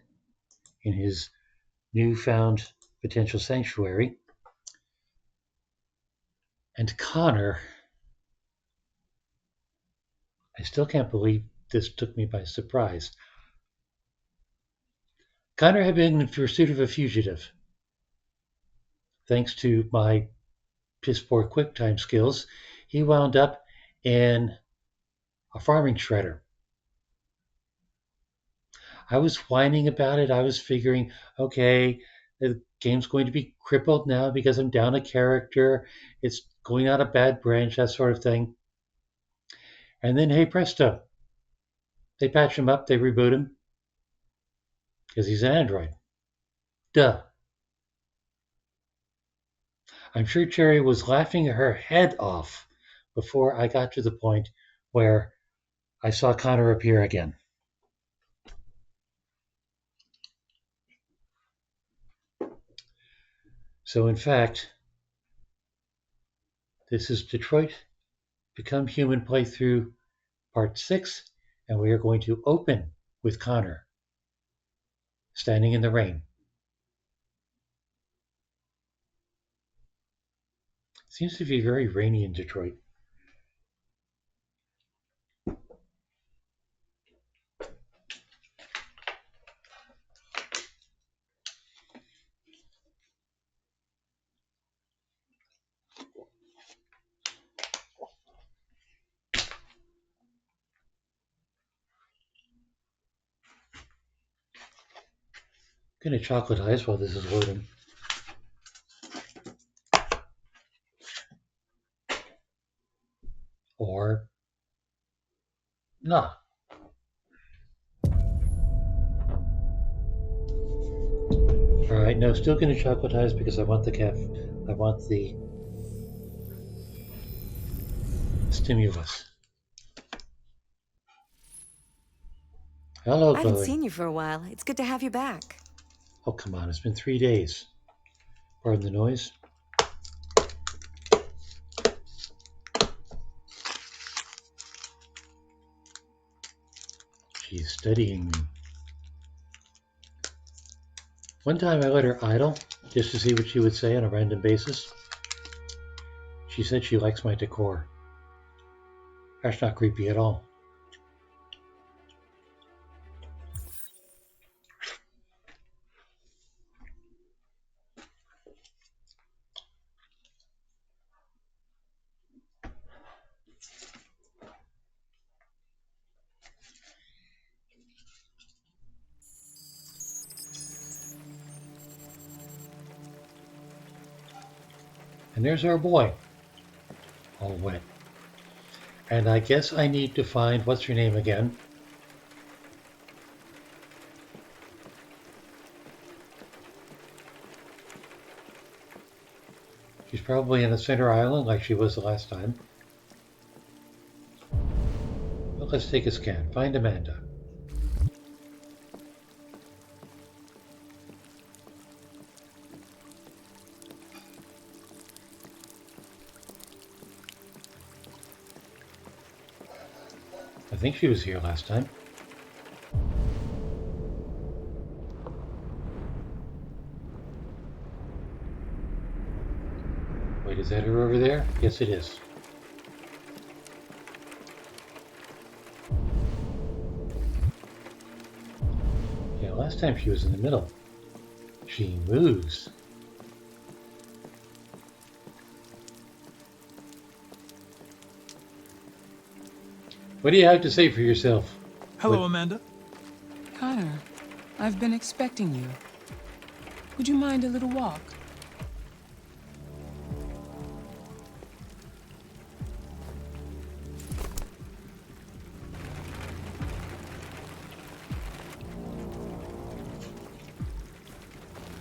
in his newfound potential sanctuary. And Connor, I still can't believe this took me by surprise. Connor had been in pursuit of a fugitive. Thanks to my piss-poor QuickTime skills, he wound up in a farming shredder. I was whining about it. I was figuring, okay, the game's going to be crippled now because I'm down a character. It's going on a bad branch, that sort of thing. And then, hey, presto. They patch him up, they reboot him. Because he's an android. Duh. I'm sure Cherry was laughing her head off before I got to the point where I saw Connor appear again. So in fact, this is Detroit Become Human playthrough part 6, and we are going to open with Connor standing in the rain. Seems to be very rainy in Detroit. I'm going to chocolate ice while this is loading. Or not. Alright, no, still going to chocolate ice because I want the I want the stimulus. Hello, I haven't Chloe. seen you for a while. It's good to have you back. Oh, come on, it's been 3 days. Pardon the noise. She's studying me. One time I let her idle just to see what she would say on a random basis. She said she likes my decor. That's not creepy at all. And there's our boy, all wet. And I guess I need to find, what's her name again? She's probably in the center island like she was the last time. But let's take a scan. Find Amanda. I think she was here last time. Wait, is that her over there? Yes, it is. Yeah, last time she was in the middle. She moves. What do you have to say for yourself? Hello, Amanda. Connor, I've been expecting you. Would you mind a little walk?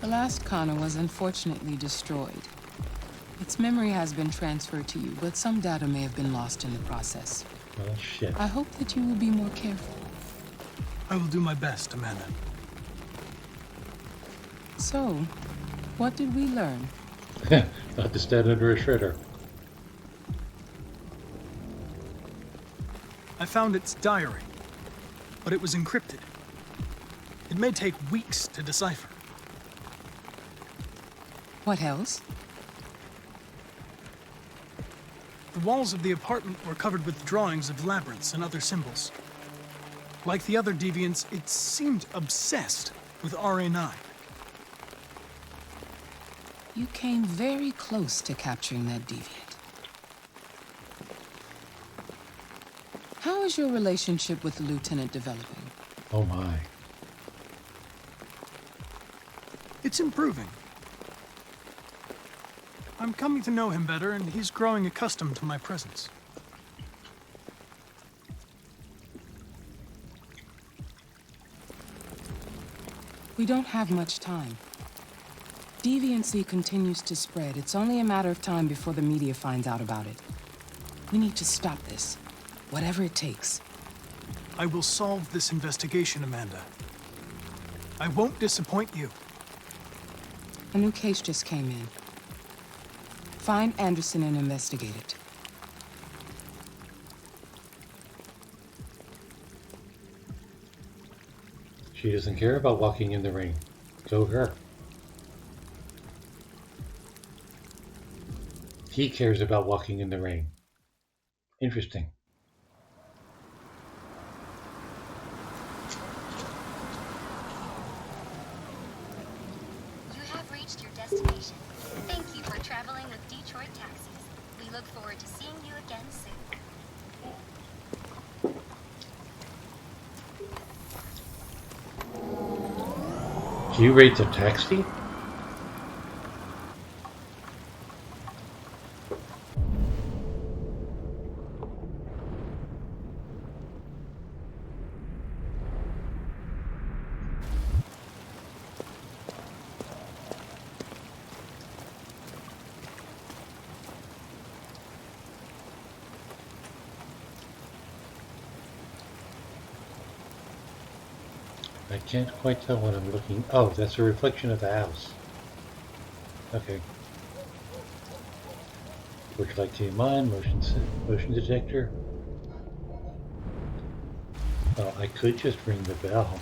The last Connor was unfortunately destroyed. Its memory has been transferred to you, but some data may have been lost in the process. Oh, shit. I hope that you will be more careful. I will do my best, Amanda. So, what did we learn? Not to stand under a shredder. I found its diary, but it was encrypted. It may take weeks to decipher. What else? The walls of the apartment were covered with drawings of labyrinths and other symbols. Like the other deviants, it seemed obsessed with RA9. You came very close to capturing that deviant. How is your relationship with the lieutenant developing? Oh my. It's improving. I'm coming to know him better, and he's growing accustomed to my presence. We don't have much time. Deviancy continues to spread. It's only a matter of time before the media finds out about it. We need to stop this, whatever it takes. I will solve this investigation, Amanda. I won't disappoint you. A new case just came in. Find Anderson and investigate it. She doesn't care about walking in the rain. Go her. He cares about walking in the rain. Interesting. You have reached your destination. Thank you for traveling with Detroit Taxis. We look forward to seeing you again soon. Do you rate the taxi? I can't quite tell what I'm looking. Oh, that's a reflection of the house. Okay. Which light came on? Motion detector. Well, I could just ring the bell.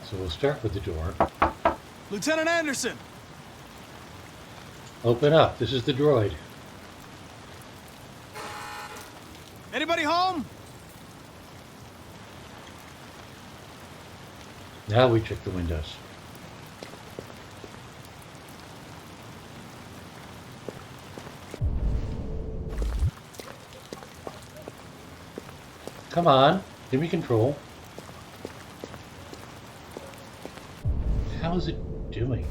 So we'll start with the door. Lieutenant Anderson! Open up. This is the droid. Anybody home? Now we check the windows. Come on, give me control. How is it doing?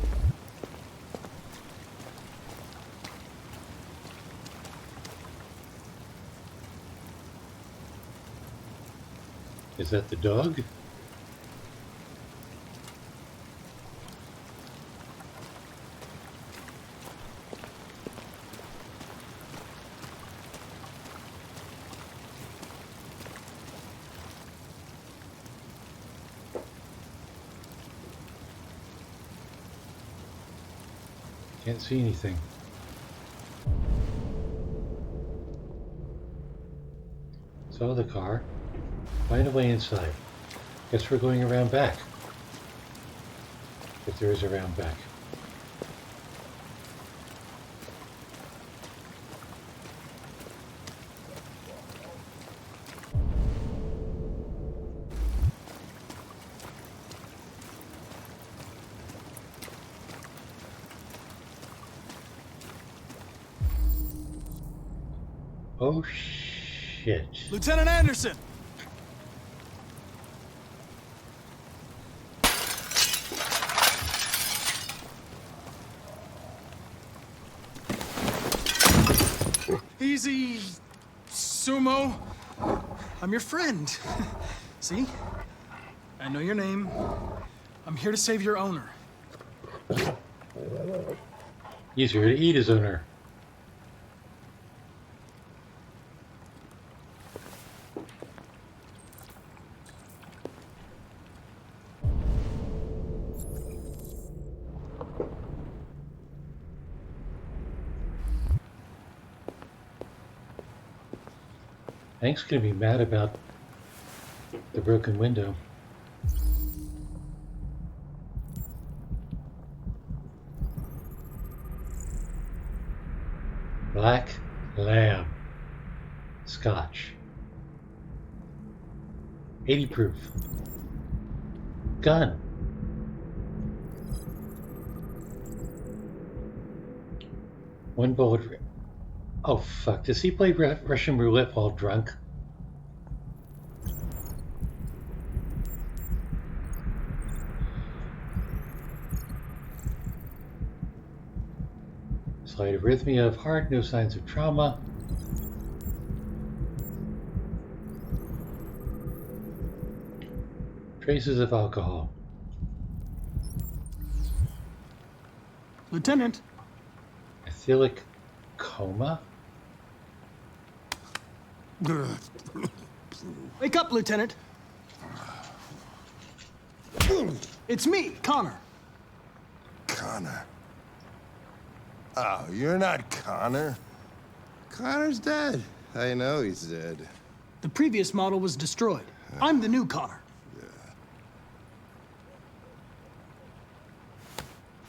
Is that the dog? Can't see anything. Saw the car. Find a way inside. Guess we're going around back. If there is a round back. Oh shit. Lieutenant Anderson! Easy, Sumo. I'm your friend. See? I know your name. I'm here to save your owner. He's here to eat his owner. Hank's gonna be mad about the broken window. Black Lamb. Scotch. 80 proof. Gun. One bullet. Oh fuck, does he play Russian roulette while drunk? Slight arrhythmia of heart, no signs of trauma. Traces of alcohol. Lieutenant. Ethyllic coma? Wake up, Lieutenant. It's me, Connor. Connor? Oh, you're not Connor. Connor's dead. I know he's dead. The previous model was destroyed. I'm the new Connor.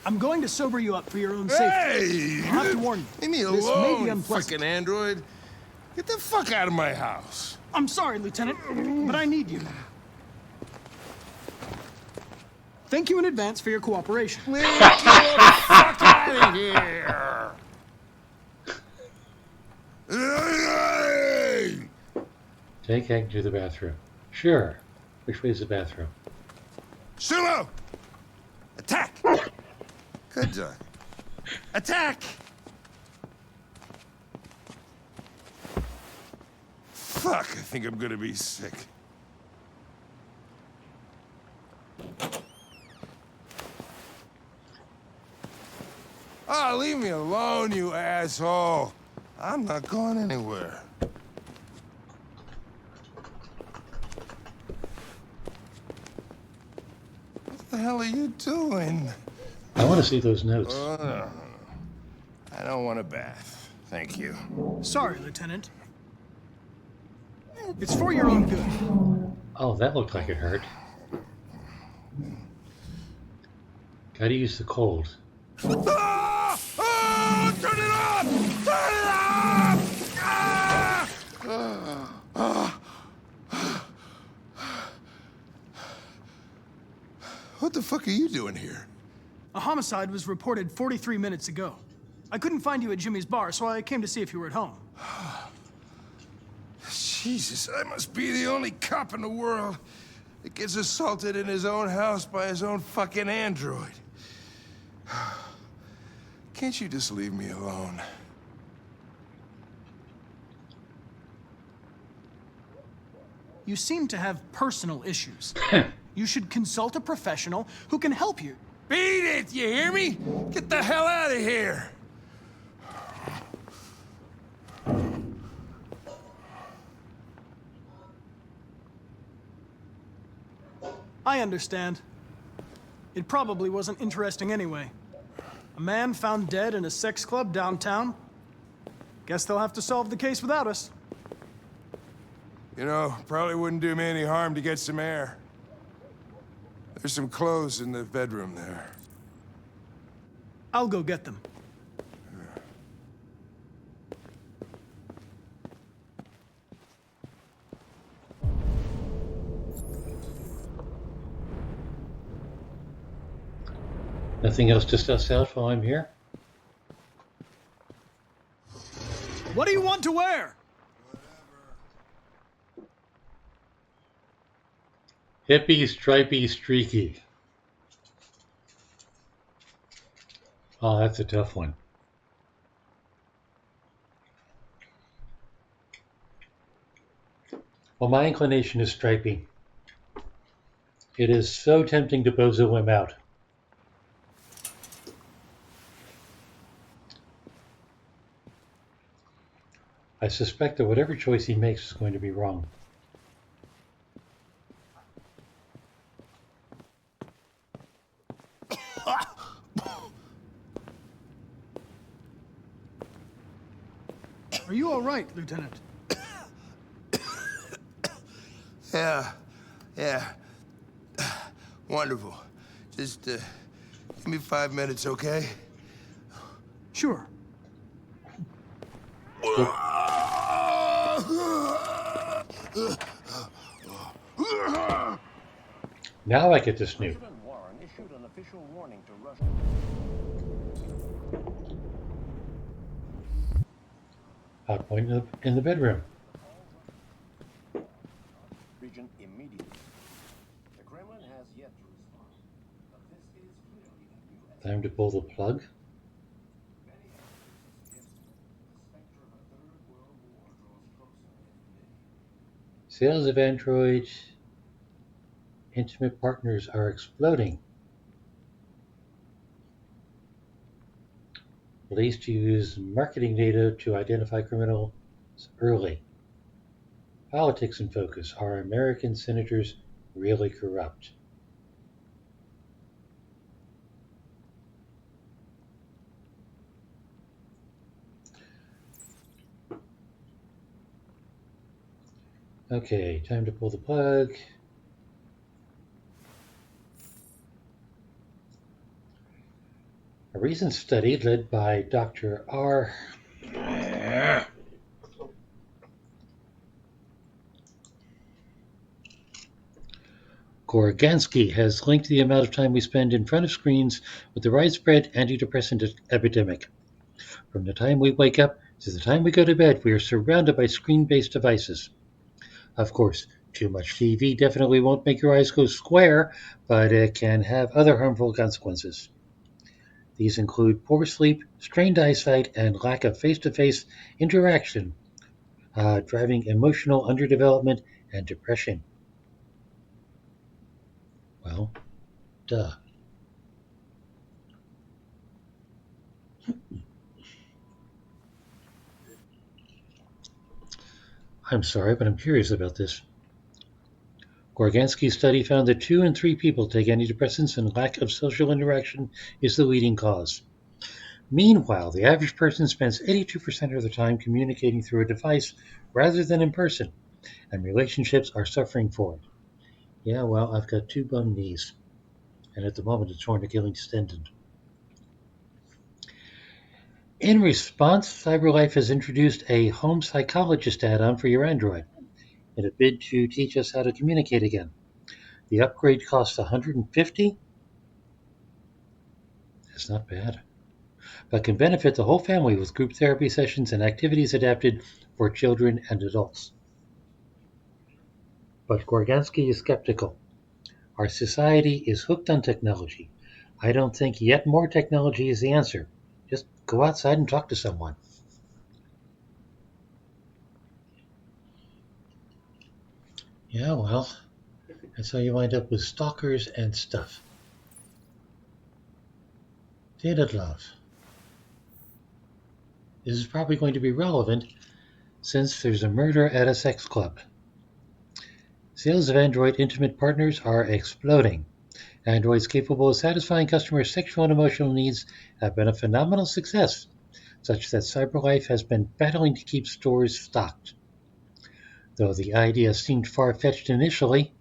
I'm going to sober you up for your own safety. Hey! I have to warn you. Leave me This may be alone, unpleasant. fucking android. Get the fuck out of my house. I'm sorry, Lieutenant, but I need you. Thank you in advance for your cooperation. Get the fuck out of here! Take Hank to the bathroom. Sure. Which way is the bathroom? Sumo! Attack! Good job. Attack! Fuck, I think I'm gonna be sick. Oh, leave me alone, you asshole. I'm not going anywhere. What the hell are you doing? I want to see those notes. I don't want a bath. Thank you. Sorry, Lieutenant. It's for your own good. Oh, that looked like it hurt. Gotta use the cold. Ah! Oh, turn it off! Turn it off! Ah! What the fuck are you doing here? A homicide was reported 43 minutes ago. I couldn't find you at Jimmy's bar, so I came to see if you were at home. Jesus, I must be the only cop in the world that gets assaulted in his own house by his own fucking android. Can't you just leave me alone? You seem to have personal issues. You should consult a professional who can help you. Beat it, you hear me? Get the hell out of here! I understand. It probably wasn't interesting anyway. A man found dead in a sex club downtown. Guess they'll have to solve the case without us. You know, probably wouldn't do me any harm to get some air. There's some clothes in the bedroom there. I'll go get them. Nothing else to suss out while I'm here? What do you want to wear? Hippie, stripey, streaky. Oh, that's a tough one. Well, my inclination is stripey. It is so tempting to bozo him out. I suspect that whatever choice he makes is going to be wrong. Are you all right, Lieutenant? Yeah. Wonderful. Just, give me 5 minutes, okay? Sure. Now I get to snoop. Hot point in the bedroom. Region immediately. The Kremlin has yet to respond, but this is clearly a new Time to pull the plug. Many experts suggest the specter of a third world war draws closer every day. Sales of Android intimate partners are exploding. Police to use marketing data to identify criminals early. Politics in focus. Are American senators really corrupt? Okay, time to pull the plug. A recent study led by Dr. R. Gorgansky has linked the amount of time we spend in front of screens with the widespread antidepressant epidemic. From the time we wake up to the time we go to bed, we are surrounded by screen-based devices. Of course, too much TV definitely won't make your eyes go square, but it can have other harmful consequences. These include poor sleep, strained eyesight, and lack of face-to-face interaction, driving emotional underdevelopment and depression. Well, duh. I'm sorry, but I'm curious about this. Gorgansky's study found that 2 in 3 people take antidepressants, and lack of social interaction is the leading cause. Meanwhile, the average person spends 82% of their time communicating through a device rather than in person, and relationships are suffering for it. Yeah, well, I've got 2 bum knees, and at the moment a torn Achilles tendon. In response, CyberLife has introduced a home psychologist add-on for your Android in a bid to teach us how to communicate again. The upgrade costs $150. That's not bad, but can benefit the whole family with group therapy sessions and activities adapted for children and adults. But Gorgansky is skeptical. Our society is hooked on technology. I don't think yet more technology is the answer. Just go outside and talk to someone. Yeah, well, that's how you wind up with stalkers and stuff. Data love. This is probably going to be relevant since there's a murder at a sex club. Sales of Android Intimate Partners are exploding. Androids capable of satisfying customers' sexual and emotional needs have been a phenomenal success, such that CyberLife has been battling to keep stores stocked. Though the idea seemed far-fetched initially,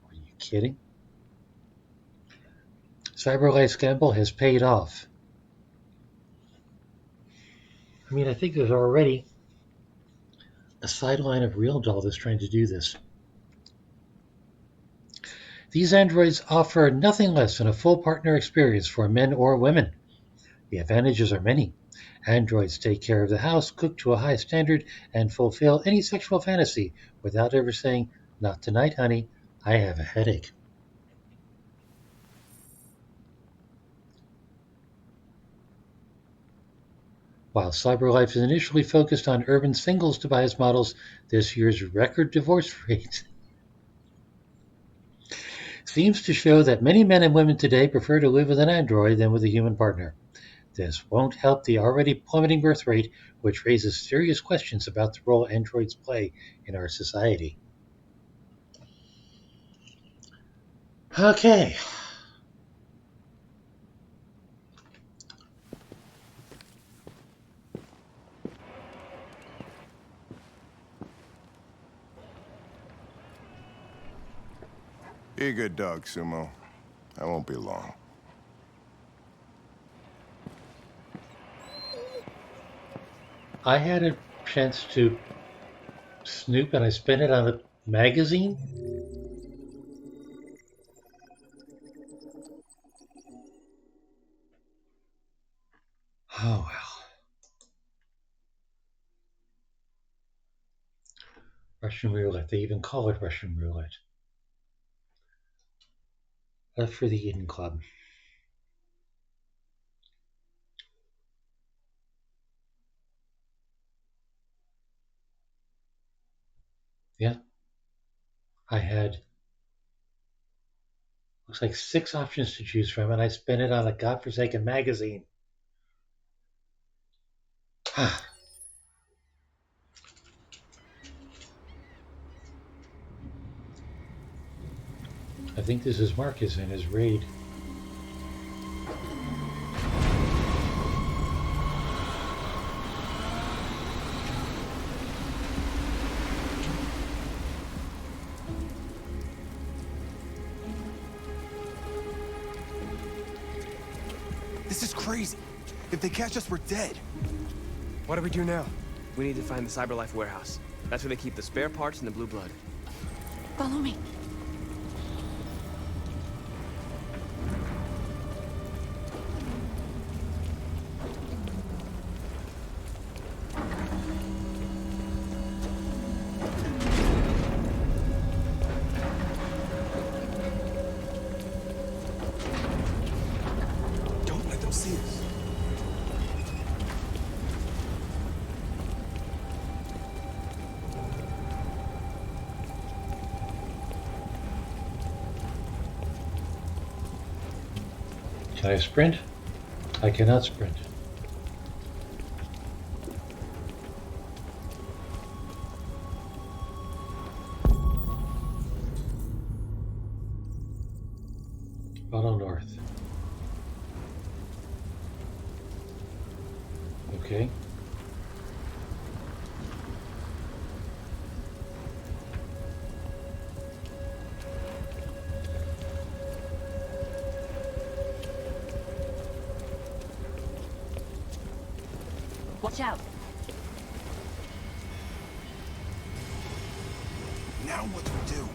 are you kidding? CyberLife's gamble has paid off. I mean, I think there's already a sideline of RealDoll that's trying to do this. These androids offer nothing less than a full partner experience for men or women. The advantages are many. Androids take care of the house, cook to a high standard, and fulfill any sexual fantasy without ever saying, "Not tonight, honey, I have a headache." While CyberLife is initially focused on urban singles device models, this year's record divorce rate seems to show that many men and women today prefer to live with an android than with a human partner. This won't help the already plummeting birth rate, which raises serious questions about the role androids play in our society. Okay. Be a good dog, Sumo. I won't be long. I had a chance to snoop and I spent it on a magazine. Oh well. Russian roulette. They even call it Russian roulette. Left for the Eden Club. Yeah. I had, looks like 6 options to choose from, and I spent it on a godforsaken magazine. I think this is Marcus in his raid. This is crazy. If they catch us, we're dead. What do we do now? We need to find the CyberLife warehouse. That's where they keep the spare parts and the blue blood. Follow me. Don't let them see us. Can I sprint? I cannot sprint. Auto north. Okay. Watch out. Now what do we do?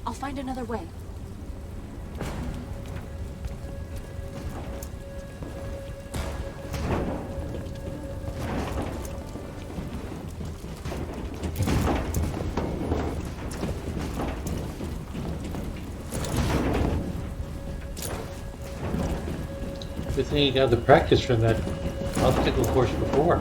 I'll find another way. Good thing you got the practice from that obstacle course before.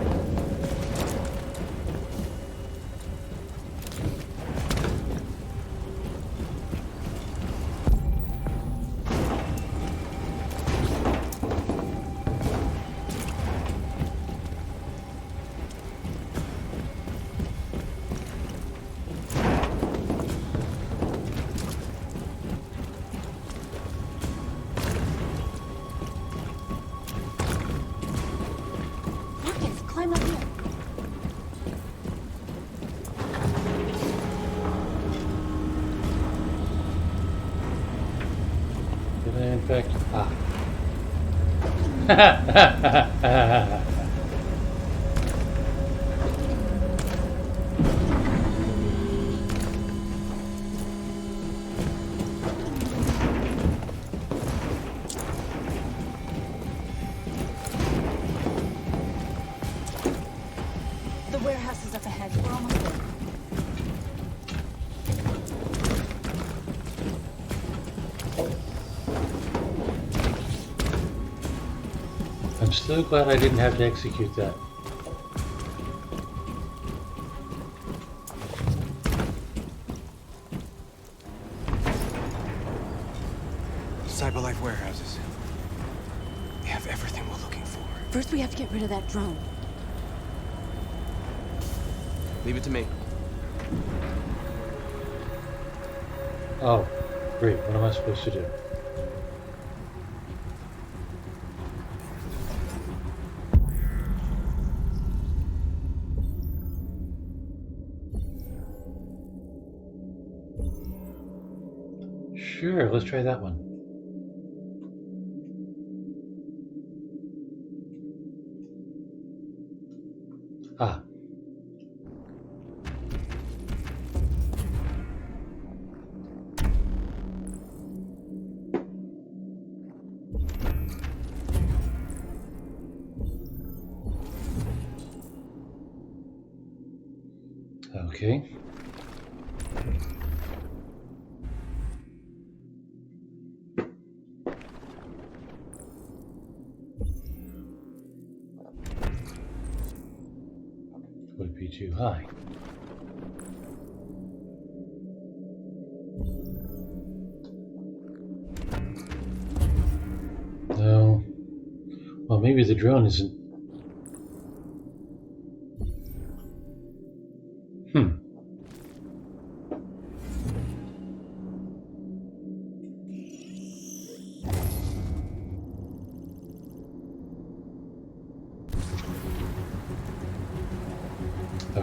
Climb up here. Did I in fact? Ah. The warehouse is up ahead. We're almost there. I'm so glad I didn't have to execute that. Cyberlife warehouses. They have everything we're looking for. First, we have to get rid of that drone. Leave it to me. Oh, great. What am I supposed to do? Sure, let's try that one. Ah. Okay. Would be too high. No. Well, maybe the drone isn't.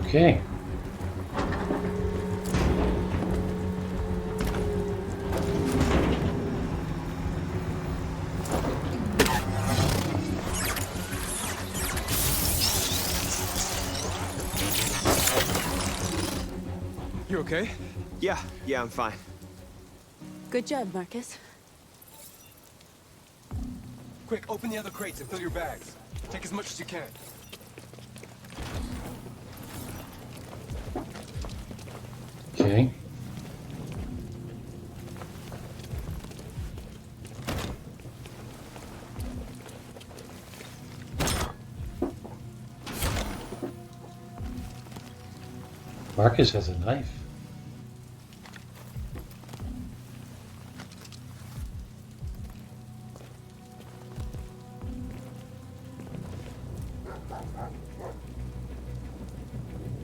Okay. You okay? Yeah, I'm fine. Good job, Marcus. Quick, open the other crates and fill your bags. Take as much as you can. Okay. Marcus has a knife.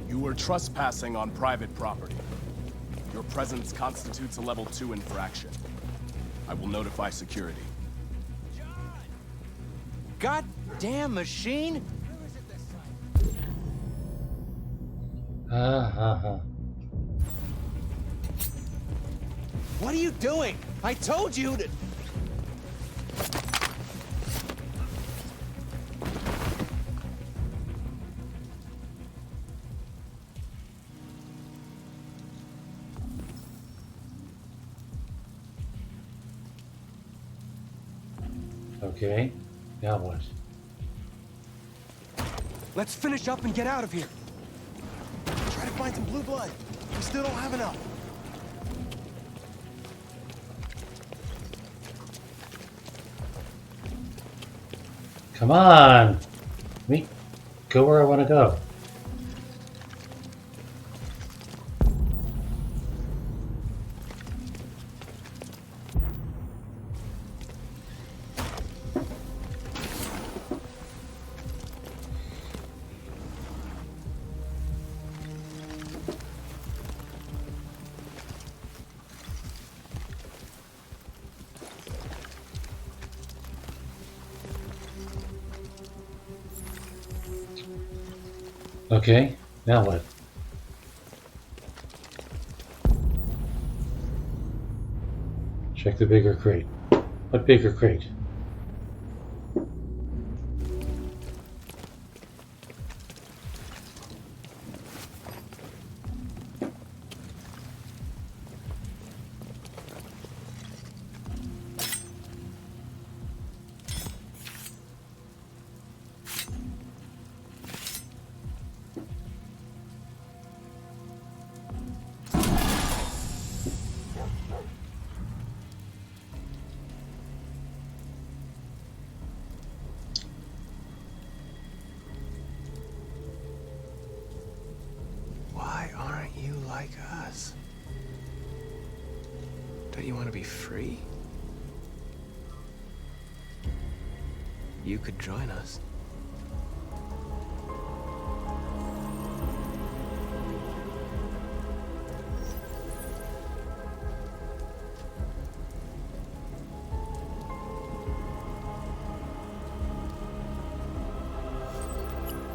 You were trespassing on private property. Your presence constitutes a level 2 infraction. I will notify security. Goddamn machine! What are you doing? I told you to... Okay, now what? Let's finish up and get out of here. Try to find some blue blood. We still don't have enough. Come on! Let me go where I want to go. Okay, now what? Check the bigger crate. What bigger crate? Why aren't you like us? Don't you want to be free? You could join us.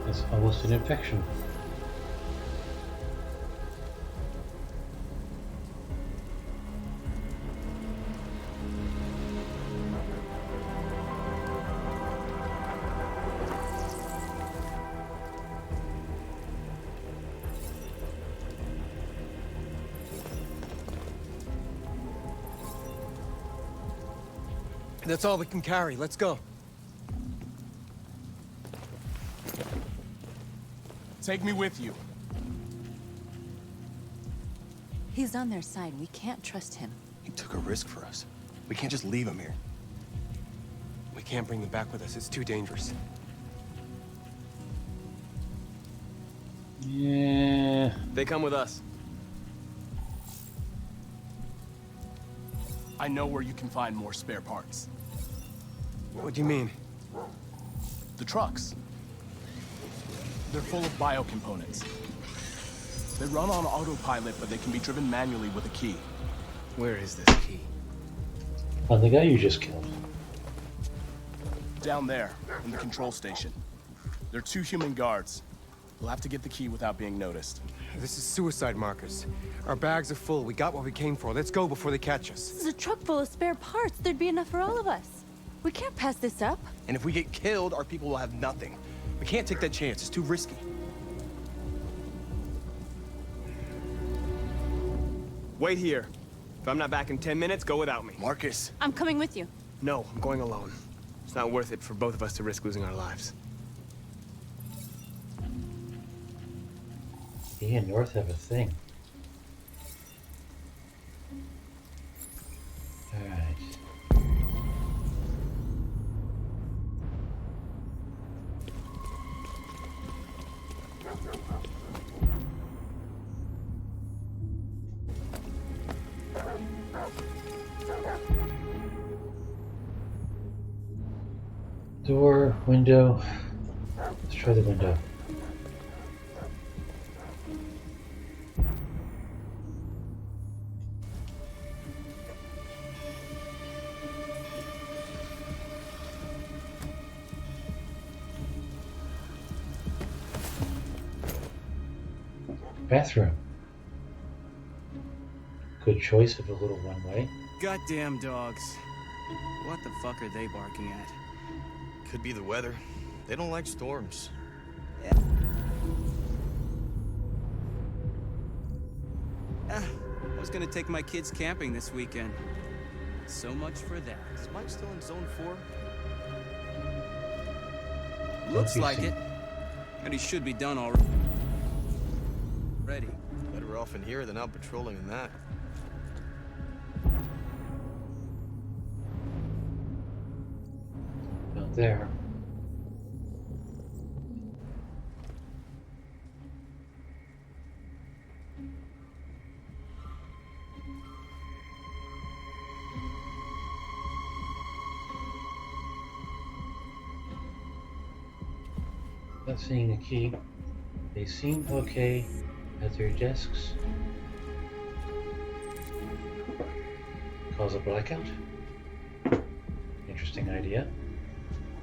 It's almost an infection. That's all we can carry. Let's go. Take me with you. He's on their side. We can't trust him. He took a risk for us. We can't just leave him here. We can't bring them back with us. It's too dangerous. Yeah. They come with us. I know where you can find more spare parts. What do you mean? The trucks. They're full of biocomponents. They run on autopilot, but they can be driven manually with a key. Where is this key? On the guy you just killed. Down there, in the control station. There are 2 human guards. We'll have to get the key without being noticed. This is suicide, Marcus. Our bags are full. We got what we came for. Let's go before they catch us. This is a truck full of spare parts. There'd be enough for all of us. We can't pass this up. And if we get killed, our people will have nothing. We can't take that chance. It's too risky. Wait here. If I'm not back in 10 minutes, go without me. Marcus. I'm coming with you. No, I'm going alone. It's not worth it for both of us to risk losing our lives. He and North have a thing. Alright. Door, window. Let's try the window. Bathroom. Good choice of a little one-way. Goddamn dogs. What the fuck are they barking at? Could be the weather. They don't like storms. I was gonna take my kids camping this weekend. So much for that. Is Mike still in Zone 4? Looks like it. And he should be done already. Better off in here than out patrolling in that. Not there. Not seeing a key. They seem okay at their desks. Cause a blackout? Interesting idea.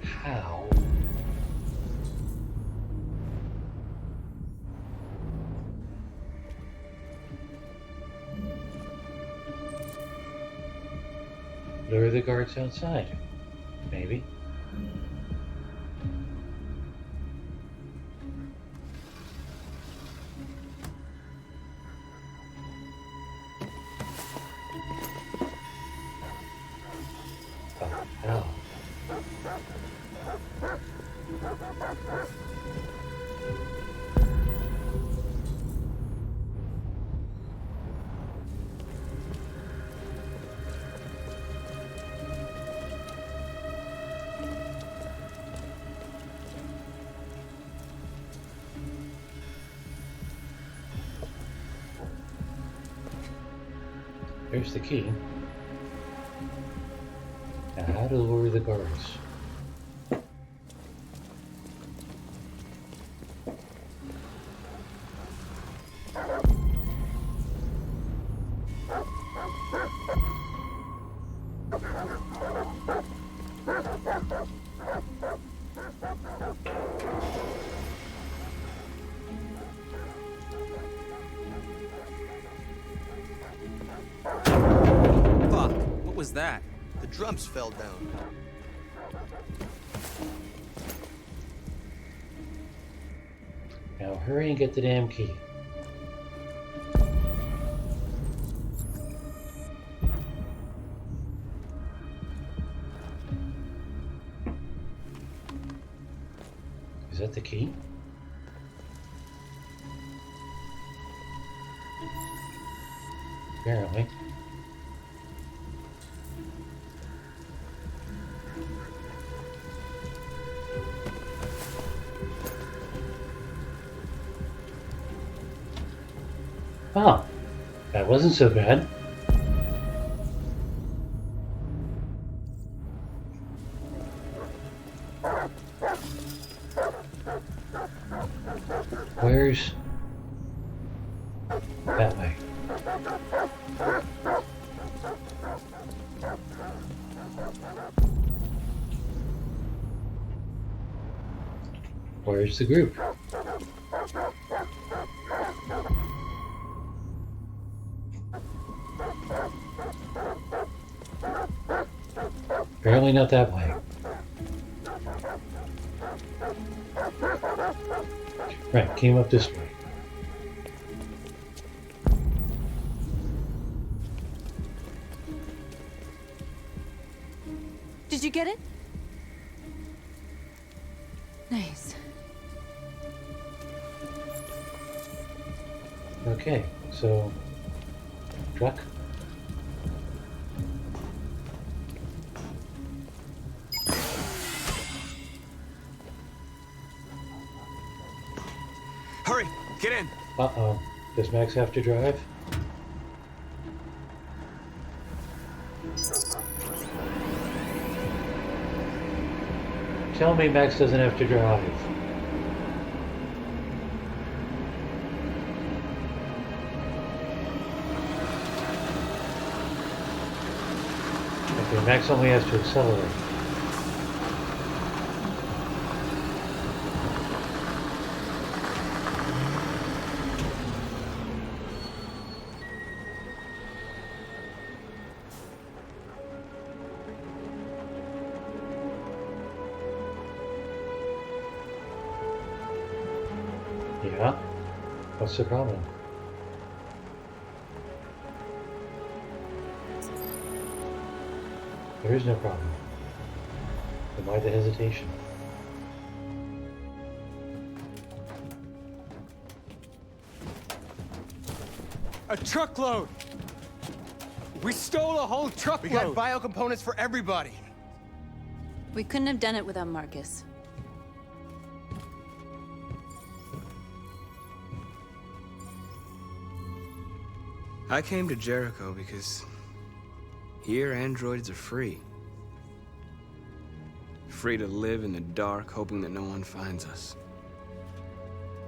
How? Lure the guards outside. Maybe. Hell. There's the key. Now, how to lure the guards? Fuck, what was that? The drums fell down. Now hurry and get the damn key. Is that the key? Apparently. Oh, that wasn't so bad. Where's that way? Where's the group? Apparently not that way. Right, came up this way. Did you get it? Nice. Okay, so truck. Hurry, get in. Uh-oh. Does Max have to drive? Tell me Max doesn't have to drive. Okay, Max only has to accelerate. Yeah? What's the problem? There is no problem. Then why the hesitation? A truckload! We stole a whole truckload! We got biocomponents for everybody! We couldn't have done it without Marcus. I came to Jericho because here androids are free. Free to live in the dark, hoping that no one finds us.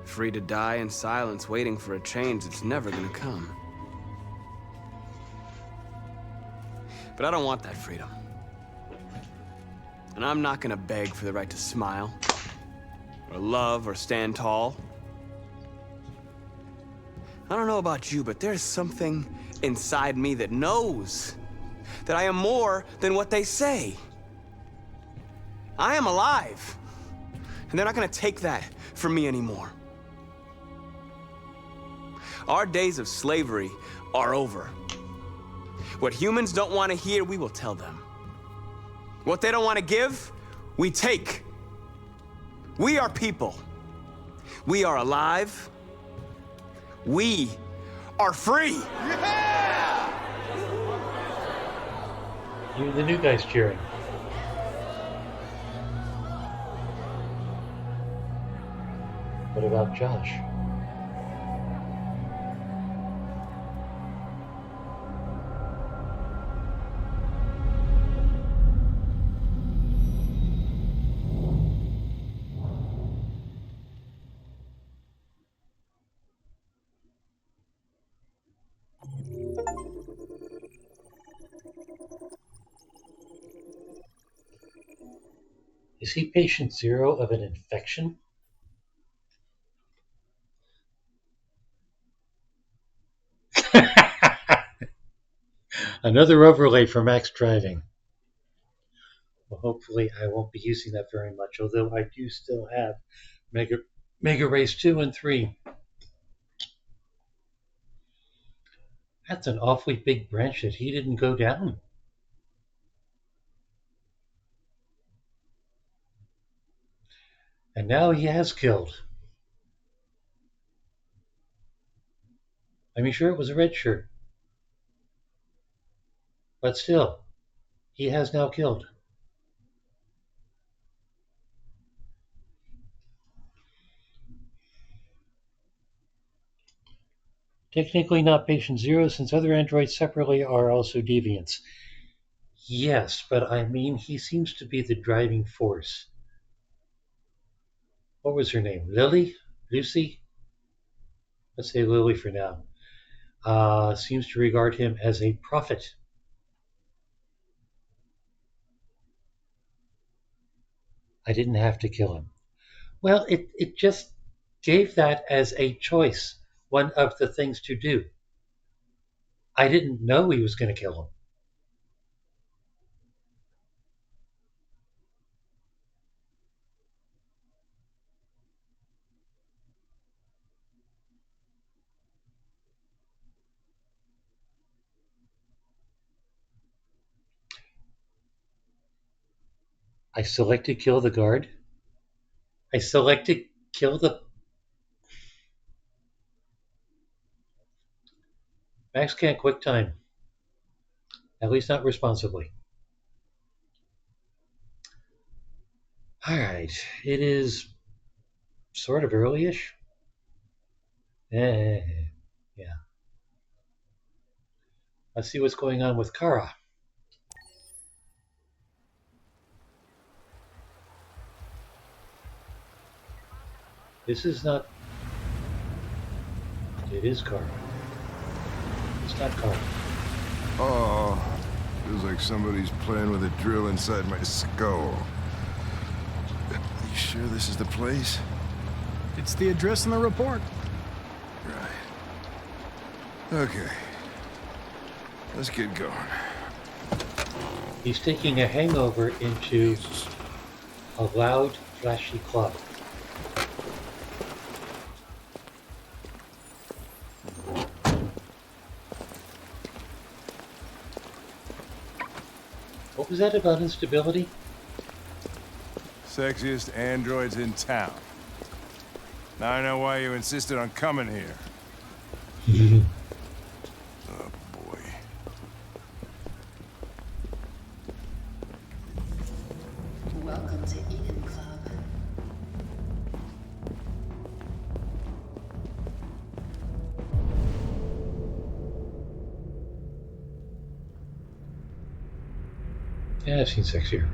Free to die in silence, waiting for a change that's never gonna come. But I don't want that freedom. And I'm not gonna beg for the right to smile, or love, or stand tall. I don't know about you, but there's something inside me that knows that I am more than what they say. I am alive, and they're not gonna take that from me anymore. Our days of slavery are over. What humans don't want to hear, we will tell them. What they don't want to give, we take. We are people. We are alive. We are free! Yeah! You, the new guy's cheering. What about Josh? Is he patient zero of an infection? Another overlay for Max driving. Well, hopefully I won't be using that very much, although I do still have Mega Race 2 and 3. That's an awfully big branch that he didn't go down. And now he has killed. I mean, sure, it was a red shirt. But still, he has now killed. Technically not patient zero, since other androids separately are also deviants. Yes, but I mean, he seems to be the driving force. What was her name? Lily? Lucy? Let's say Lily for now. Seems to regard him as a prophet. I didn't have to kill him. Well, it just gave that as a choice, one of the things to do. I didn't know he was going to kill him. I selected kill the guard. I selected kill the... Max can't quick time. At least not responsibly. Alright, it is sort of early-ish. Yeah. Let's see what's going on with Kara. This is not... It is Kara. It's not Kara. Oh, feels like somebody's playing with a drill inside my skull. You sure this is the place? It's the address in the report. Right. Okay. Let's get going. He's taking a hangover into a loud, flashy club. What was that about instability? Sexiest androids in town. Now I know why you insisted on coming here. Oh, boy. Welcome to Eden Club. Yeah, I've seen sexier.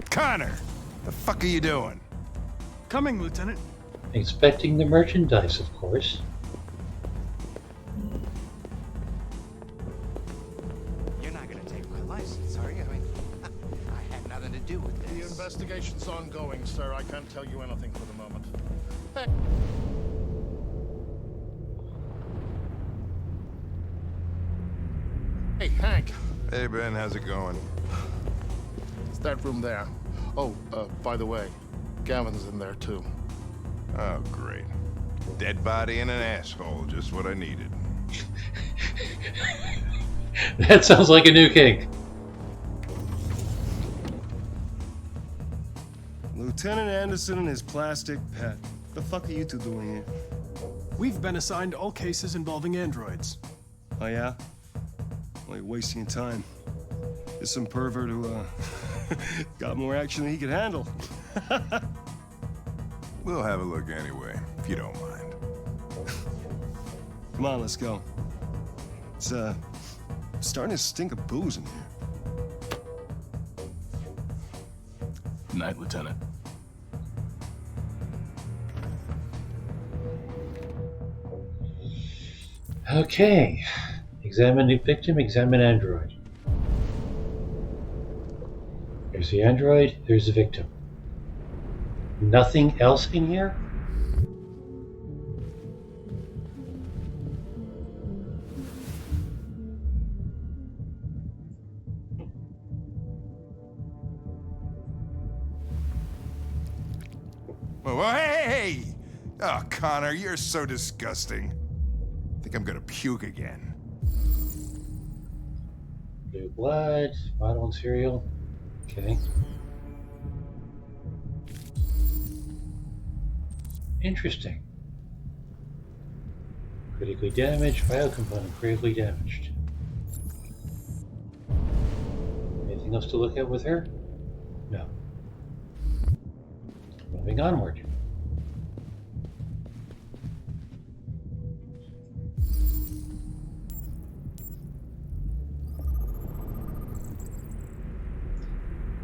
Connor! The fuck are you doing? Coming, Lieutenant. Inspecting the merchandise, of course. You're not gonna take my license, are you? I mean, I had nothing to do with this. The investigation's ongoing, sir. I can't tell you anything for the moment. Hey, Hank. Hey, Ben, how's it going? It's that room there. Oh, by the way, Gavin's in there, too. Oh, great. Dead body and an asshole, just what I needed. That sounds like a new kink. Lieutenant Anderson and his plastic pet. The fuck are you two doing here? We've been assigned all cases involving androids. Oh, yeah? Well, you're wasting your time. There's some pervert who, got more action than he could handle. We'll have a look anyway, if you don't mind. Come on, let's go. It's, starting to stink of booze in here. Night, Lieutenant. Okay. Examine new victim, examine android. There's the android, there's the victim. Nothing else in here? Oh, hey! Oh, Connor, you're so disgusting. I think I'm gonna puke again. Blue blood, bottle and cereal. Okay. Interesting. Critically damaged, biocomponent critically damaged. Anything else to look at with her? No. Moving onward.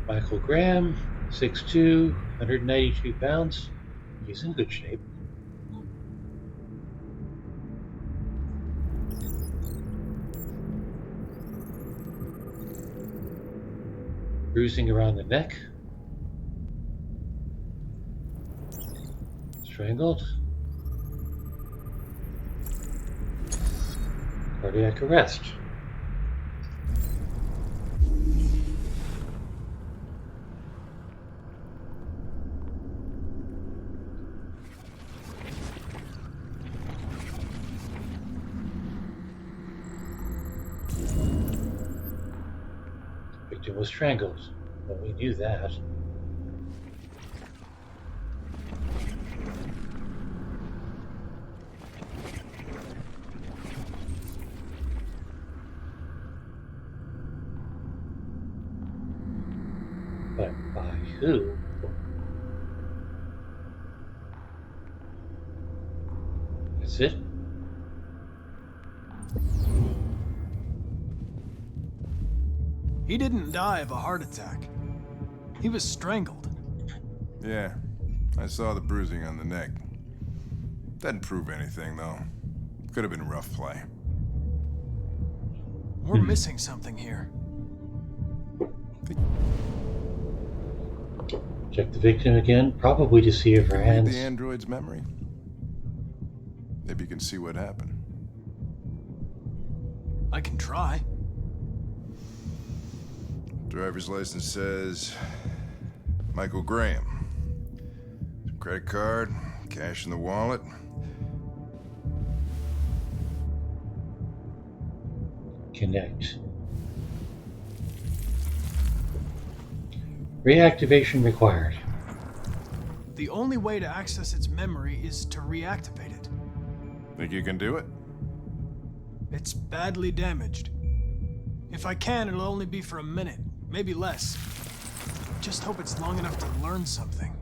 Michael Graham, 6'2", 192 pounds. He's in good shape. Bruising around the neck. Strangled. Cardiac arrest. Victim was strangled. Well, we knew that. But by who? That's it? He didn't die of a heart attack. He was strangled. Yeah, I saw the bruising on the neck. Doesn't prove anything, though. Could have been rough play. We're missing something here. Check the victim again, probably to see if her Read hands... the android's memory. Maybe you can see what happened. I can try. Driver's license says Michael Graham. Credit card, cash in the wallet. Connect. Reactivation required. The only way to access its memory is to reactivate it. Think you can do it? It's badly damaged. If I can, it'll only be for a minute, maybe less. Just hope it's long enough to learn something.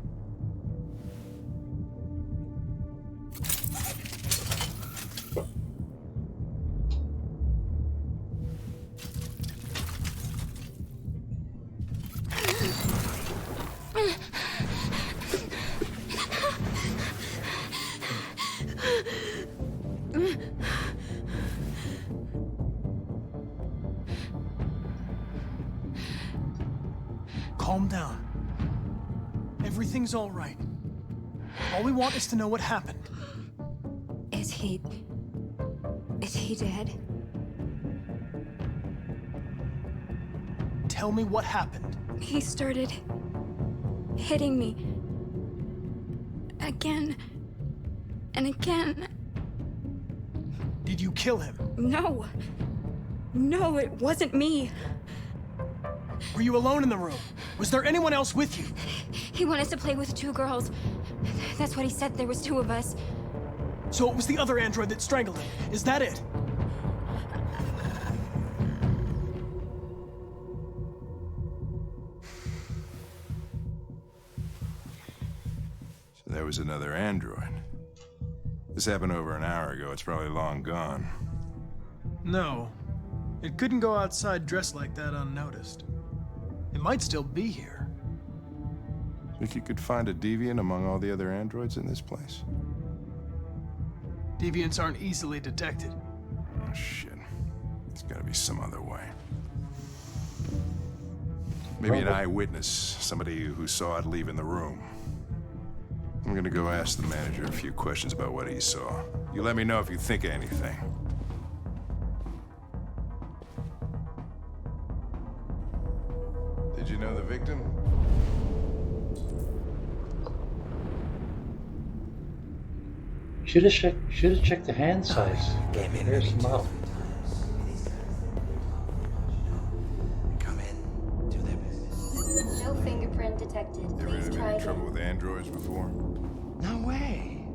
Calm down. Everything's all right. All we want is to know what happened. Is he dead? Tell me what happened. He started hitting me. Again. And again. Did you kill him? No. No, it wasn't me. Were you alone in the room? Was there anyone else with you? He wanted to play with 2 girls. That's what he said. There was 2 of us. So it was the other android that strangled him. Is that it? So there was another android. This happened over an hour ago. It's probably long gone. No. It couldn't go outside dressed like that unnoticed. It might still be here. Think you could find a deviant among all the other androids in this place? Deviants aren't easily detected. Oh, shit. There's gotta be some other way. Maybe an eyewitness, somebody who saw it leaving the room. I'm gonna go ask the manager a few questions about what he saw. You let me know if you think of anything. Did you know the victim? Should have checked the hand size. There's the model. No fingerprint detected. You ever Please had try any again. trouble with androids before? No way.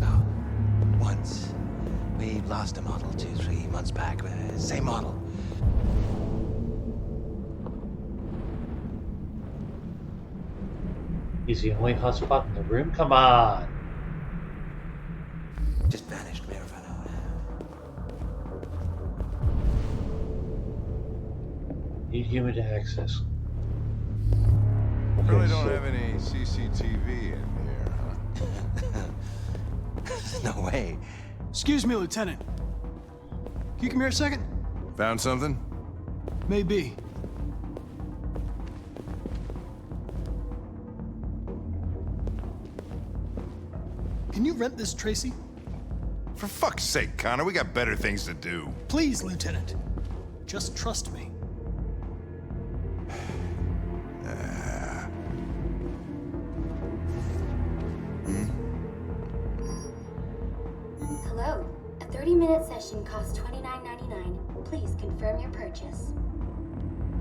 Oh, once. We lost a model 2-3 months back. Same model. He's the only hotspot in the room? Come on! Just vanished. We never found out. Need human to access. Probably don't have any CCTV in here, huh? No way. Excuse me, Lieutenant. Can you come here a second? Found something? Maybe. Can you rent this, Tracy? For fuck's sake, Connor, we got better things to do. Please, Lieutenant. Just trust me. Hello. A 30-minute session costs $29.99. Please confirm your purchase.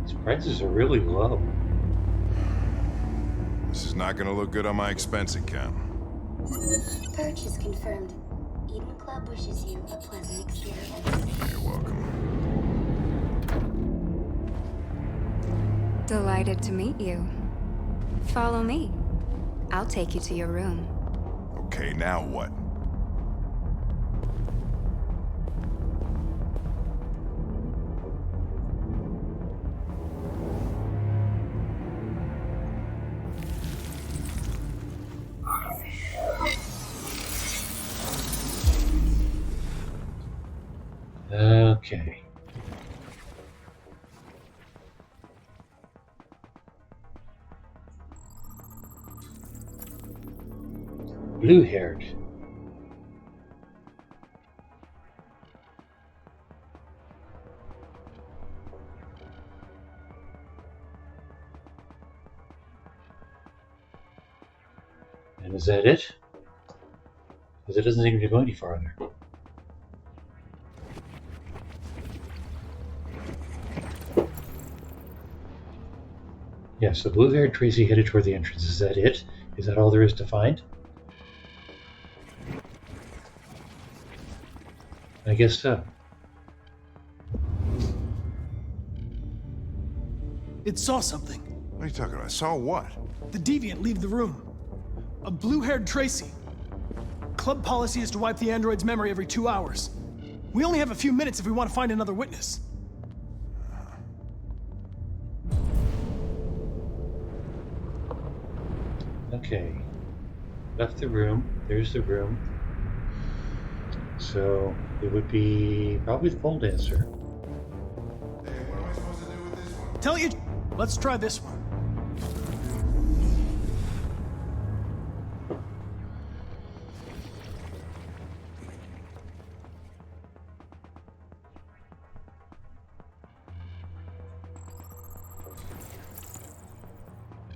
These prices are really low. This is not gonna look good on my expense account. Purchase confirmed. Eden Club wishes you a pleasant experience. You're welcome. Delighted to meet you. Follow me. I'll take you to your room. Okay, now what? Okay. Blue-haired. And is that it? Because it doesn't seem to go any farther. Yes, the blue-haired Tracy headed toward the entrance. Is that it? Is that all there is to find? I guess so. It saw something. What are you talking about? Saw what? The deviant leave the room. A blue-haired Tracy. Club policy is to wipe the android's memory every 2 hours. We only have a few minutes if we want to find another witness. Okay. Left the room. There's the room. So it would be probably the pole dancer. Hey, what am I supposed to do with this one? Tell you. Let's try this one.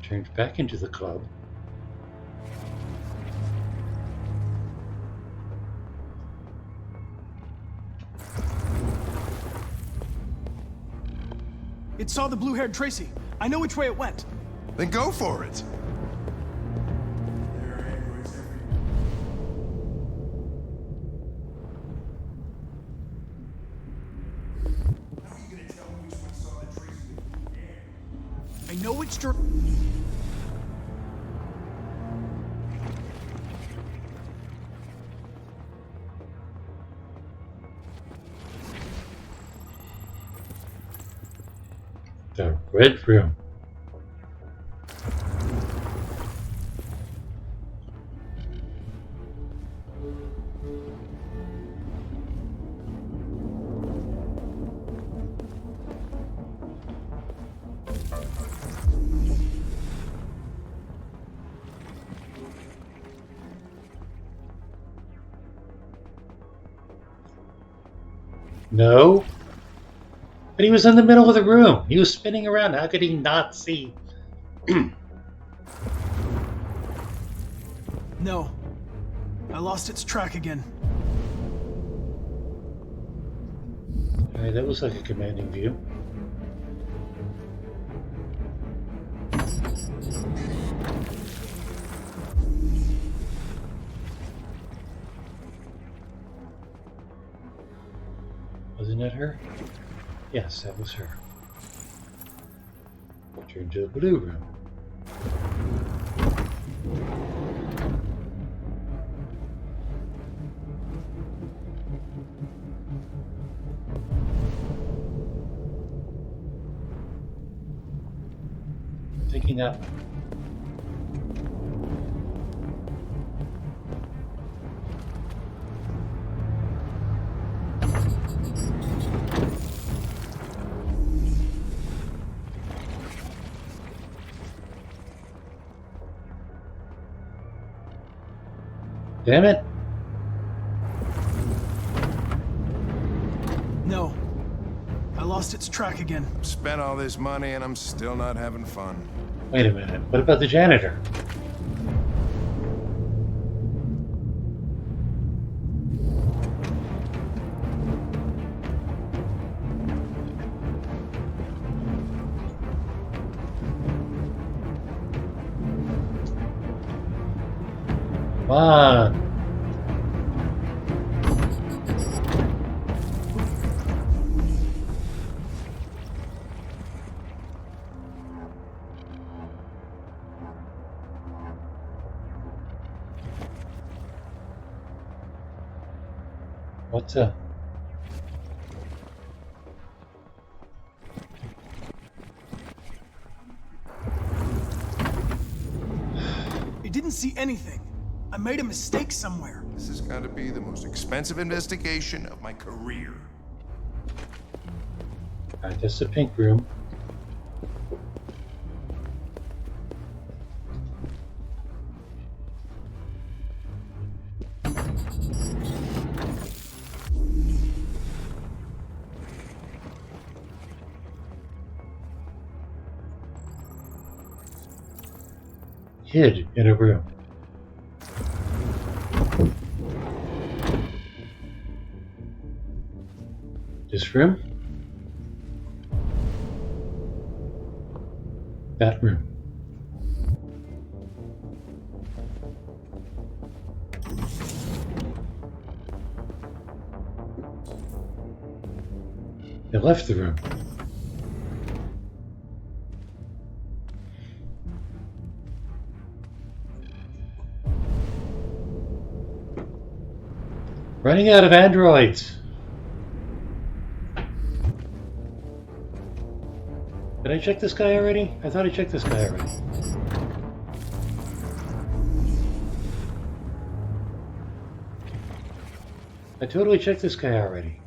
Turned back into the club. It saw the blue-haired Tracy. I know which way it went. Then go for it. I know which The red room. No. But he was in the middle of the room. He was spinning around. How could he not see? No. I lost its track again. Alright, that was like a commanding view. Wasn't that her? Yes, that was her. Turn to the blue room. Taking that one. Damn it. No. I lost its track again. Spent all this money and I'm still not having fun. Wait a minute. What about the janitor? Come on. What's up? It didn't see anything. I made a mistake somewhere. This has got to be the most expensive investigation of my career. Alright, that's the pink room. Hid in a room. This room? That room. They left the room. Running out of androids. Did I check this guy already? I thought I checked this guy already. I totally checked this guy already.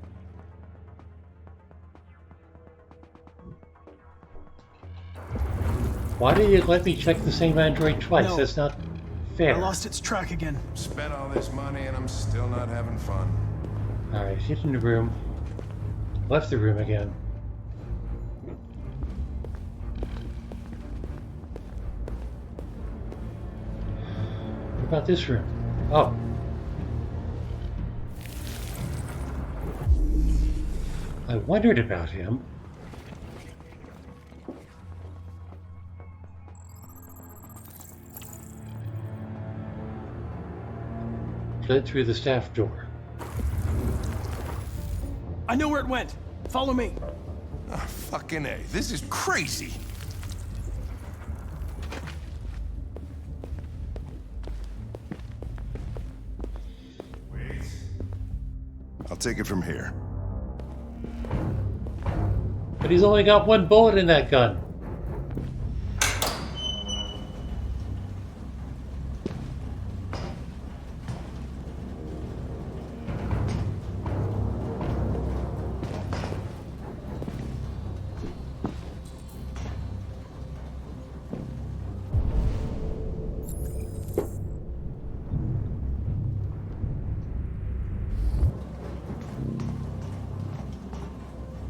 Why did you let me check the same android twice? No. That's not fair. I lost its track again. Spent all this money and I'm still not having fun. Alright, hid in the room. Left the room again. What about this room? Oh. I wondered about him. Fled through the staff door. I know where it went. Follow me. Oh, fucking A. This is crazy. Wait. I'll take it from here. But he's only got one bullet in that gun.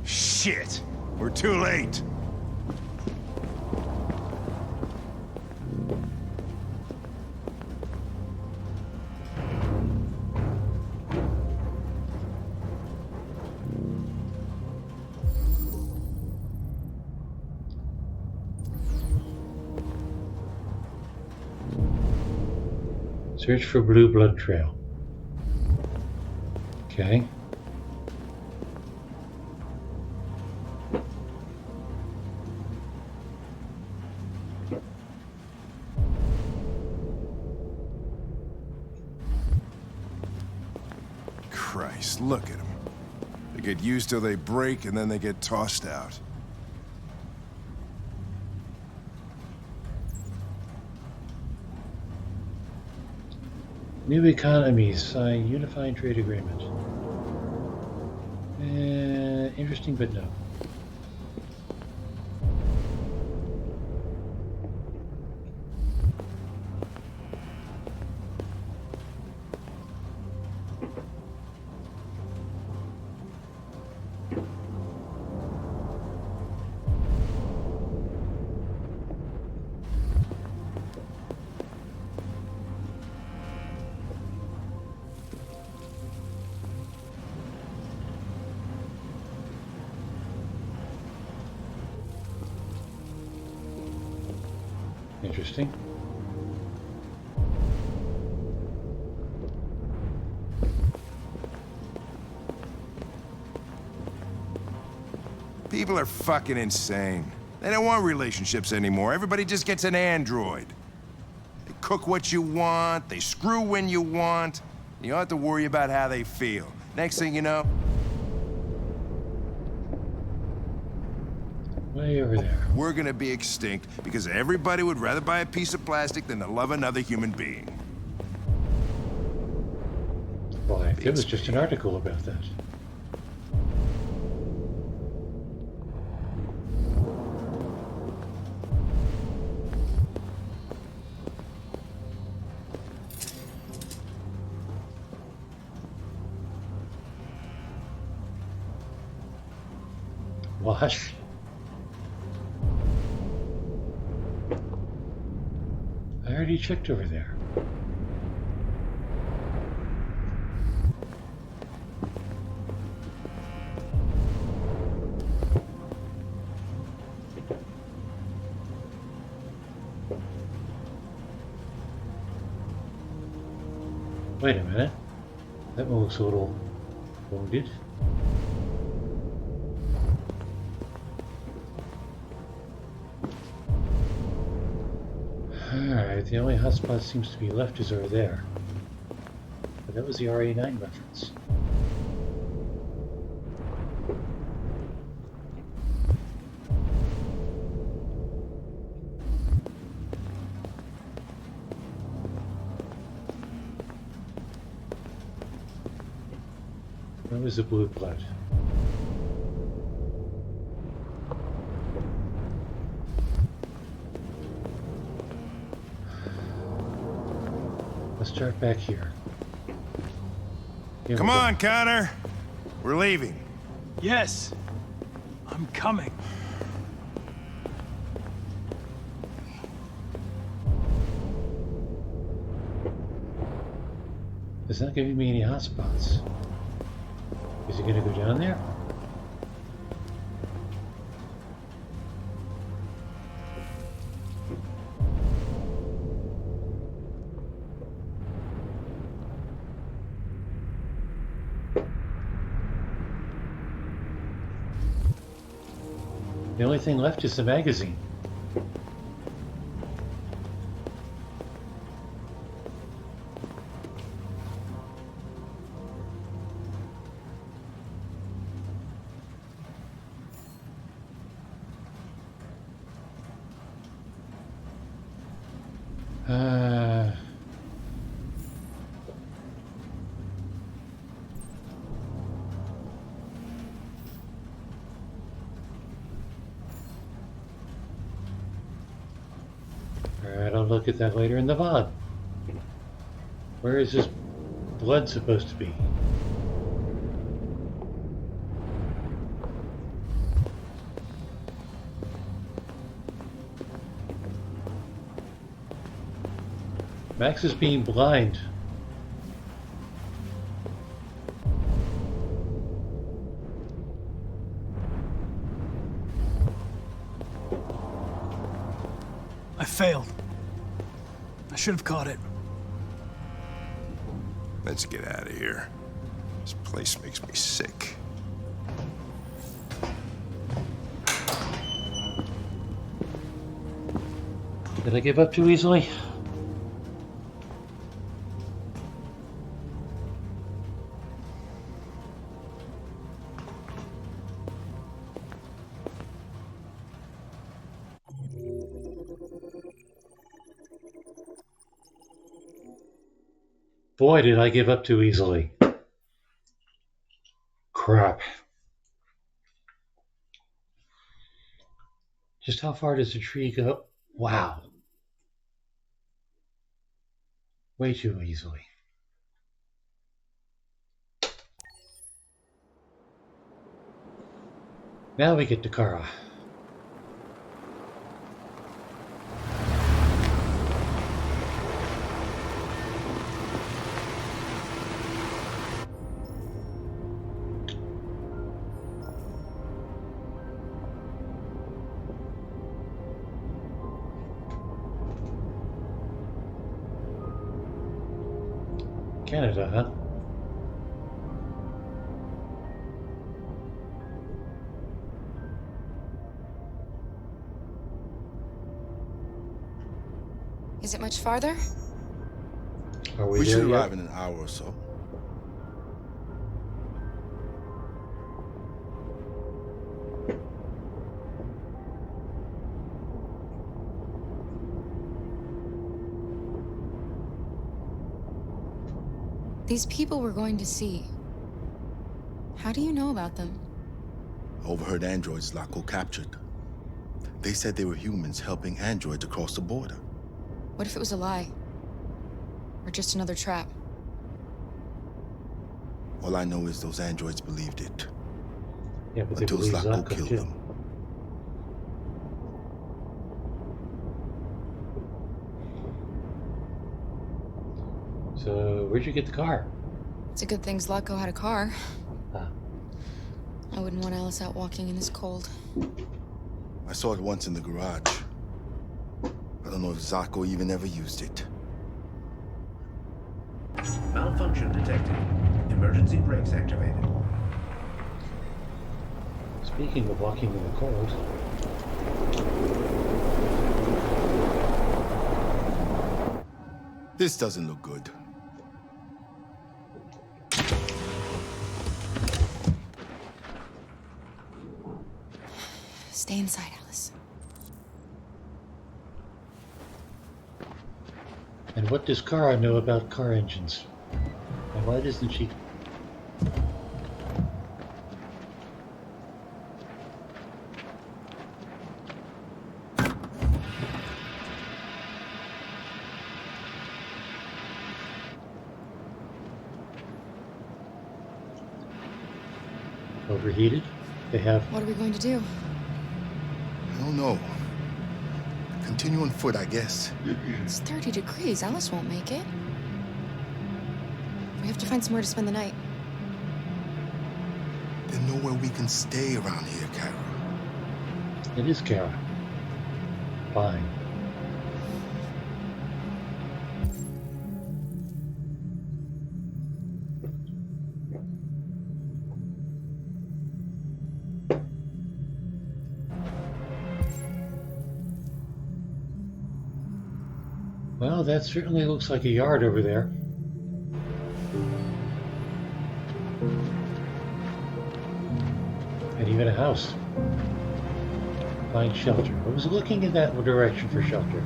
Shit! We're too late. Search for blue blood trail. Okay. Christ, look at them. They get used till they break and then they get tossed out. New economies, unifying trade agreement. Interesting, but no. Interesting. People are fucking insane. They don't want relationships anymore. Everybody just gets an android. They cook what you want, they screw when you want. You don't have to worry about how they feel. Next thing you know... Way over there. We're gonna be extinct because everybody would rather buy a piece of plastic than to love another human being. Why, there was just an article about that. What? I already checked over there. Wait a minute. That one looks a little wounded. Alright, the only hotspot seems to be left is over there. But that was the RA9 reference. Where was the blue blood? Let's start back here. Come on, Connor. We're leaving. Yes. I'm coming. It's not giving me any hotspots. Is it going to go down there? The only thing left is the magazine. Alright, I'll look at that later in the VOD. Where is this blood supposed to be? Max is being blind. I failed. I should have caught it. Let's get out of here. This place makes me sick. Did I give up too easily? Boy, did I give up too easily. Crap. Just how far does the tree go? Wow. Way too easily. Now we get to Kara. Canada, huh? Is it much farther? Are we there should yet? arrive in an hour or so. These people we're going to see. How do you know about them? I overheard androids Laco captured. They said they were humans helping androids across the border. What if it was a lie? Or just another trap? All I know is those androids believed it. Yeah, but until they believe Laco Zlatko killed too. them. So, where'd you get the car? It's a good thing Zlatko had a car. Ah. I wouldn't want Alice out walking in this cold. I saw it once in the garage. I don't know if Zlatko even ever used it. Malfunction detected. Emergency brakes activated. Speaking of walking in the cold. This doesn't look good. Stay inside, Alice. And what does Kara know about car engines? And why doesn't she... Overheated? They have... What are we going to do? I don't know. Continue on foot, I guess. It's 30 degrees. Alice won't make it. We have to find somewhere to spend the night. There's nowhere we can stay around here, Kara. It is Kara. Fine. Well, that certainly looks like a yard over there. And even a house. Find shelter. I was looking in that direction for shelter.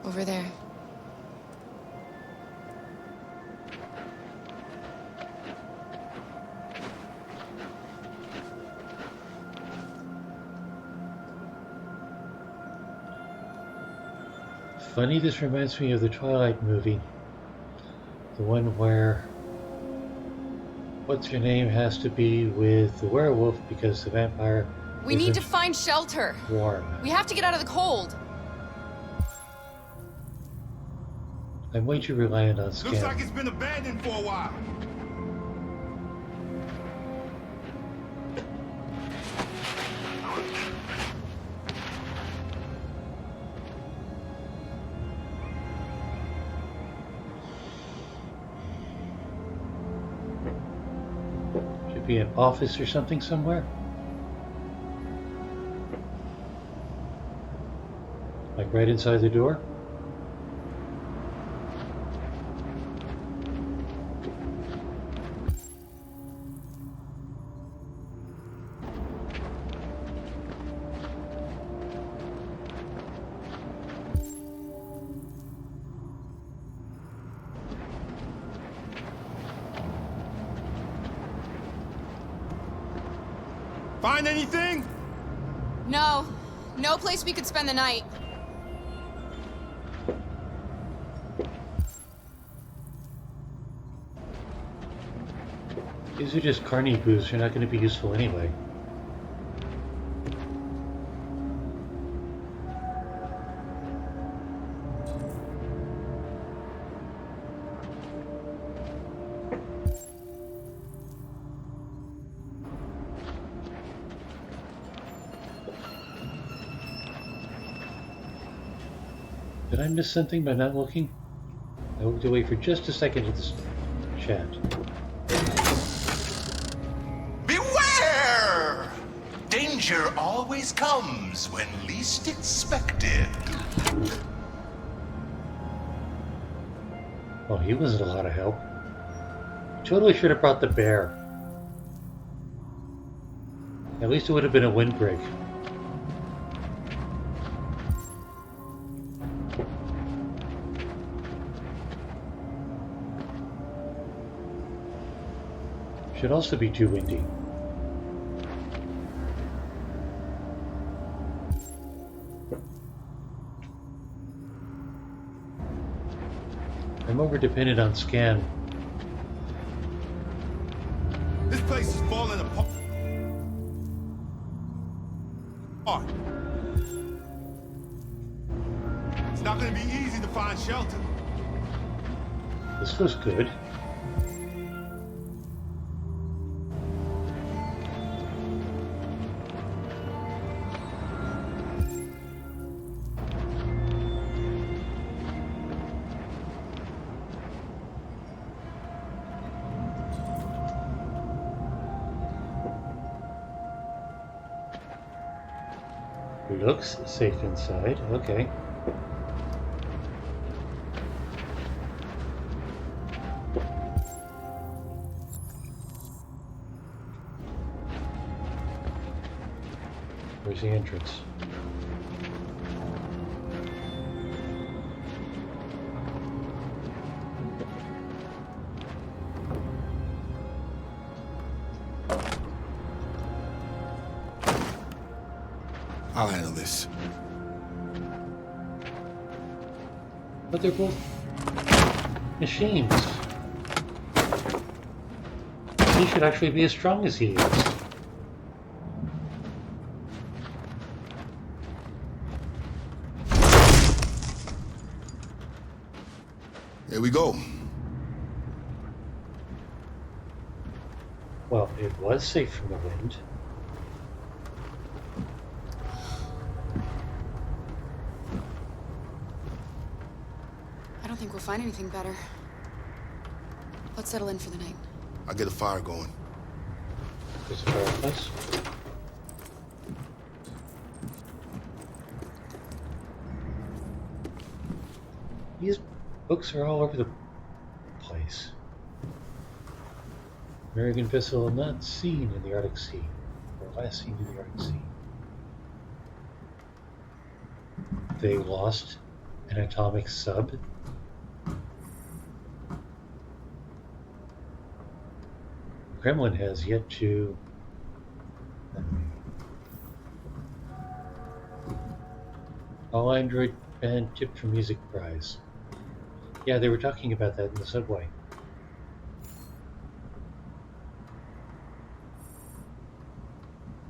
Over there. Funny, this reminds me of the Twilight movie. The one where what's her name has to be with the werewolf because the vampire We need to find shelter. warm. We have to get out of the cold. I'm way too reliant on scan. Looks like it's been abandoned for a while. Should be an office or something somewhere. Like right inside the door. Find anything? No. No place we could spend the night. These are just carny booths. They're not going to be useful anyway. Did I miss something by not looking? I looked away for just a second at this chat. Beware! Danger always comes when least expected. Oh, he wasn't a lot of help. Totally should have brought the bear. At least it would have been a windbreak. Should also be too windy. I'm over dependent on scan. This shelter. This was good. Looks safe inside. Okay. Where's the entrance? I'll handle this. But they're both machines. He should actually be as strong as he is. Here we go. Well, it was safe from the wind. I don't think we'll find anything better. Let's settle in for the night. I'll get a fire going. There's a fireplace. These books are all over the place. American vessel not seen in the Arctic Sea, or last seen in the Arctic Sea. They lost an atomic sub. Kremlin has yet to all Android band tipped for music prize. Yeah, they were talking about that in the subway.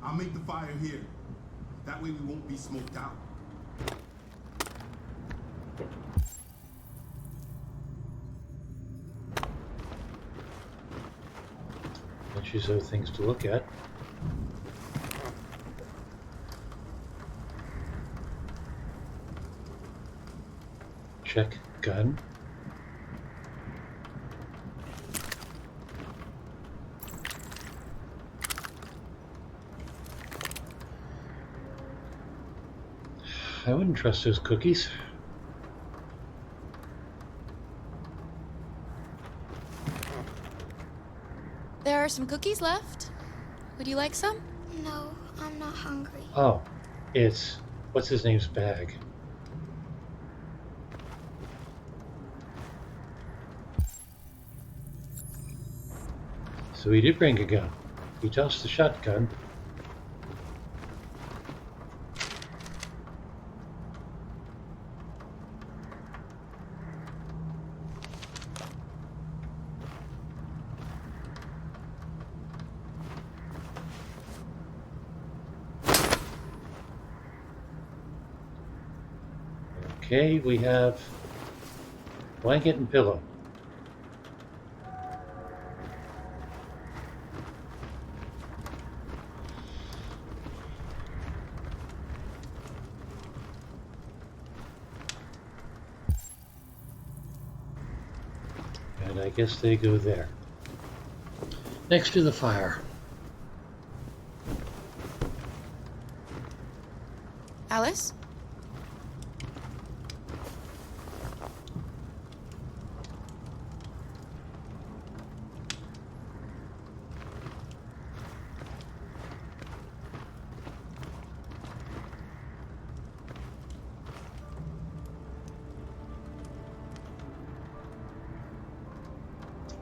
I'll make the fire here. That way we won't be smoked out. Bunches of things to look at. Check gun. I wouldn't trust those cookies. There are some cookies left. Would you like some? No, I'm not hungry. Oh, it's what's his name's bag. So he did bring a gun. He tossed the shotgun. Okay, we have blanket and pillow. And I guess they go there. Next to the fire. Alice?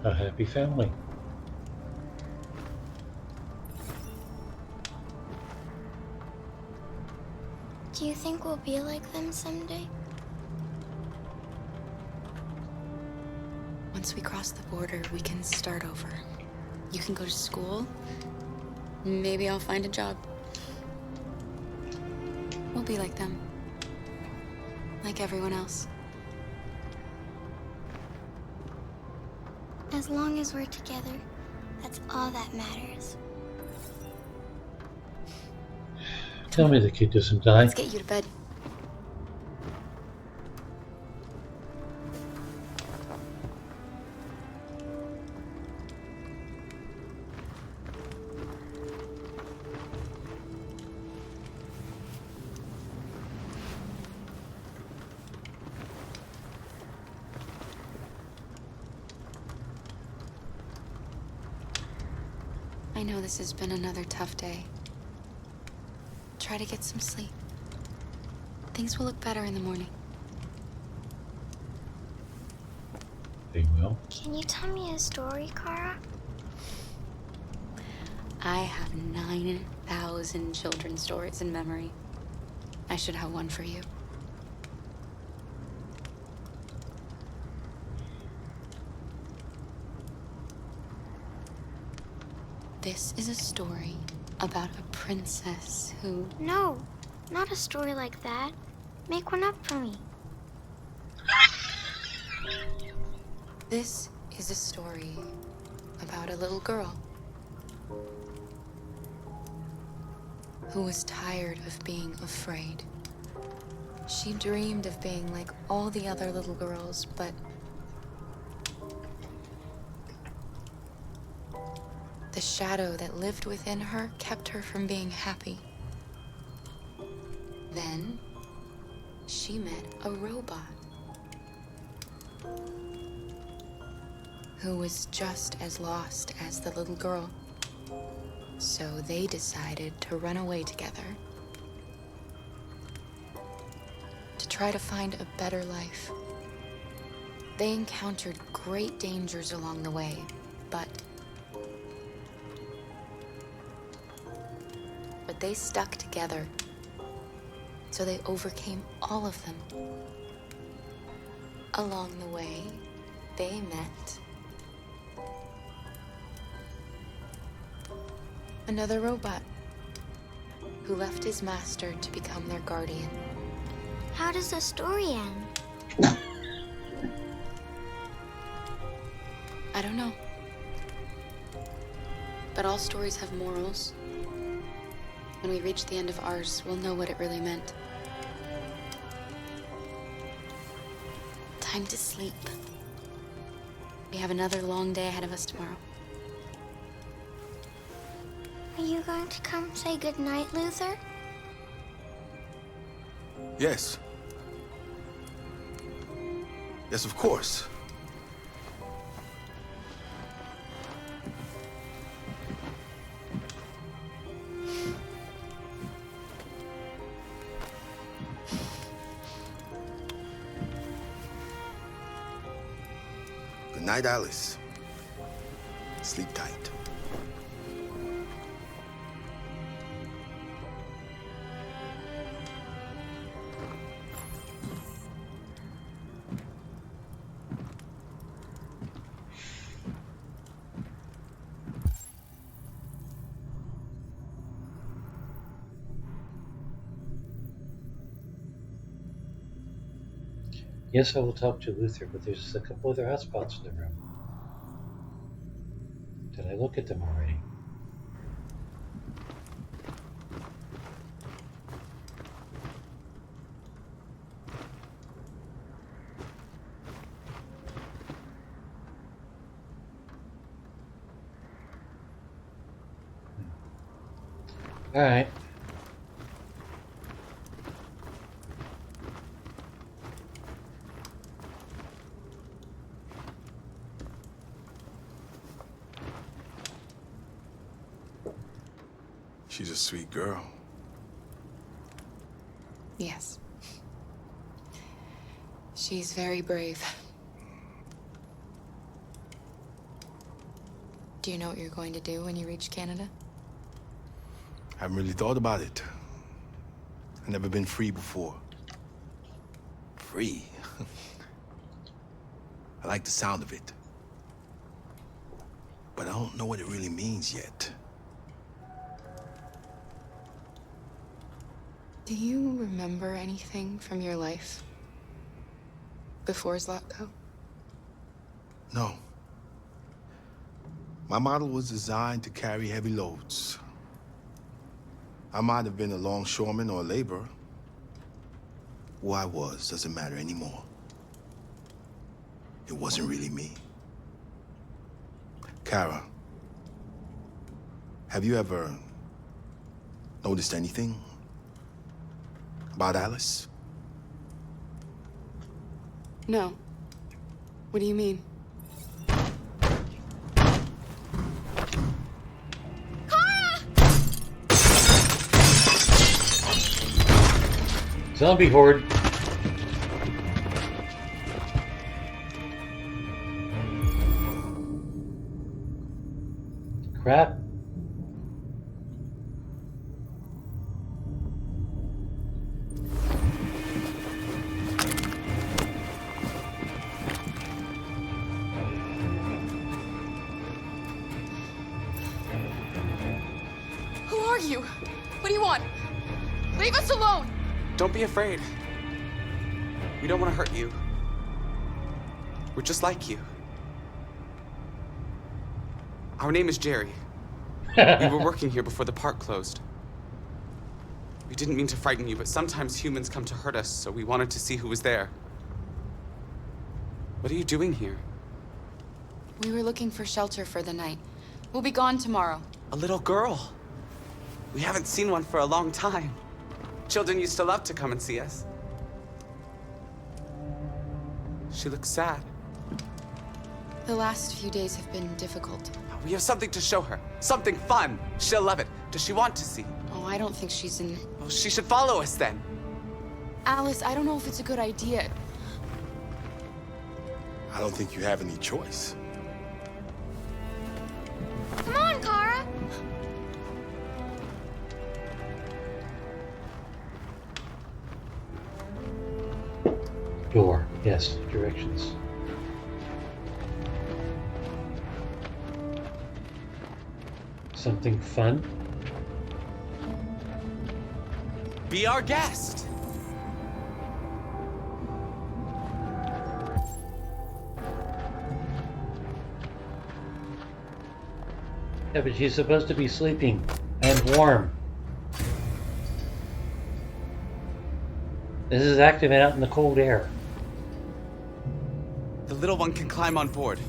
A happy family. Do you think we'll be like them someday? Once we cross the border, we can start over. You can go to school. Maybe I'll find a job. We'll be like them. Like everyone else. As long as we're together, that's all that matters. Tell me the kid doesn't die. Let's get you to bed. I know this has been another tough day. Try to get some sleep. Things will look better in the morning. They will. Can you tell me a story, Kara? I have 9,000 children's stories in memory. I should have one for you. This is a story about a princess who... No, not a story like that. Make one up for me. This is a story about a little girl who was tired of being afraid. She dreamed of being like all the other little girls, but the shadow that lived within her kept her from being happy. Then, she met a robot who was just as lost as the little girl. So they decided to run away together to try to find a better life. They encountered great dangers along the way, but they stuck together, so they overcame all of them. Along the way, they met another robot who left his master to become their guardian. How does the story end? I don't know. But all stories have morals. When we reach the end of ours, we'll know what it really meant. Time to sleep. We have another long day ahead of us tomorrow. Are you going to come say goodnight, Luther? Yes. Yes, of course. Good night, Alice. Sleep tight. Yes, I will talk to Luther, but there's a couple other hotspots in the room. Did I look at them already? All right. She's a sweet girl. Yes. She's very brave. Do you know what you're going to do when you reach Canada? I haven't really thought about it. I've never been free before. Free? I like the sound of it. But I don't know what it really means yet. Do you remember anything from your life before Zlatko? No. My model was designed to carry heavy loads. I might have been a longshoreman or a laborer. Who I was doesn't matter anymore. It wasn't really me. Kara, have you ever noticed anything about Alice? No. What do you mean? Zombie horde. Crap. Who are you? What do you want? Leave us alone! Don't be afraid. We don't want to hurt you. We're just like you. Our name is Jerry. We were working here before the park closed. We didn't mean to frighten you, but sometimes humans come to hurt us, so we wanted to see who was there. What are you doing here? We were looking for shelter for the night. We'll be gone tomorrow. A little girl. We haven't seen one for a long time. Children used to love to come and see us. She looks sad. The last few days have been difficult. We have something to show her. Something fun. She'll love it. Does she want to see? Oh, I don't think she's in... Well, she should follow us then. Alice, I don't know if it's a good idea. I don't think you have any choice. Come on, Kara. Door. Yes. Directions. Something fun? Be our guest. Yeah, but she's supposed to be sleeping and warm. This is active and out in the cold air. The little one can climb on board.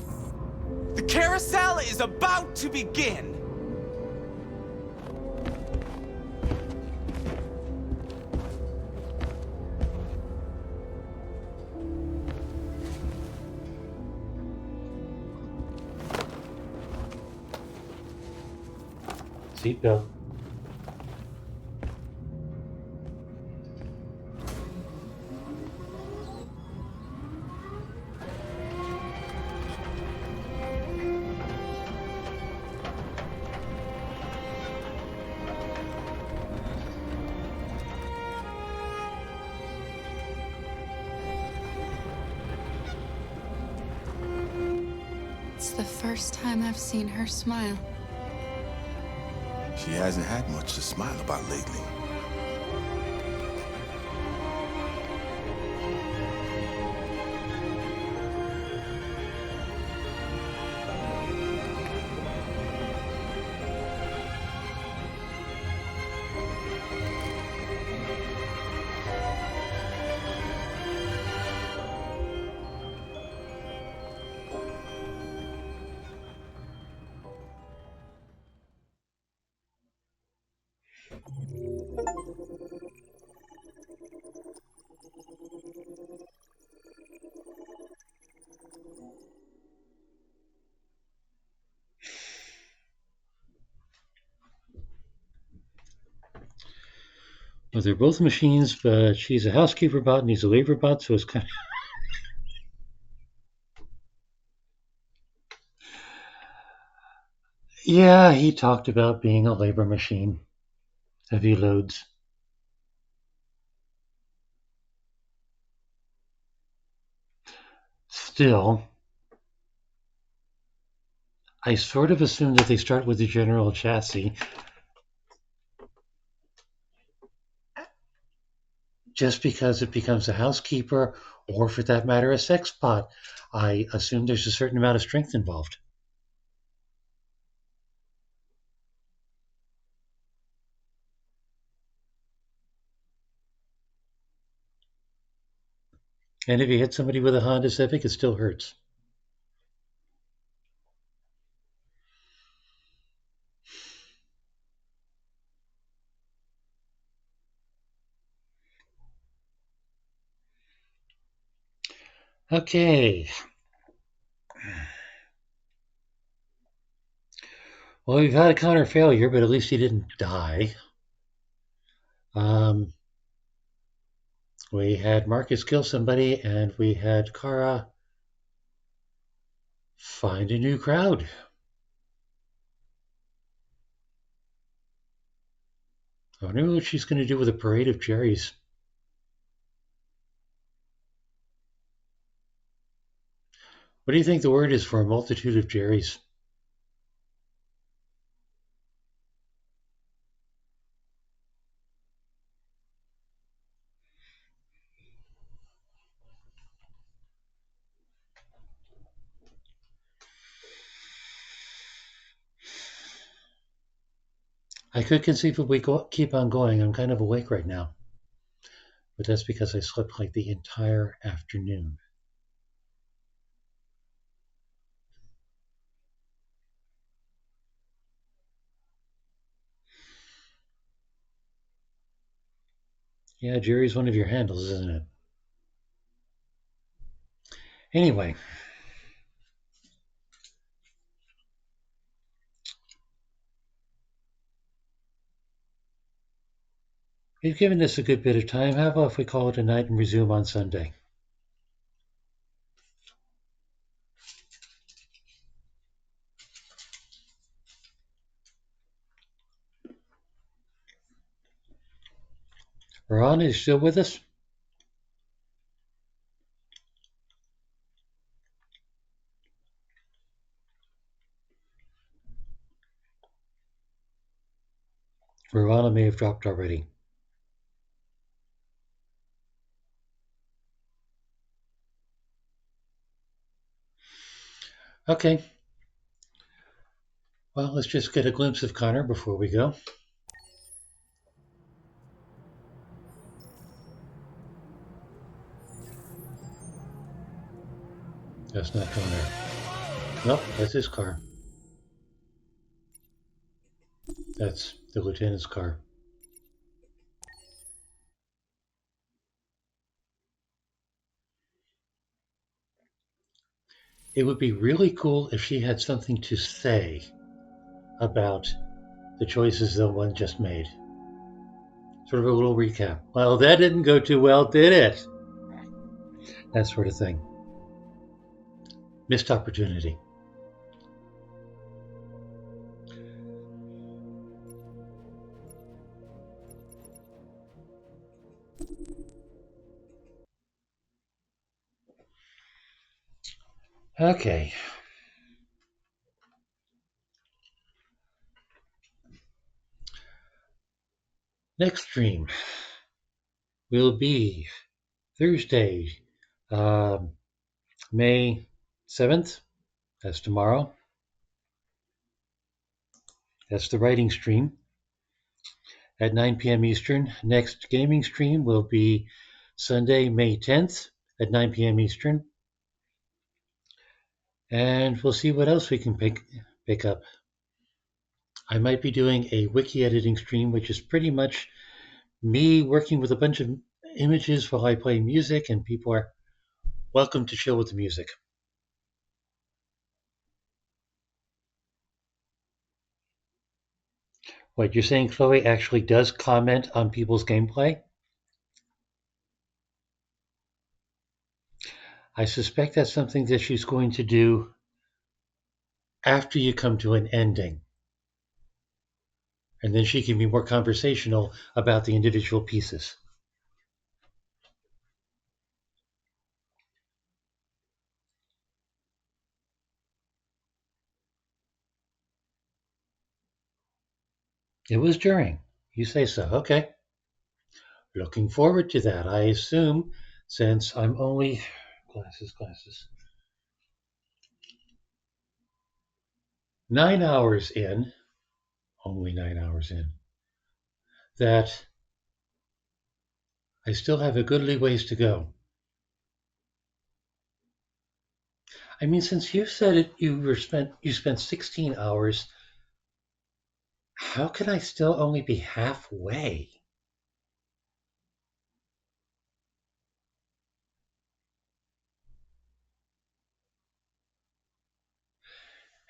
The carousel is about to begin. Seatbelt. It's the first time I've seen her smile. She hasn't had much to smile about lately. Well, they're both machines, but she's a housekeeper bot and he's a labor bot, so it's kind of... Yeah, he talked about being a labor machine. Heavy loads. Still, I sort of assume that they start with the general chassis. Just because it becomes a housekeeper, or for that matter, a sex bot, I assume there's a certain amount of strength involved. And if you hit somebody with a Honda Civic, it still hurts. Okay. Well, we've had a counter failure, but at least he didn't die. Um, we had Marcus kill somebody, and we had Kara find a new crowd. I wonder what she's going to do with a parade of Jerry's. What do you think the word is for a multitude of Jerry's? I could conceivably keep on going. I'm kind of awake right now. But that's because I slept like the entire afternoon. Yeah, Jerry's one of your handles, isn't it? Anyway. We've given this a good bit of time. How about if we call it a night and resume on Sunday? Ron, is still with us? Ron may have dropped already. Okay. Well, let's just get a glimpse of Connor before we go. That's not Connor. Nope, that's his car. That's the lieutenant's car. It would be really cool if she had something to say about the choices the one just made. Sort of a little recap. Well, that didn't go too well, did it? That sort of thing. Missed opportunity. Okay. Next stream will be Thursday, May 7th. That's tomorrow. That's the writing stream at 9 p.m. Eastern. Next gaming stream will be Sunday, May 10th at 9 p.m. Eastern. And we'll see what else we can pick up. I might be doing a wiki editing stream, which is pretty much me working with a bunch of images while I play music, and people are welcome to chill with the music. What, you're saying Chloe actually does comment on people's gameplay? I suspect that's something that she's going to do after you come to an ending. And then she can be more conversational about the individual pieces. It was during. You say so. Okay. Looking forward to that. I assume, since I'm only... Glasses. 9 hours in, only 9 hours in, that I still have a goodly ways to go I mean, since you said it, you spent 16 hours. How can I still only be halfway?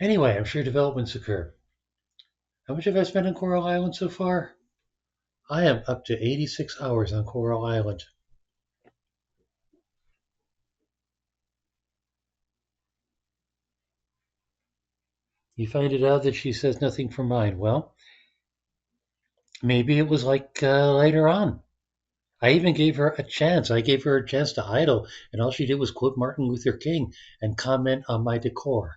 Anyway, I'm sure developments occur. How much have I spent on Coral Island so far? I am up to 86 hours on Coral Island. You find it out that she says nothing for mine. Well, maybe it was like later on. I even gave her a chance. I gave her a chance to idle, and all she did was quote Martin Luther King and comment on my decor.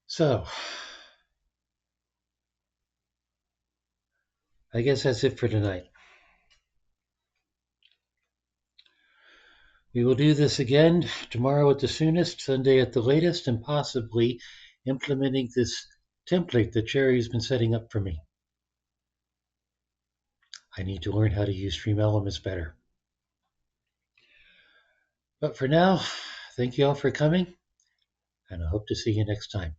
So, I guess that's it for tonight. We will do this again tomorrow at the soonest, Sunday at the latest, and possibly implementing this template that Cherry's been setting up for me. I need to learn how to use Stream Elements better. But for now, thank you all for coming, and I hope to see you next time.